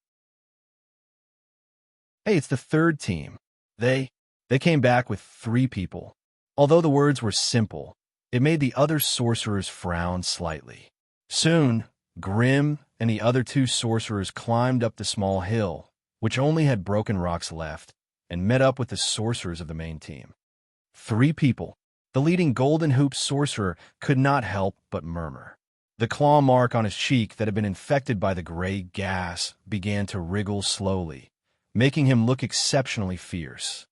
Speaker 1: Hey, it's the third team. They came back with 3 people. Although the words were simple, it made the other sorcerers frown slightly. Soon, Grim and the other 2 sorcerers climbed up the small hill, which only had broken rocks left, and met up with the sorcerers of the main team. 3 people. The leading Golden Hoop sorcerer could not help but murmur. The claw mark on his cheek that had been infected by the gray gas began to wriggle slowly, making him look exceptionally fierce.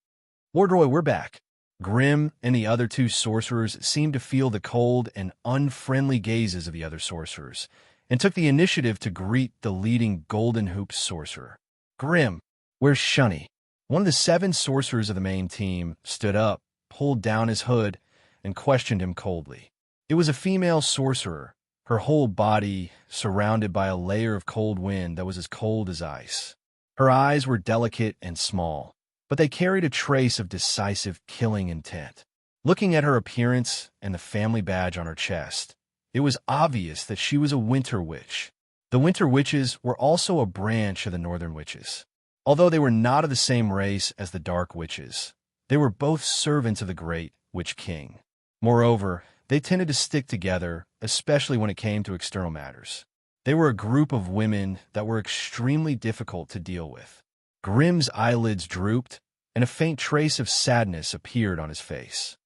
Speaker 1: Wardroy, we're back. Grim and the other 2 sorcerers seemed to feel the cold and unfriendly gazes of the other sorcerers, and took the initiative to greet the leading Golden Hoop sorcerer. Grim, where's Shunny? One of the 7 sorcerers of the main team stood up, pulled down his hood, and questioned him coldly. It was a female sorcerer, her whole body surrounded by a layer of cold wind that was as cold as ice. Her eyes were delicate and small, but they carried a trace of decisive killing intent. Looking at her appearance and the family badge on her chest, it was obvious that she was a winter witch. The winter witches were also a branch of the northern witches. Although they were not of the same race as the dark witches, they were both servants of the great Witch King. Moreover, they tended to stick together, especially when it came to external matters. They were a group of women that were extremely difficult to deal with. Grim's eyelids drooped, and a faint trace of sadness appeared on his face.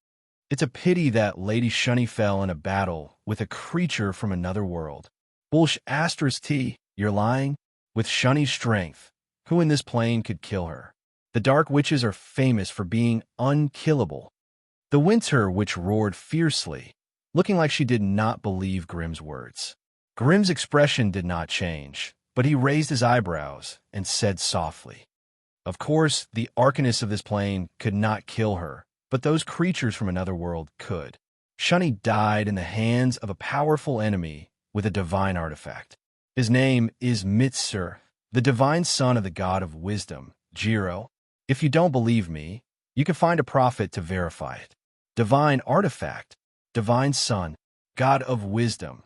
Speaker 1: It's a pity that Lady Shunny fell in a battle with a creature from another world. Bullsh *T, you're lying? With Shunny's strength, who in this plane could kill her? The dark witches are famous for being unkillable. The winter witch roared fiercely, looking like she did not believe Grim's words. Grim's expression did not change, but he raised his eyebrows and said softly, "Of course, the arcanist of this plane could not kill her, but those creatures from another world could. Shunny died in the hands of a powerful enemy with a divine artifact. His name is Mitsur, the divine son of the god of wisdom, Jiro. If you don't believe me, you can find a prophet to verify it. Divine artifact, divine son, god of wisdom."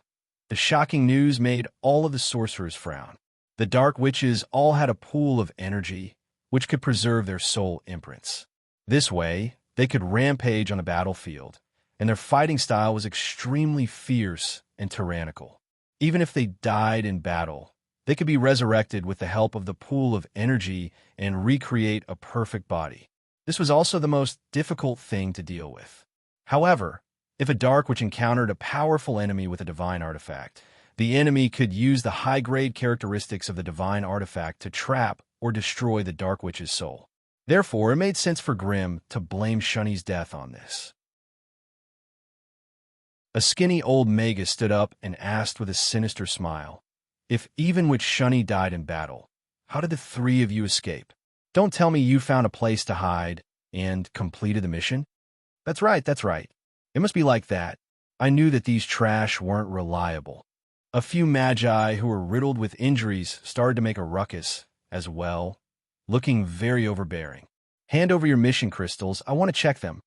Speaker 1: The shocking news made all of the sorcerers frown. The dark witches all had a pool of energy, which could preserve their soul imprints. This way, they could rampage on the battlefield, and their fighting style was extremely fierce and tyrannical. Even if they died in battle, they could be resurrected with the help of the pool of energy and recreate a perfect body. This was also the most difficult thing to deal with. However, if a dark witch encountered a powerful enemy with a divine artifact, the enemy could use the high-grade characteristics of the divine artifact to trap or destroy the dark witch's soul. Therefore, it made sense for Grim to blame Shunny's death on this. A skinny old magus stood up and asked with a sinister smile, "If even with Shunny died in battle, how did the 3 of you escape? Don't tell me you found a place to hide and completed the mission?" That's right. It must be like that. I knew that these trash weren't reliable." A few magi who were riddled with injuries started to make a ruckus as well, looking very overbearing. "Hand over your mission crystals, I want to check them."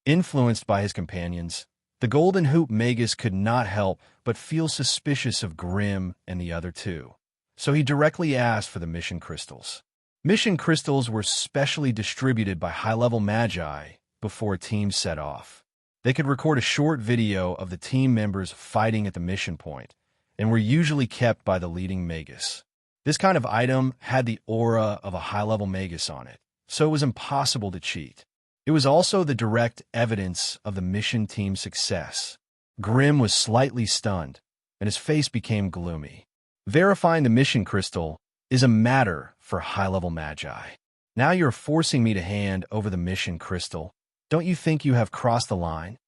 Speaker 1: Influenced by his companions, the Golden Hoop Magus could not help but feel suspicious of Grim and the other 2, so he directly asked for the mission crystals. Mission crystals were specially distributed by high-level magi before a team set off. They could record a short video of the team members fighting at the mission point, and were usually kept by the leading magus. This kind of item had the aura of a high-level magus on it, so it was impossible to cheat. It was also the direct evidence of the mission team's success. Grim was slightly stunned, and his face became gloomy. Verifying the mission crystal is a matter for high-level magi. Now you're forcing me to hand over the mission crystal. Don't you think you have crossed the line?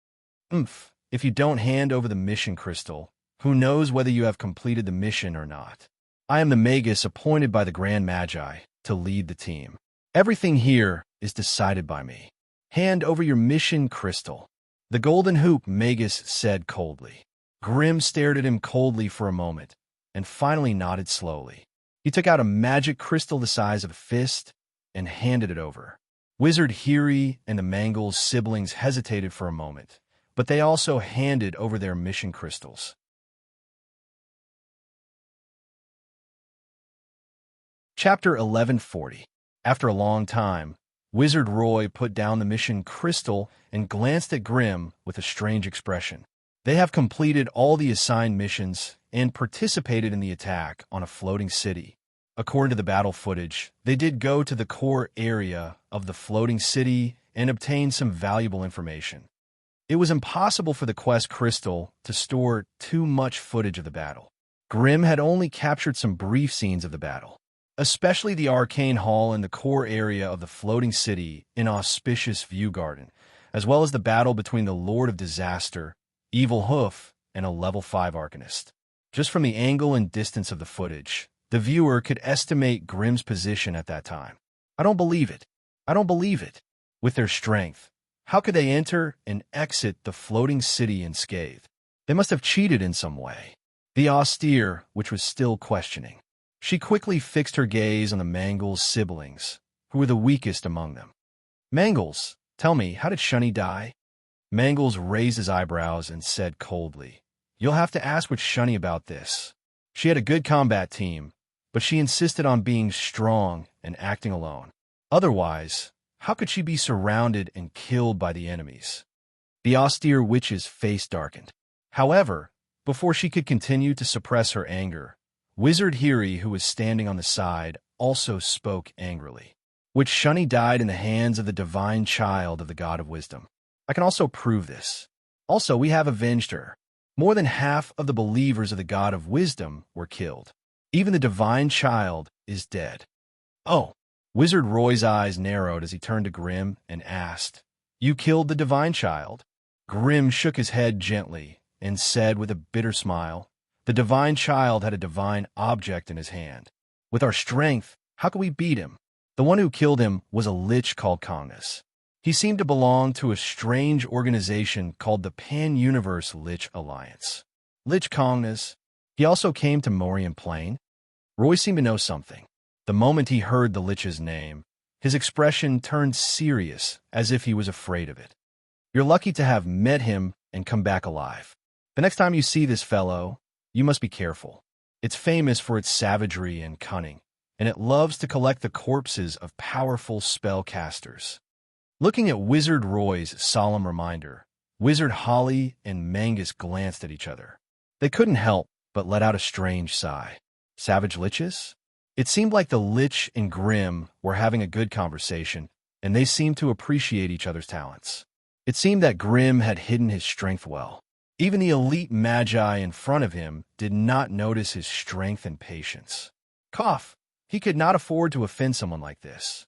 Speaker 1: If you don't hand over the mission crystal, who knows whether you have completed the mission or not? I am the magus appointed by the Grand Magi to lead the team. Everything here is decided by me. Hand over your mission crystal." The Golden Hoop Magus said coldly. Grim stared at him coldly for a moment, and finally nodded slowly. He took out a magic crystal the size of a fist and handed it over. Wizard Hiri and the Mangle's siblings hesitated for a moment, but they also handed over their mission crystals. Chapter 1140. After a long time, Wizard Roy put down the mission crystal and glanced at Grimm with a strange expression. They have completed all the assigned missions and participated in the attack on a floating city. According to the battle footage, they did go to the core area of the floating city and obtain some valuable information. It was impossible for the quest crystal to store too much footage of the battle. Grimm had only captured some brief scenes of the battle, especially the arcane hall and the core area of the floating city in Auspicious View Garden, as well as the battle between the Lord of Disaster, Evil Hoof, and a level 5 Arcanist. Just from the angle and distance of the footage, the viewer could estimate Grimm's position at that time. I don't believe it. I don't believe it. With their strength, how could they enter and exit the floating city unscathed? They must have cheated in some way. The austere, which was still questioning. She quickly fixed her gaze on the Mangles' siblings, who were the weakest among them. Mangles, tell me, how did Shunny die? Mangles raised his eyebrows and said coldly, You'll have to ask with Shunny about this. She had a good combat team, but she insisted on being strong and acting alone. Otherwise, how could she be surrounded and killed by the enemies? The austere witch's face darkened. However, before she could continue to suppress her anger, Wizard Hiri, who was standing on the side, also spoke angrily. Which Shunny died in the hands of the divine child of the God of Wisdom. I can also prove this. Also, we have avenged her. More than half of the believers of the God of Wisdom were killed. Even the divine child is dead. Oh, Wizard Roy's eyes narrowed as he turned to Grimm and asked, You killed the divine child? Grimm shook his head gently and said with a bitter smile, The divine child had a divine object in his hand. With our strength, how could we beat him? The one who killed him was a lich called Kongnus. He seemed to belong to a strange organization called the Pan-Universe Lich Alliance. Lich Kongnus. He also came to Morian Plain. Roy seemed to know something. The moment he heard the Lich's name, his expression turned serious, as if he was afraid of it. You're lucky to have met him and come back alive. The next time you see this fellow, you must be careful. It's famous for its savagery and cunning, and it loves to collect the corpses of powerful spellcasters. Looking at Wizard Roy's solemn reminder, Wizard Holly and Mangus glanced at each other. They couldn't help but let out a strange sigh. Savage liches? It seemed like the Lich and Grimm were having a good conversation, and they seemed to appreciate each other's talents. It seemed that Grimm had hidden his strength well. Even the elite magi in front of him did not notice his strength and patience. Cough! He could not afford to offend someone like this.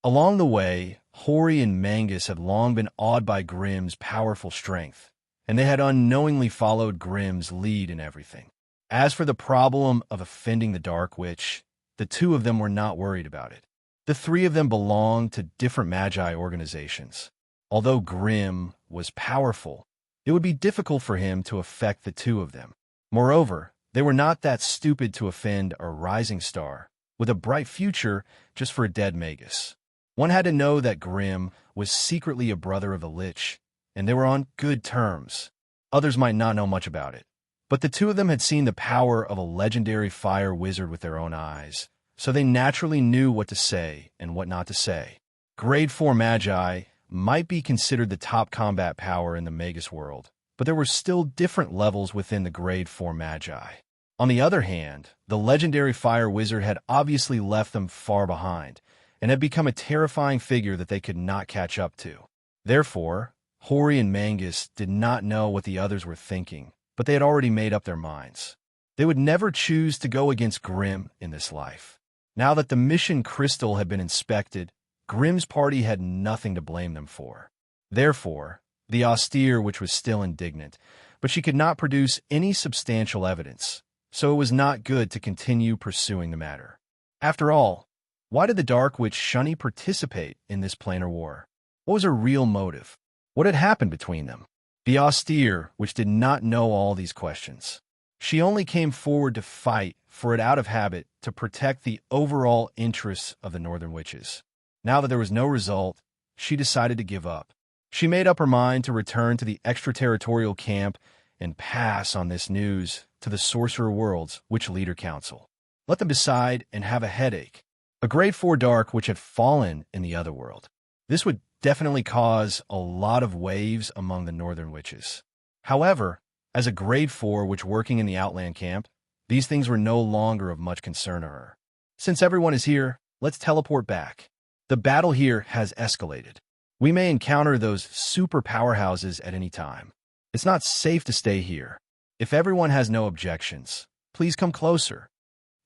Speaker 1: Along the way, Hori and Mangus had long been awed by Grimm's powerful strength, and they had unknowingly followed Grimm's lead in everything. As for the problem of offending the Dark Witch, the two of them were not worried about it. The three of them belonged to different magi organizations. Although Grimm was powerful, it would be difficult for him to affect the two of them. Moreover, they were not that stupid to offend a rising star with a bright future just for a dead magus. One had to know that Grimm was secretly a brother of the Lich, and they were on good terms. Others might not know much about it, but the two of them had seen the power of a legendary fire wizard with their own eyes, so they naturally knew what to say and what not to say. Grade 4 Magi might be considered the top combat power in the Magus world, but there were still different levels within the Grade 4 Magi. On the other hand, the legendary fire wizard had obviously left them far behind, and had become a terrifying figure that they could not catch up to. Therefore, Hori and Mangus did not know what the others were thinking, but they had already made up their minds. They would never choose to go against Grimm in this life. Now that the mission crystal had been inspected, Grimm's party had nothing to blame them for. Therefore, the austere witch was still indignant, but she could not produce any substantial evidence, so it was not good to continue pursuing the matter. After all, why did the Dark Witch Shunny participate in this planar war? What was her real motive? What had happened between them? The austere witch did not know all these questions. She only came forward to fight for it out of habit to protect the overall interests of the Northern Witches. Now that there was no result, she decided to give up. She made up her mind to return to the extraterritorial camp and pass on this news to the Sorcerer World's Witch Leader Council. Let them decide and have a headache. A grade 4 dark which had fallen in the other world. This would definitely cause a lot of waves among the northern witches. However, as a grade 4 witch working in the Outland camp, these things were no longer of much concern to her. Since everyone is here, let's teleport back. The battle here has escalated. We may encounter those super powerhouses at any time. It's not safe to stay here. If everyone has no objections, please come closer.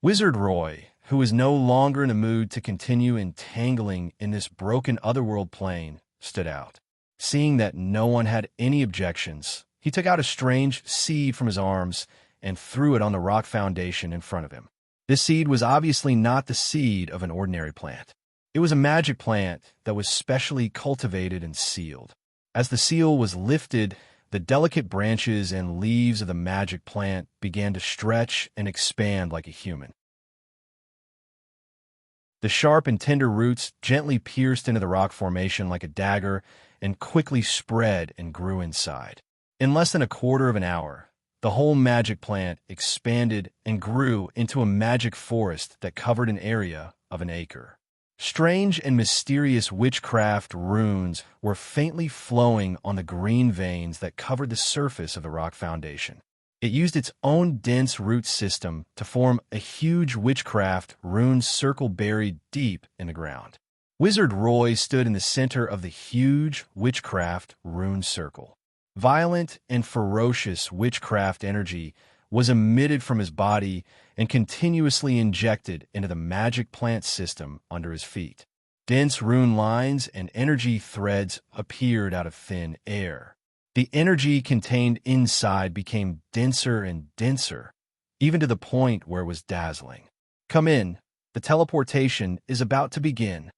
Speaker 1: Wizard Roy, who is no longer in a mood to continue entangling in this broken otherworld plane, stood out. Seeing that no one had any objections, he took out a strange seed from his arms and threw it on the rock foundation in front of him. This seed was obviously not the seed of an ordinary plant. It was a magic plant that was specially cultivated and sealed. As the seal was lifted, the delicate branches and leaves of the magic plant began to stretch and expand like a human. The sharp and tender roots gently pierced into the rock formation like a dagger and quickly spread and grew inside. In less than a quarter of an hour, the whole magic plant expanded and grew into a magic forest that covered an area of an acre. Strange and mysterious witchcraft runes were faintly flowing on the green veins that covered the surface of the rock foundation. It used its own dense root system to form a huge witchcraft rune circle buried deep in the ground. Wizard Roy stood in the center of the huge witchcraft rune circle. Violent and ferocious witchcraft energy was emitted from his body and continuously injected into the magic plant system under his feet. Dense rune lines and energy threads appeared out of thin air. The energy contained inside became denser and denser, even to the point where it was dazzling. Come in, the teleportation is about to begin.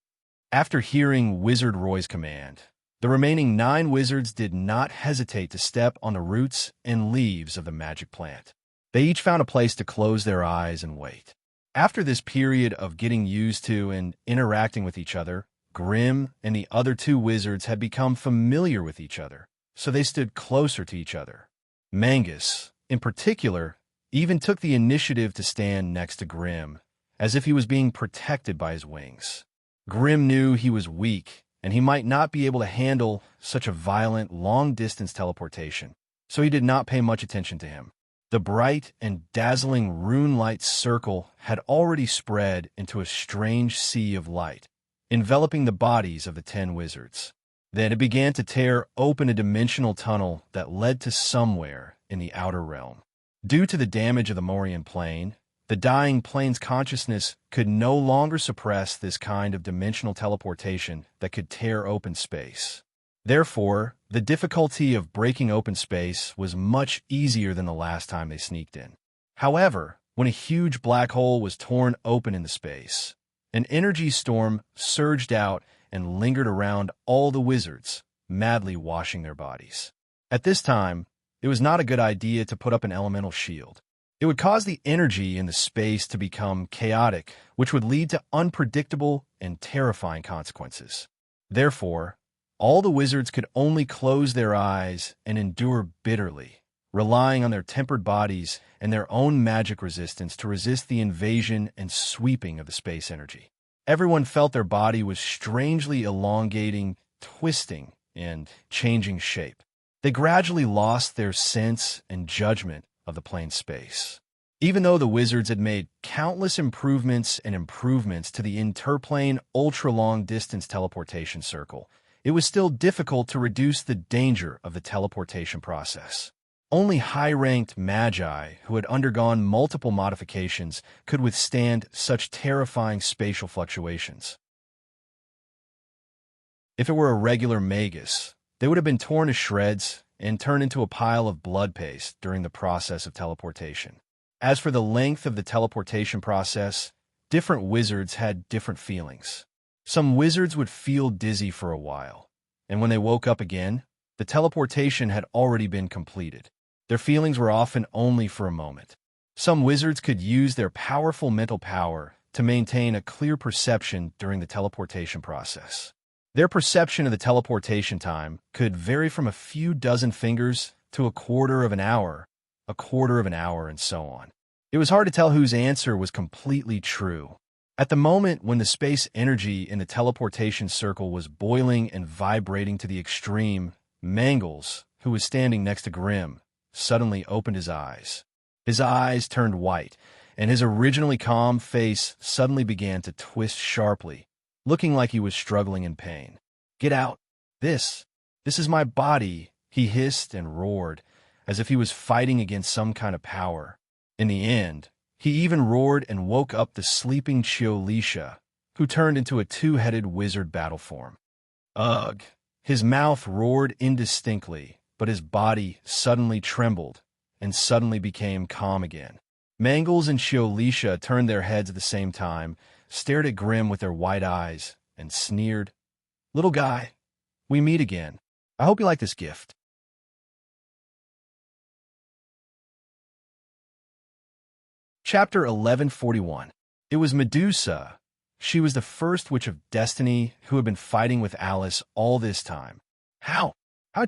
Speaker 1: After hearing Wizard Roy's command, the remaining 9 wizards did not hesitate to step on the roots and leaves of the magic plant. They each found a place to close their eyes and wait. After this period of getting used to and interacting with each other, Grimm and the other 2 wizards had become familiar with each other, so they stood closer to each other. Mangus, in particular, even took the initiative to stand next to Grimm, as if he was being protected by his wings. Grimm knew he was weak, and he might not be able to handle such a violent, long-distance teleportation, so he did not pay much attention to him. The bright and dazzling rune-light circle had already spread into a strange sea of light, enveloping the bodies of the 10 wizards. Then it began to tear open a dimensional tunnel that led to somewhere in the outer realm. Due to the damage of the Morian plane, the dying plane's consciousness could no longer suppress this kind of dimensional teleportation that could tear open space. Therefore, the difficulty of breaking open space was much easier than the last time they sneaked in. However, when a huge black hole was torn open in the space, an energy storm surged out and lingered around all the wizards, madly washing their bodies. At this time, it was not a good idea to put up an elemental shield. It would cause the energy in the space to become chaotic, which would lead to unpredictable and terrifying consequences. Therefore, all the wizards could only close their eyes and endure bitterly, relying on their tempered bodies and their own magic resistance to resist the invasion and sweeping of the space energy. Everyone felt their body was strangely elongating, twisting, and changing shape. They gradually lost their sense and judgment of the plane's space. Even though the wizards had made countless improvements to the interplane ultra-long-distance teleportation circle, it was still difficult to reduce the danger of the teleportation process. Only high-ranked magi who had undergone multiple modifications could withstand such terrifying spatial fluctuations. If it were a regular magus, they would have been torn to shreds and turned into a pile of blood paste during the process of teleportation. As for the length of the teleportation process, different wizards had different feelings. Some wizards would feel dizzy for a while, and when they woke up again, the teleportation had already been completed. Their feelings were often only for a moment. Some wizards could use their powerful mental power to maintain a clear perception during the teleportation process. Their perception of the teleportation time could vary from a few dozen fingers to a quarter of an hour, and so on. It was hard to tell whose answer was completely true. At the moment when the space energy in the teleportation circle was boiling and vibrating to the extreme, Mangles, who was standing next to Grimm, suddenly opened his eyes. His eyes turned white, and his originally calm face suddenly began to twist sharply, looking like he was struggling in pain. "Get out! This is my body," he hissed and roared, as if he was fighting against some kind of power. In the end, he even roared and woke up the sleeping Chiolisha, who turned into a two-headed wizard battle form. Ugh! His mouth roared indistinctly, but his body suddenly trembled and suddenly became calm again. Mangles and Chiolisha turned their heads at the same time, stared at Grimm with their white eyes, and sneered. "Little guy, we meet again. I hope you like this gift." Chapter 1141. It was Medusa. She was the first witch of destiny who had been fighting with Alice all this time. How'd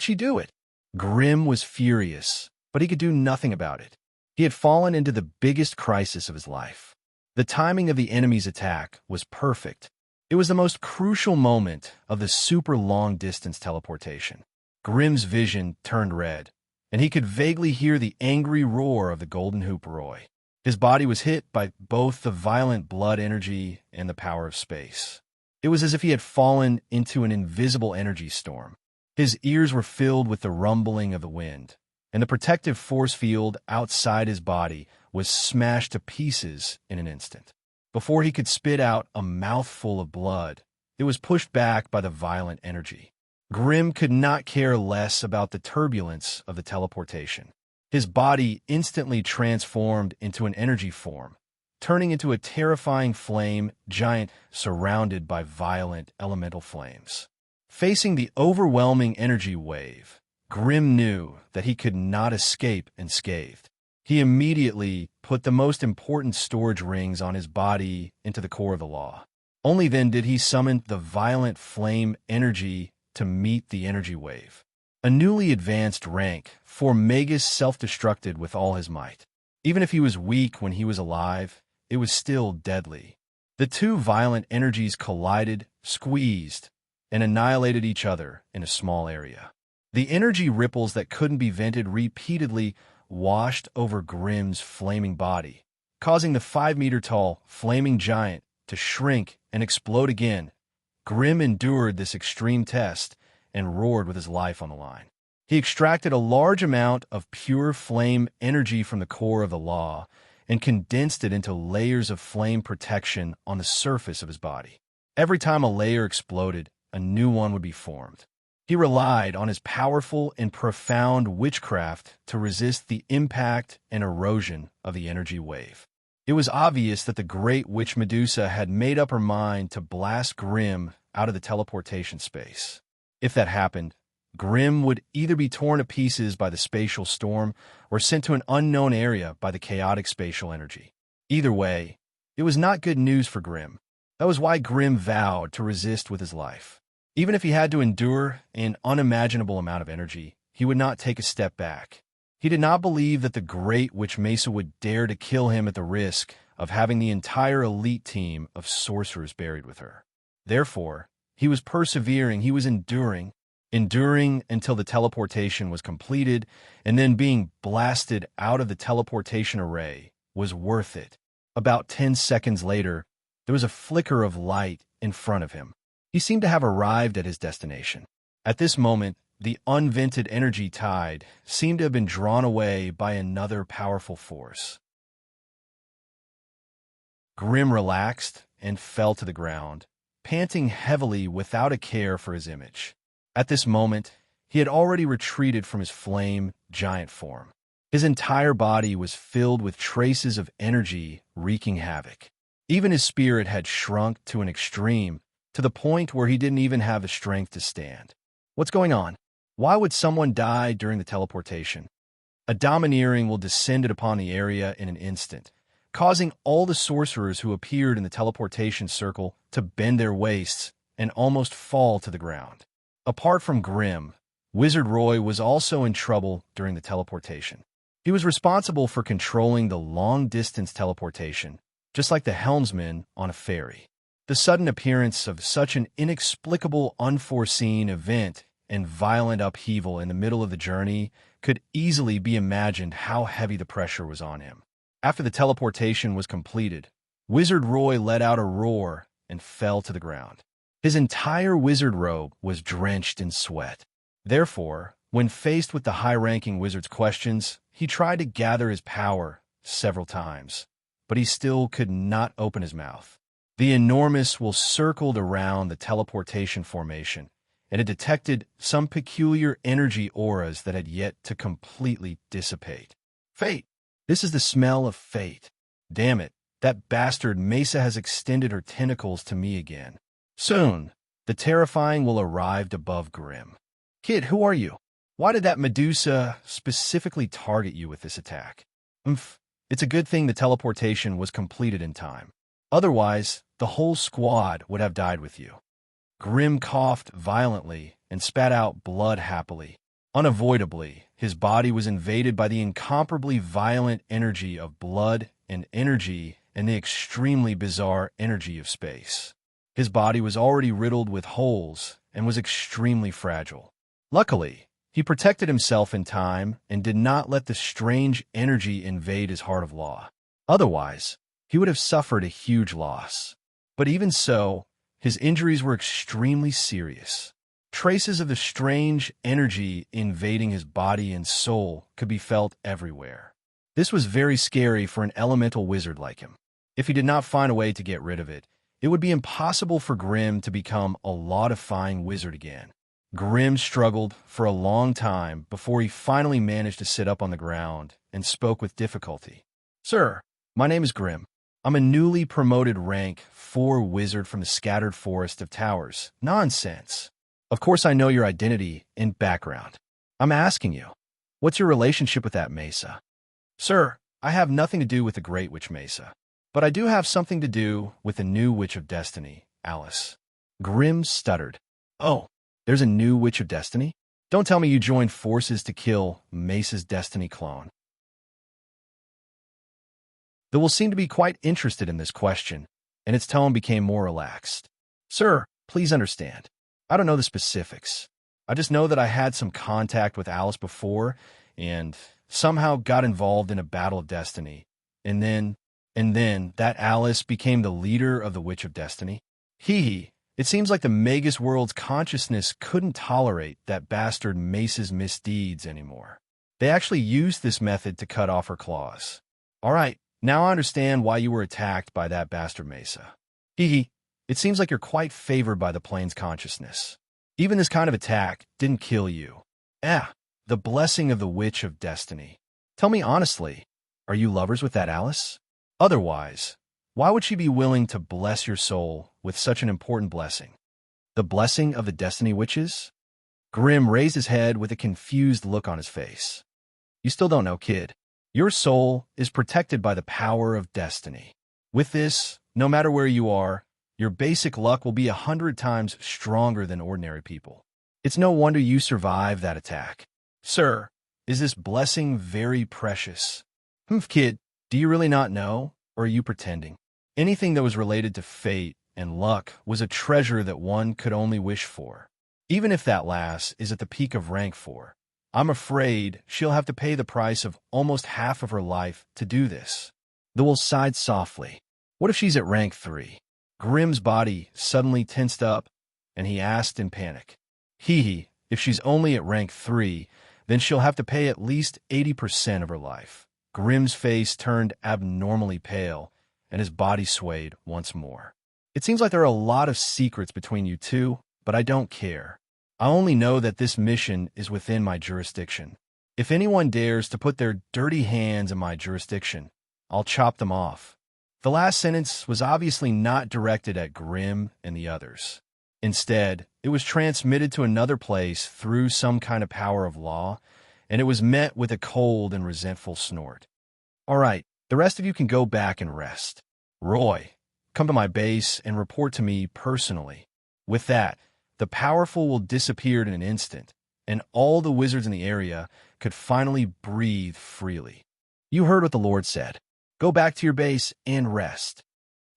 Speaker 1: she do it? Grimm was furious, but he could do nothing about it. He had fallen into the biggest crisis of his life. The timing of the enemy's attack was perfect. It was the most crucial moment of the super long-distance teleportation. Grimm's vision turned red, and he could vaguely hear the angry roar of the Golden Hooperoi. His body was hit by both the violent blood energy and the power of space. It was as if he had fallen into an invisible energy storm. His ears were filled with the rumbling of the wind, and the protective force field outside his body was smashed to pieces in an instant. Before he could spit out a mouthful of blood, it was pushed back by the violent energy. Grimm could not care less about the turbulence of the teleportation. His body instantly transformed into an energy form, turning into a terrifying flame giant surrounded by violent elemental flames. Facing the overwhelming energy wave, Grimm knew that he could not escape unscathed. He immediately put the most important storage rings on his body into the core of the law. Only then did he summon the violent flame energy to meet the energy wave. A newly advanced rank, for Magus self-destructed with all his might. Even if he was weak when he was alive, it was still deadly. The two violent energies collided, squeezed, and annihilated each other in a small area. The energy ripples that couldn't be vented repeatedly washed over Grimm's flaming body, causing the 5-meter-tall flaming giant to shrink and explode again. Grimm endured this extreme test and roared with his life on the line. He extracted a large amount of pure flame energy from the core of the law and condensed it into layers of flame protection on the surface of his body. Every time a layer exploded, a new one would be formed. He relied on his powerful and profound witchcraft to resist the impact and erosion of the energy wave. It was obvious that the great witch Medusa had made up her mind to blast Grimm out of the teleportation space. If that happened, Grimm would either be torn to pieces by the spatial storm or sent to an unknown area by the chaotic spatial energy. Either way, it was not good news for Grimm. That was why Grimm vowed to resist with his life. Even if he had to endure an unimaginable amount of energy, he would not take a step back. He did not believe that the great witch Mesa would dare to kill him at the risk of having the entire elite team of sorcerers buried with her. Therefore, he was persevering, he was enduring until the teleportation was completed, and then being blasted out of the teleportation array was worth it. About 10 seconds later, there was a flicker of light in front of him. He seemed to have arrived at his destination. At this moment, the unvented energy tide seemed to have been drawn away by another powerful force. Grimm relaxed and fell to the ground, panting heavily without a care for his image. At this moment, he had already retreated from his flame giant form. His entire body was filled with traces of energy wreaking havoc. Even his spirit had shrunk to an extreme, to the point where he didn't even have the strength to stand. What's going on? Why would someone die during the teleportation? A domineering will descended upon the area in an instant, causing all the sorcerers who appeared in the teleportation circle to bend their waists and almost fall to the ground. Apart from Grim, Wizard Roy was also in trouble during the teleportation. He was responsible for controlling the long-distance teleportation, just like the helmsman on a ferry. The sudden appearance of such an inexplicable, unforeseen event and violent upheaval in the middle of the journey could easily be imagined how heavy the pressure was on him. After the teleportation was completed, Wizard Roy let out a roar and fell to the ground. His entire wizard robe was drenched in sweat. Therefore, when faced with the high-ranking wizard's questions, he tried to gather his power several times, but he still could not open his mouth. The enormous will circled around the teleportation formation, and it detected some peculiar energy auras that had yet to completely dissipate. Fate! This is the smell of fate. Damn it, that bastard Mesa has extended her tentacles to me again. Soon, the terrifying will arrive above Grim. Kid, who are you? Why did that Medusa specifically target you with this attack? It's a good thing the teleportation was completed in time. Otherwise, the whole squad would have died with you. Grim coughed violently and spat out blood happily. Unavoidably, his body was invaded by the incomparably violent energy of blood and energy and the extremely bizarre energy of space. His body was already riddled with holes and was extremely fragile. Luckily, he protected himself in time and did not let the strange energy invade his heart of law. Otherwise, he would have suffered a huge loss. But even so, his injuries were extremely serious. Traces of the strange energy invading his body and soul could be felt everywhere. This was very scary for an elemental wizard like him. If he did not find a way to get rid of it, it would be impossible for Grim to become a law-defying wizard again. Grim struggled for a long time before he finally managed to sit up on the ground and spoke with difficulty. Sir, my name is Grim. I'm a newly promoted rank 4 wizard from the scattered forest of towers. Nonsense. Of course I know your identity and background. I'm asking you, what's your relationship with that Mesa? Sir, I have nothing to do with the Great Witch Mesa, but I do have something to do with the new Witch of Destiny, Alice. Grim stuttered. Oh, there's a new Witch of Destiny? Don't tell me you joined forces to kill Mesa's Destiny clone. The will seemed to be quite interested in this question, and its tone became more relaxed. Sir, please understand. I don't know the specifics. I just know that I had some contact with Alice before and somehow got involved in a battle of destiny. And then that Alice became the leader of the Witch of Destiny. Hee. It seems like the Magus world's consciousness couldn't tolerate that bastard Mace's misdeeds anymore. They actually used this method to cut off her claws. All right, now I understand why you were attacked by that bastard Mesa. Hee. It seems like you're quite favored by the plane's consciousness. Even this kind of attack didn't kill you. The blessing of the Witch of Destiny. Tell me honestly, are you lovers with that Alice? Otherwise, why would she be willing to bless your soul with such an important blessing? The blessing of the Destiny Witches? Grim raised his head with a confused look on his face. You still don't know, kid. Your soul is protected by the power of destiny. With this, no matter where you are, your basic luck will be 100 times stronger than ordinary people. It's no wonder you survived that attack. Sir, is this blessing very precious? Kid, do you really not know, or are you pretending? Anything that was related to fate and luck was a treasure that one could only wish for. Even if that lass is at the peak of rank 4, I'm afraid she'll have to pay the price of almost half of her life to do this. The wolf sighed softly. What if she's at rank 3? Grim's body suddenly tensed up, and he asked in panic. If she's only at rank 3, then she'll have to pay at least 80% of her life. Grim's face turned abnormally pale, and his body swayed once more. It seems like there are a lot of secrets between you two, but I don't care. I only know that this mission is within my jurisdiction. If anyone dares to put their dirty hands in my jurisdiction, I'll chop them off. The last sentence was obviously not directed at Grim and the others. Instead, it was transmitted to another place through some kind of power of law, and it was met with a cold and resentful snort. All right, the rest of you can go back and rest. Roy, come to my base and report to me personally. With that, the powerful will disappear in an instant, and all the wizards in the area could finally breathe freely. You heard what the Lord said. Go back to your base and rest.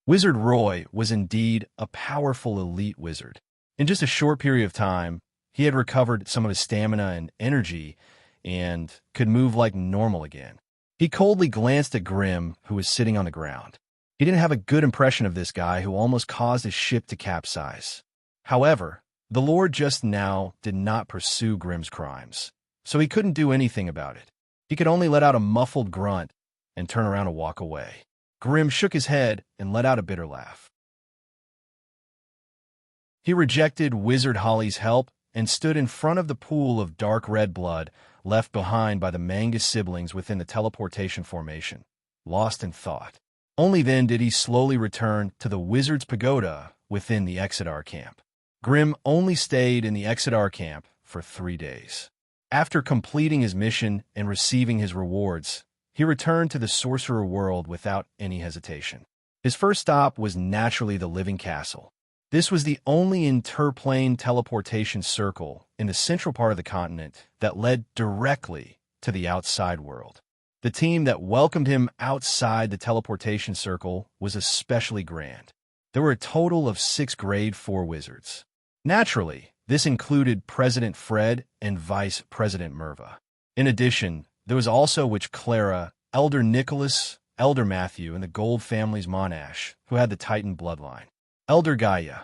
Speaker 1: Wizard Roy was indeed a powerful elite wizard. In just a short period of time, he had recovered some of his stamina and energy and could move like normal again. He coldly glanced at Grim, who was sitting on the ground. He didn't have a good impression of this guy who almost caused his ship to capsize. However, the Lord just now did not pursue Grim's crimes, so he couldn't do anything about it. He could only let out a muffled grunt and turn around and walk away. Grim shook his head and let out a bitter laugh. He rejected Wizard Holly's help and stood in front of the pool of dark red blood left behind by the Mangus siblings within the teleportation formation, lost in thought. Only then did he slowly return to the Wizard's Pagoda within the Exodar camp. Grim only stayed in the Exodar camp for 3 days. After completing his mission and receiving his rewards, he returned to the Sorcerer world without any hesitation. His first stop was naturally the Living Castle. This was the only interplane teleportation circle in the central part of the continent that led directly to the outside world. The team that welcomed him outside the teleportation circle was especially grand. There were a total of 6 grade 4 wizards. Naturally, this included President Fred and Vice President Merva. In addition, there was also Witch Clara, Elder Nicholas, Elder Matthew, and the Gold family's Monash, who had the Titan bloodline. Elder Gaia.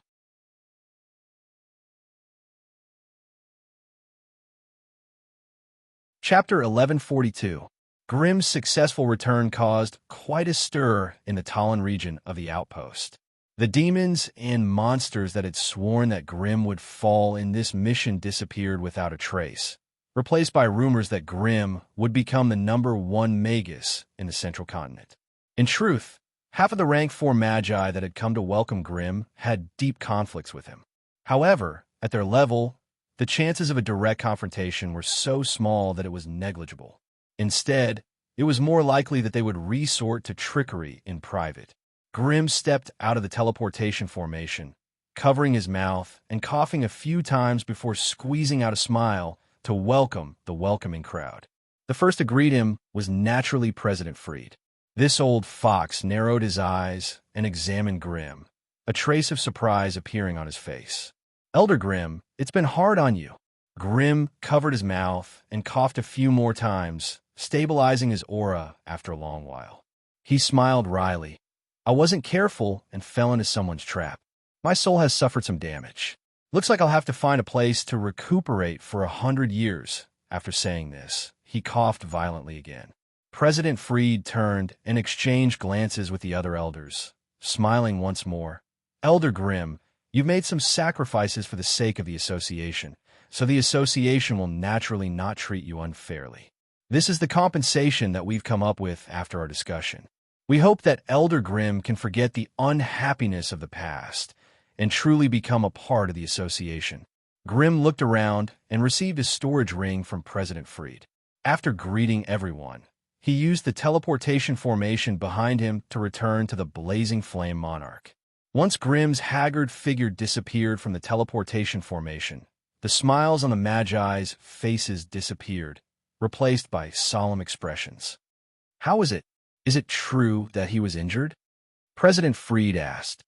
Speaker 1: Chapter 1142. Grim's successful return caused quite a stir in the Talon region of the outpost. The demons and monsters that had sworn that Grim would fall in this mission disappeared without a trace, replaced by rumors that Grim would become the #1 magus in the central continent. In truth, half of the rank 4 magi that had come to welcome Grim had deep conflicts with him. However, at their level, the chances of a direct confrontation were so small that it was negligible. Instead, it was more likely that they would resort to trickery in private. Grim stepped out of the teleportation formation, covering his mouth and coughing a few times before squeezing out a smile to welcome the welcoming crowd. The first to greet him was naturally President Freed. This old fox narrowed his eyes and examined Grim, a trace of surprise appearing on his face. Elder Grim, it's been hard on you. Grim covered his mouth and coughed a few more times, stabilizing his aura after a long while. He smiled wryly. I wasn't careful and fell into someone's trap. My soul has suffered some damage. Looks like I'll have to find a place to recuperate for 100 years. After saying this, he coughed violently again. President Freed turned and exchanged glances with the other elders, smiling once more. Elder Grim, you've made some sacrifices for the sake of the association, so the association will naturally not treat you unfairly. This is the compensation that we've come up with after our discussion. We hope that Elder Grim can forget the unhappiness of the past and truly become a part of the association. Grim looked around and received a storage ring from President Freed. After greeting everyone, he used the teleportation formation behind him to return to the Blazing Flame Monarch. Once Grim's haggard figure disappeared from the teleportation formation, the smiles on the Magi's faces disappeared, replaced by solemn expressions. How is it? Is it true that he was injured? President Freed asked.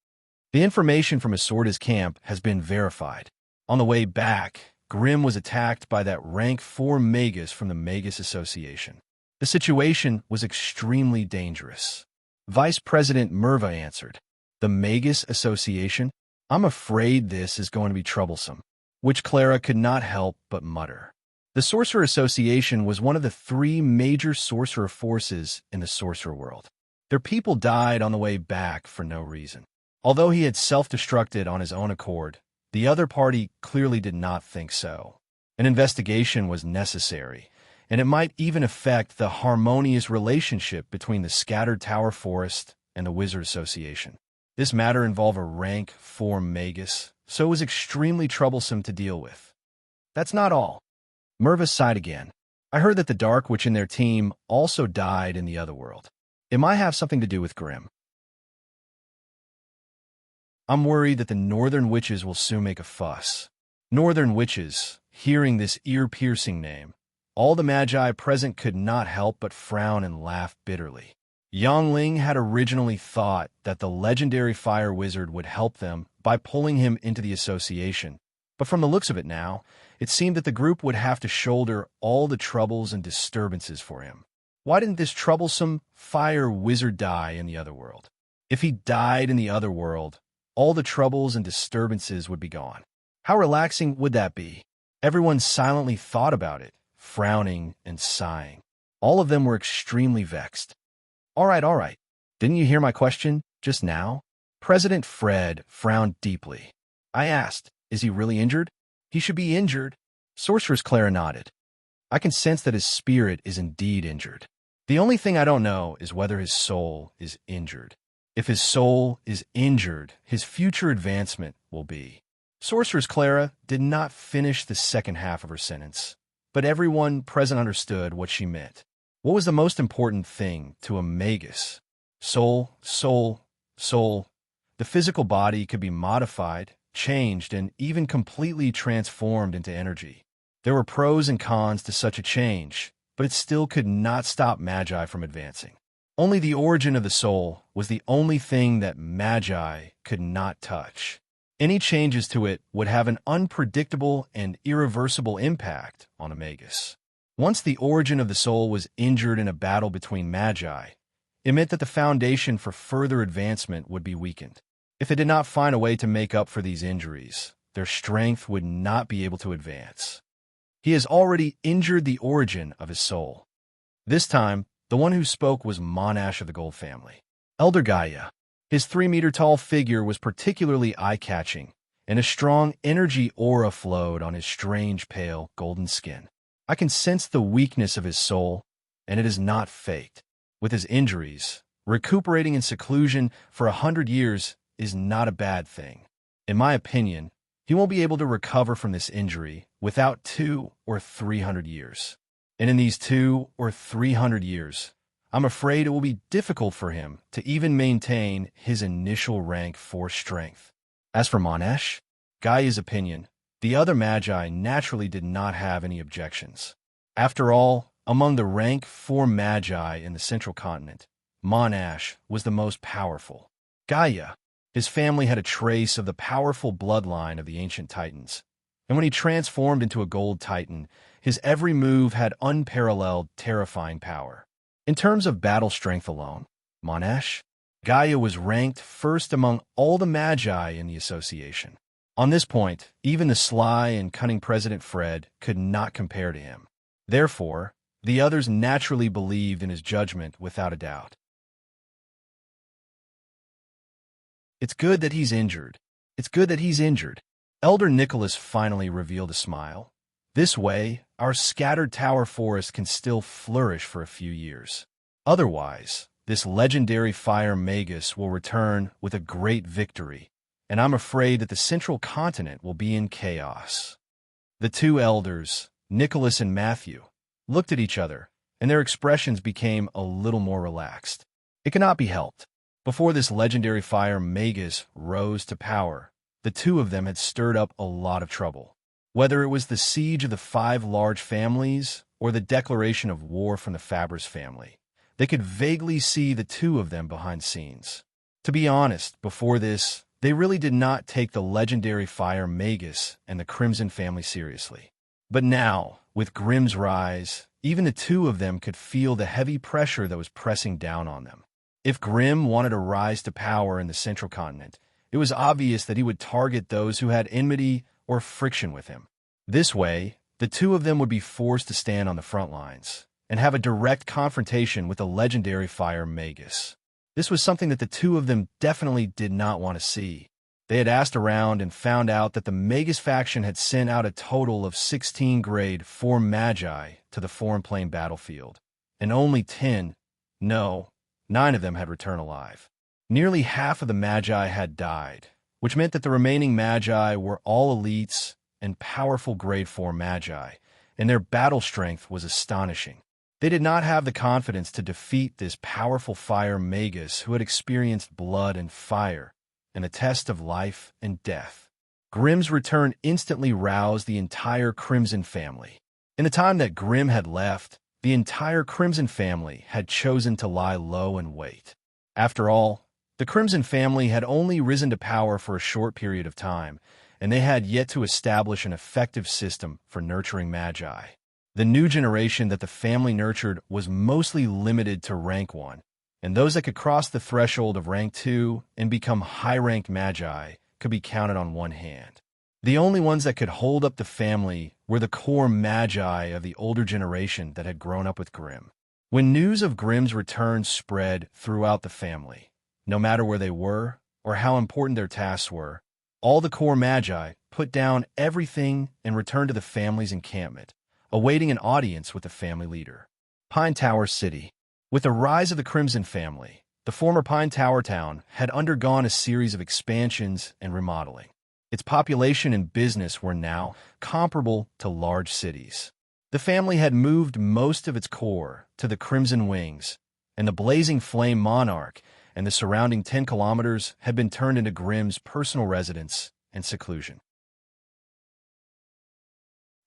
Speaker 1: The information from Isorda's camp has been verified. On the way back, Grim was attacked by that rank 4 magus from the Magus Association. The situation was extremely dangerous. Vice President Merva answered. The Magus Association? I'm afraid this is going to be troublesome. Which Clara could not help but mutter. The Sorcerer Association was one of the 3 major sorcerer forces in the Sorcerer world. Their people died on the way back for no reason. Although he had self-destructed on his own accord, the other party clearly did not think so. An investigation was necessary, and it might even affect the harmonious relationship between the Scattered Tower Forest and the Wizard Association. This matter involved a rank 4 magus, so it was extremely troublesome to deal with. That's not all. Merva sighed again. I heard that the Dark Witch in their team also died in the other world. It might have something to do with Grim. I'm worried that the northern witches will soon make a fuss. Northern witches, hearing this ear-piercing name, all the magi present could not help but frown and laugh bitterly. Yangling had originally thought that the legendary fire wizard would help them by pulling him into the association, but from the looks of it now, it seemed that the group would have to shoulder all the troubles and disturbances for him. Why didn't this troublesome fire wizard die in the other world? If he died in the other world, all the troubles and disturbances would be gone. How relaxing would that be? Everyone silently thought about it, frowning and sighing. All of them were extremely vexed. All right. Didn't you hear my question just now? President Fred frowned deeply. I asked, is he really injured? He should be injured. Sorceress Clara nodded. I can sense that his spirit is indeed injured. The only thing I don't know is whether his soul is injured. If his soul is injured, his future advancement will be. Sorceress Clara did not finish the second half of her sentence, but everyone present understood what she meant. What was the most important thing to a magus? Soul. The physical body could be modified, changed, and even completely transformed into energy. There were pros and cons to such a change, but it still could not stop magi from advancing. Only the origin of the soul was the only thing that magi could not touch. Any changes to it would have an unpredictable and irreversible impact on a magus. Once the origin of the soul was injured in a battle between magi, it meant that the foundation for further advancement would be weakened. If they did not find a way to make up for these injuries, their strength would not be able to advance. He has already injured the origin of his soul. This time, the one who spoke was Monash of the Gold family. Elder Gaia. His 3-meter-tall figure was particularly eye-catching, and a strong energy aura flowed on his strange, pale, golden skin. I can sense the weakness of his soul, and it is not faked. With his injuries, recuperating in seclusion for 100 years is not a bad thing. In my opinion, he won't be able to recover from this injury without 200 or 300 years. And in these 200 or 300 years, I'm afraid it will be difficult for him to even maintain his initial rank 4 strength. As for Monash, Gaia's opinion, the other magi naturally did not have any objections. After all, among the rank 4 magi in the central continent, Monash was the most powerful. Gaia, his family had a trace of the powerful bloodline of the ancient titans, and when he transformed into a gold titan, his every move had unparalleled, terrifying power. In terms of battle strength alone, Monash, Gaia was ranked first among all the magi in the association. On this point, even the sly and cunning President Fred could not compare to him. Therefore, the others naturally believed in his judgment without a doubt. It's good that he's injured. Elder Nicholas finally revealed a smile. This way, our scattered tower forest can still flourish for a few years. Otherwise, this legendary fire magus will return with a great victory, and I'm afraid that the central continent will be in chaos. The 2 elders, Nicholas and Matthew, looked at each other, and their expressions became a little more relaxed. It cannot be helped. Before this legendary fire magus rose to power, the 2 of them had stirred up a lot of trouble. Whether it was the siege of the 5 large families or the declaration of war from the Fabris family, they could vaguely see the 2 of them behind scenes. To be honest, before this, they really did not take the legendary fire magus and the Crimson family seriously. But now, with Grimm's rise, even the 2 of them could feel the heavy pressure that was pressing down on them. If Grimm wanted to rise to power in the central continent, it was obvious that he would target those who had enmity or friction with him. This way, the 2 of them would be forced to stand on the front lines and have a direct confrontation with the legendary fire magus. This was something that the 2 of them definitely did not want to see. They had asked around and found out that the magus faction had sent out a total of 16 grade 4 magi to the foreign plane battlefield, and only 9 of them had returned alive. Nearly half of the magi had died, which meant that the remaining magi were all elites and powerful grade 4 magi, and their battle strength was astonishing. They did not have the confidence to defeat this powerful fire magus who had experienced blood and fire, and a test of life and death. Grimm's return instantly roused the entire Crimson family. In the time that Grimm had left, the entire Crimson family had chosen to lie low and wait. After all, the Crimson family had only risen to power for a short period of time, and they had yet to establish an effective system for nurturing magi. The new generation that the family nurtured was mostly limited to rank 1, and those that could cross the threshold of rank 2 and become high-ranked magi could be counted on one hand. The only ones that could hold up the family were the core magi of the older generation that had grown up with Grimm. When news of Grimm's return spread throughout the family, no matter where they were or how important their tasks were, all the core magi put down everything and returned to the family's encampment, awaiting an audience with the family leader. Pine Tower City. With the rise of the Crimson family, the former Pine Tower town had undergone a series of expansions and remodeling. Its population and business were now comparable to large cities. The family had moved most of its core to the Crimson Wings, and the Blazing Flame Monarch and the surrounding 10 kilometers had been turned into Grimm's personal residence and seclusion.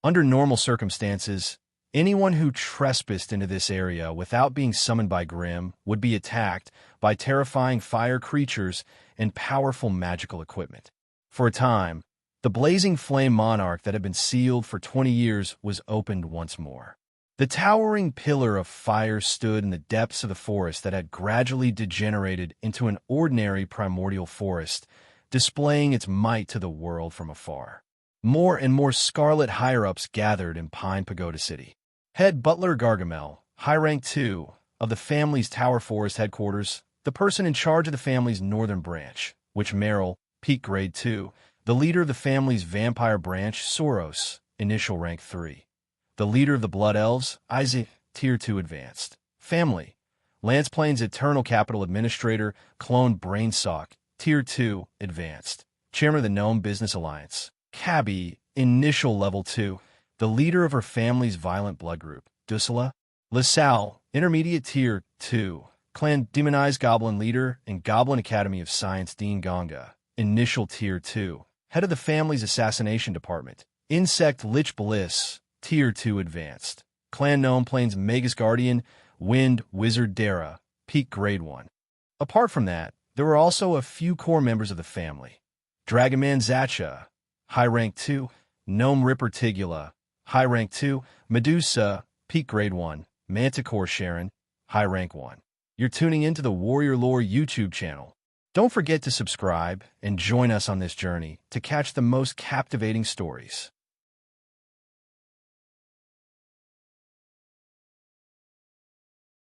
Speaker 1: Under normal circumstances, anyone who trespassed into this area without being summoned by Grimm would be attacked by terrifying fire creatures and powerful magical equipment. For a time, the Blazing Flame Monarch that had been sealed for 20 years was opened once more. The towering pillar of fire stood in the depths of the forest that had gradually degenerated into an ordinary primordial forest, displaying its might to the world from afar. More and more scarlet higher-ups gathered in Pine Pagoda City. Head Butler Gargamel, high rank 2, of the family's Tower Forest headquarters, the person in charge of the family's northern branch, Witch Merrill, peak grade 2, the leader of the family's vampire branch, Soros, initial rank 3. The leader of the Blood Elves, Isaac, Tier 2 advanced. Family, Lance Plains Eternal Capital Administrator, Clone Brainsock, Tier 2 advanced. Chairman of the Gnome Business Alliance, Cabby, initial level 2. The leader of her family's violent blood group, Dusula. LaSalle, intermediate Tier 2. Clan Demonized Goblin Leader and Goblin Academy of Science Dean Gonga, initial Tier 2. Head of the family's assassination department, Insect Lich Bliss, Tier 2 advanced. Clan Gnome Plains Magus Guardian, Wind Wizard Dara, peak grade 1. Apart from that, there were also a few core members of the family. Dragonman Zacha, high rank 2. Gnome Ripper Tigula, high rank 2. Medusa, peak grade 1. Manticore Sharon, high rank 1. You're tuning into the Warrior Lore YouTube channel. Don't forget to subscribe and join us on this journey to catch the most captivating stories.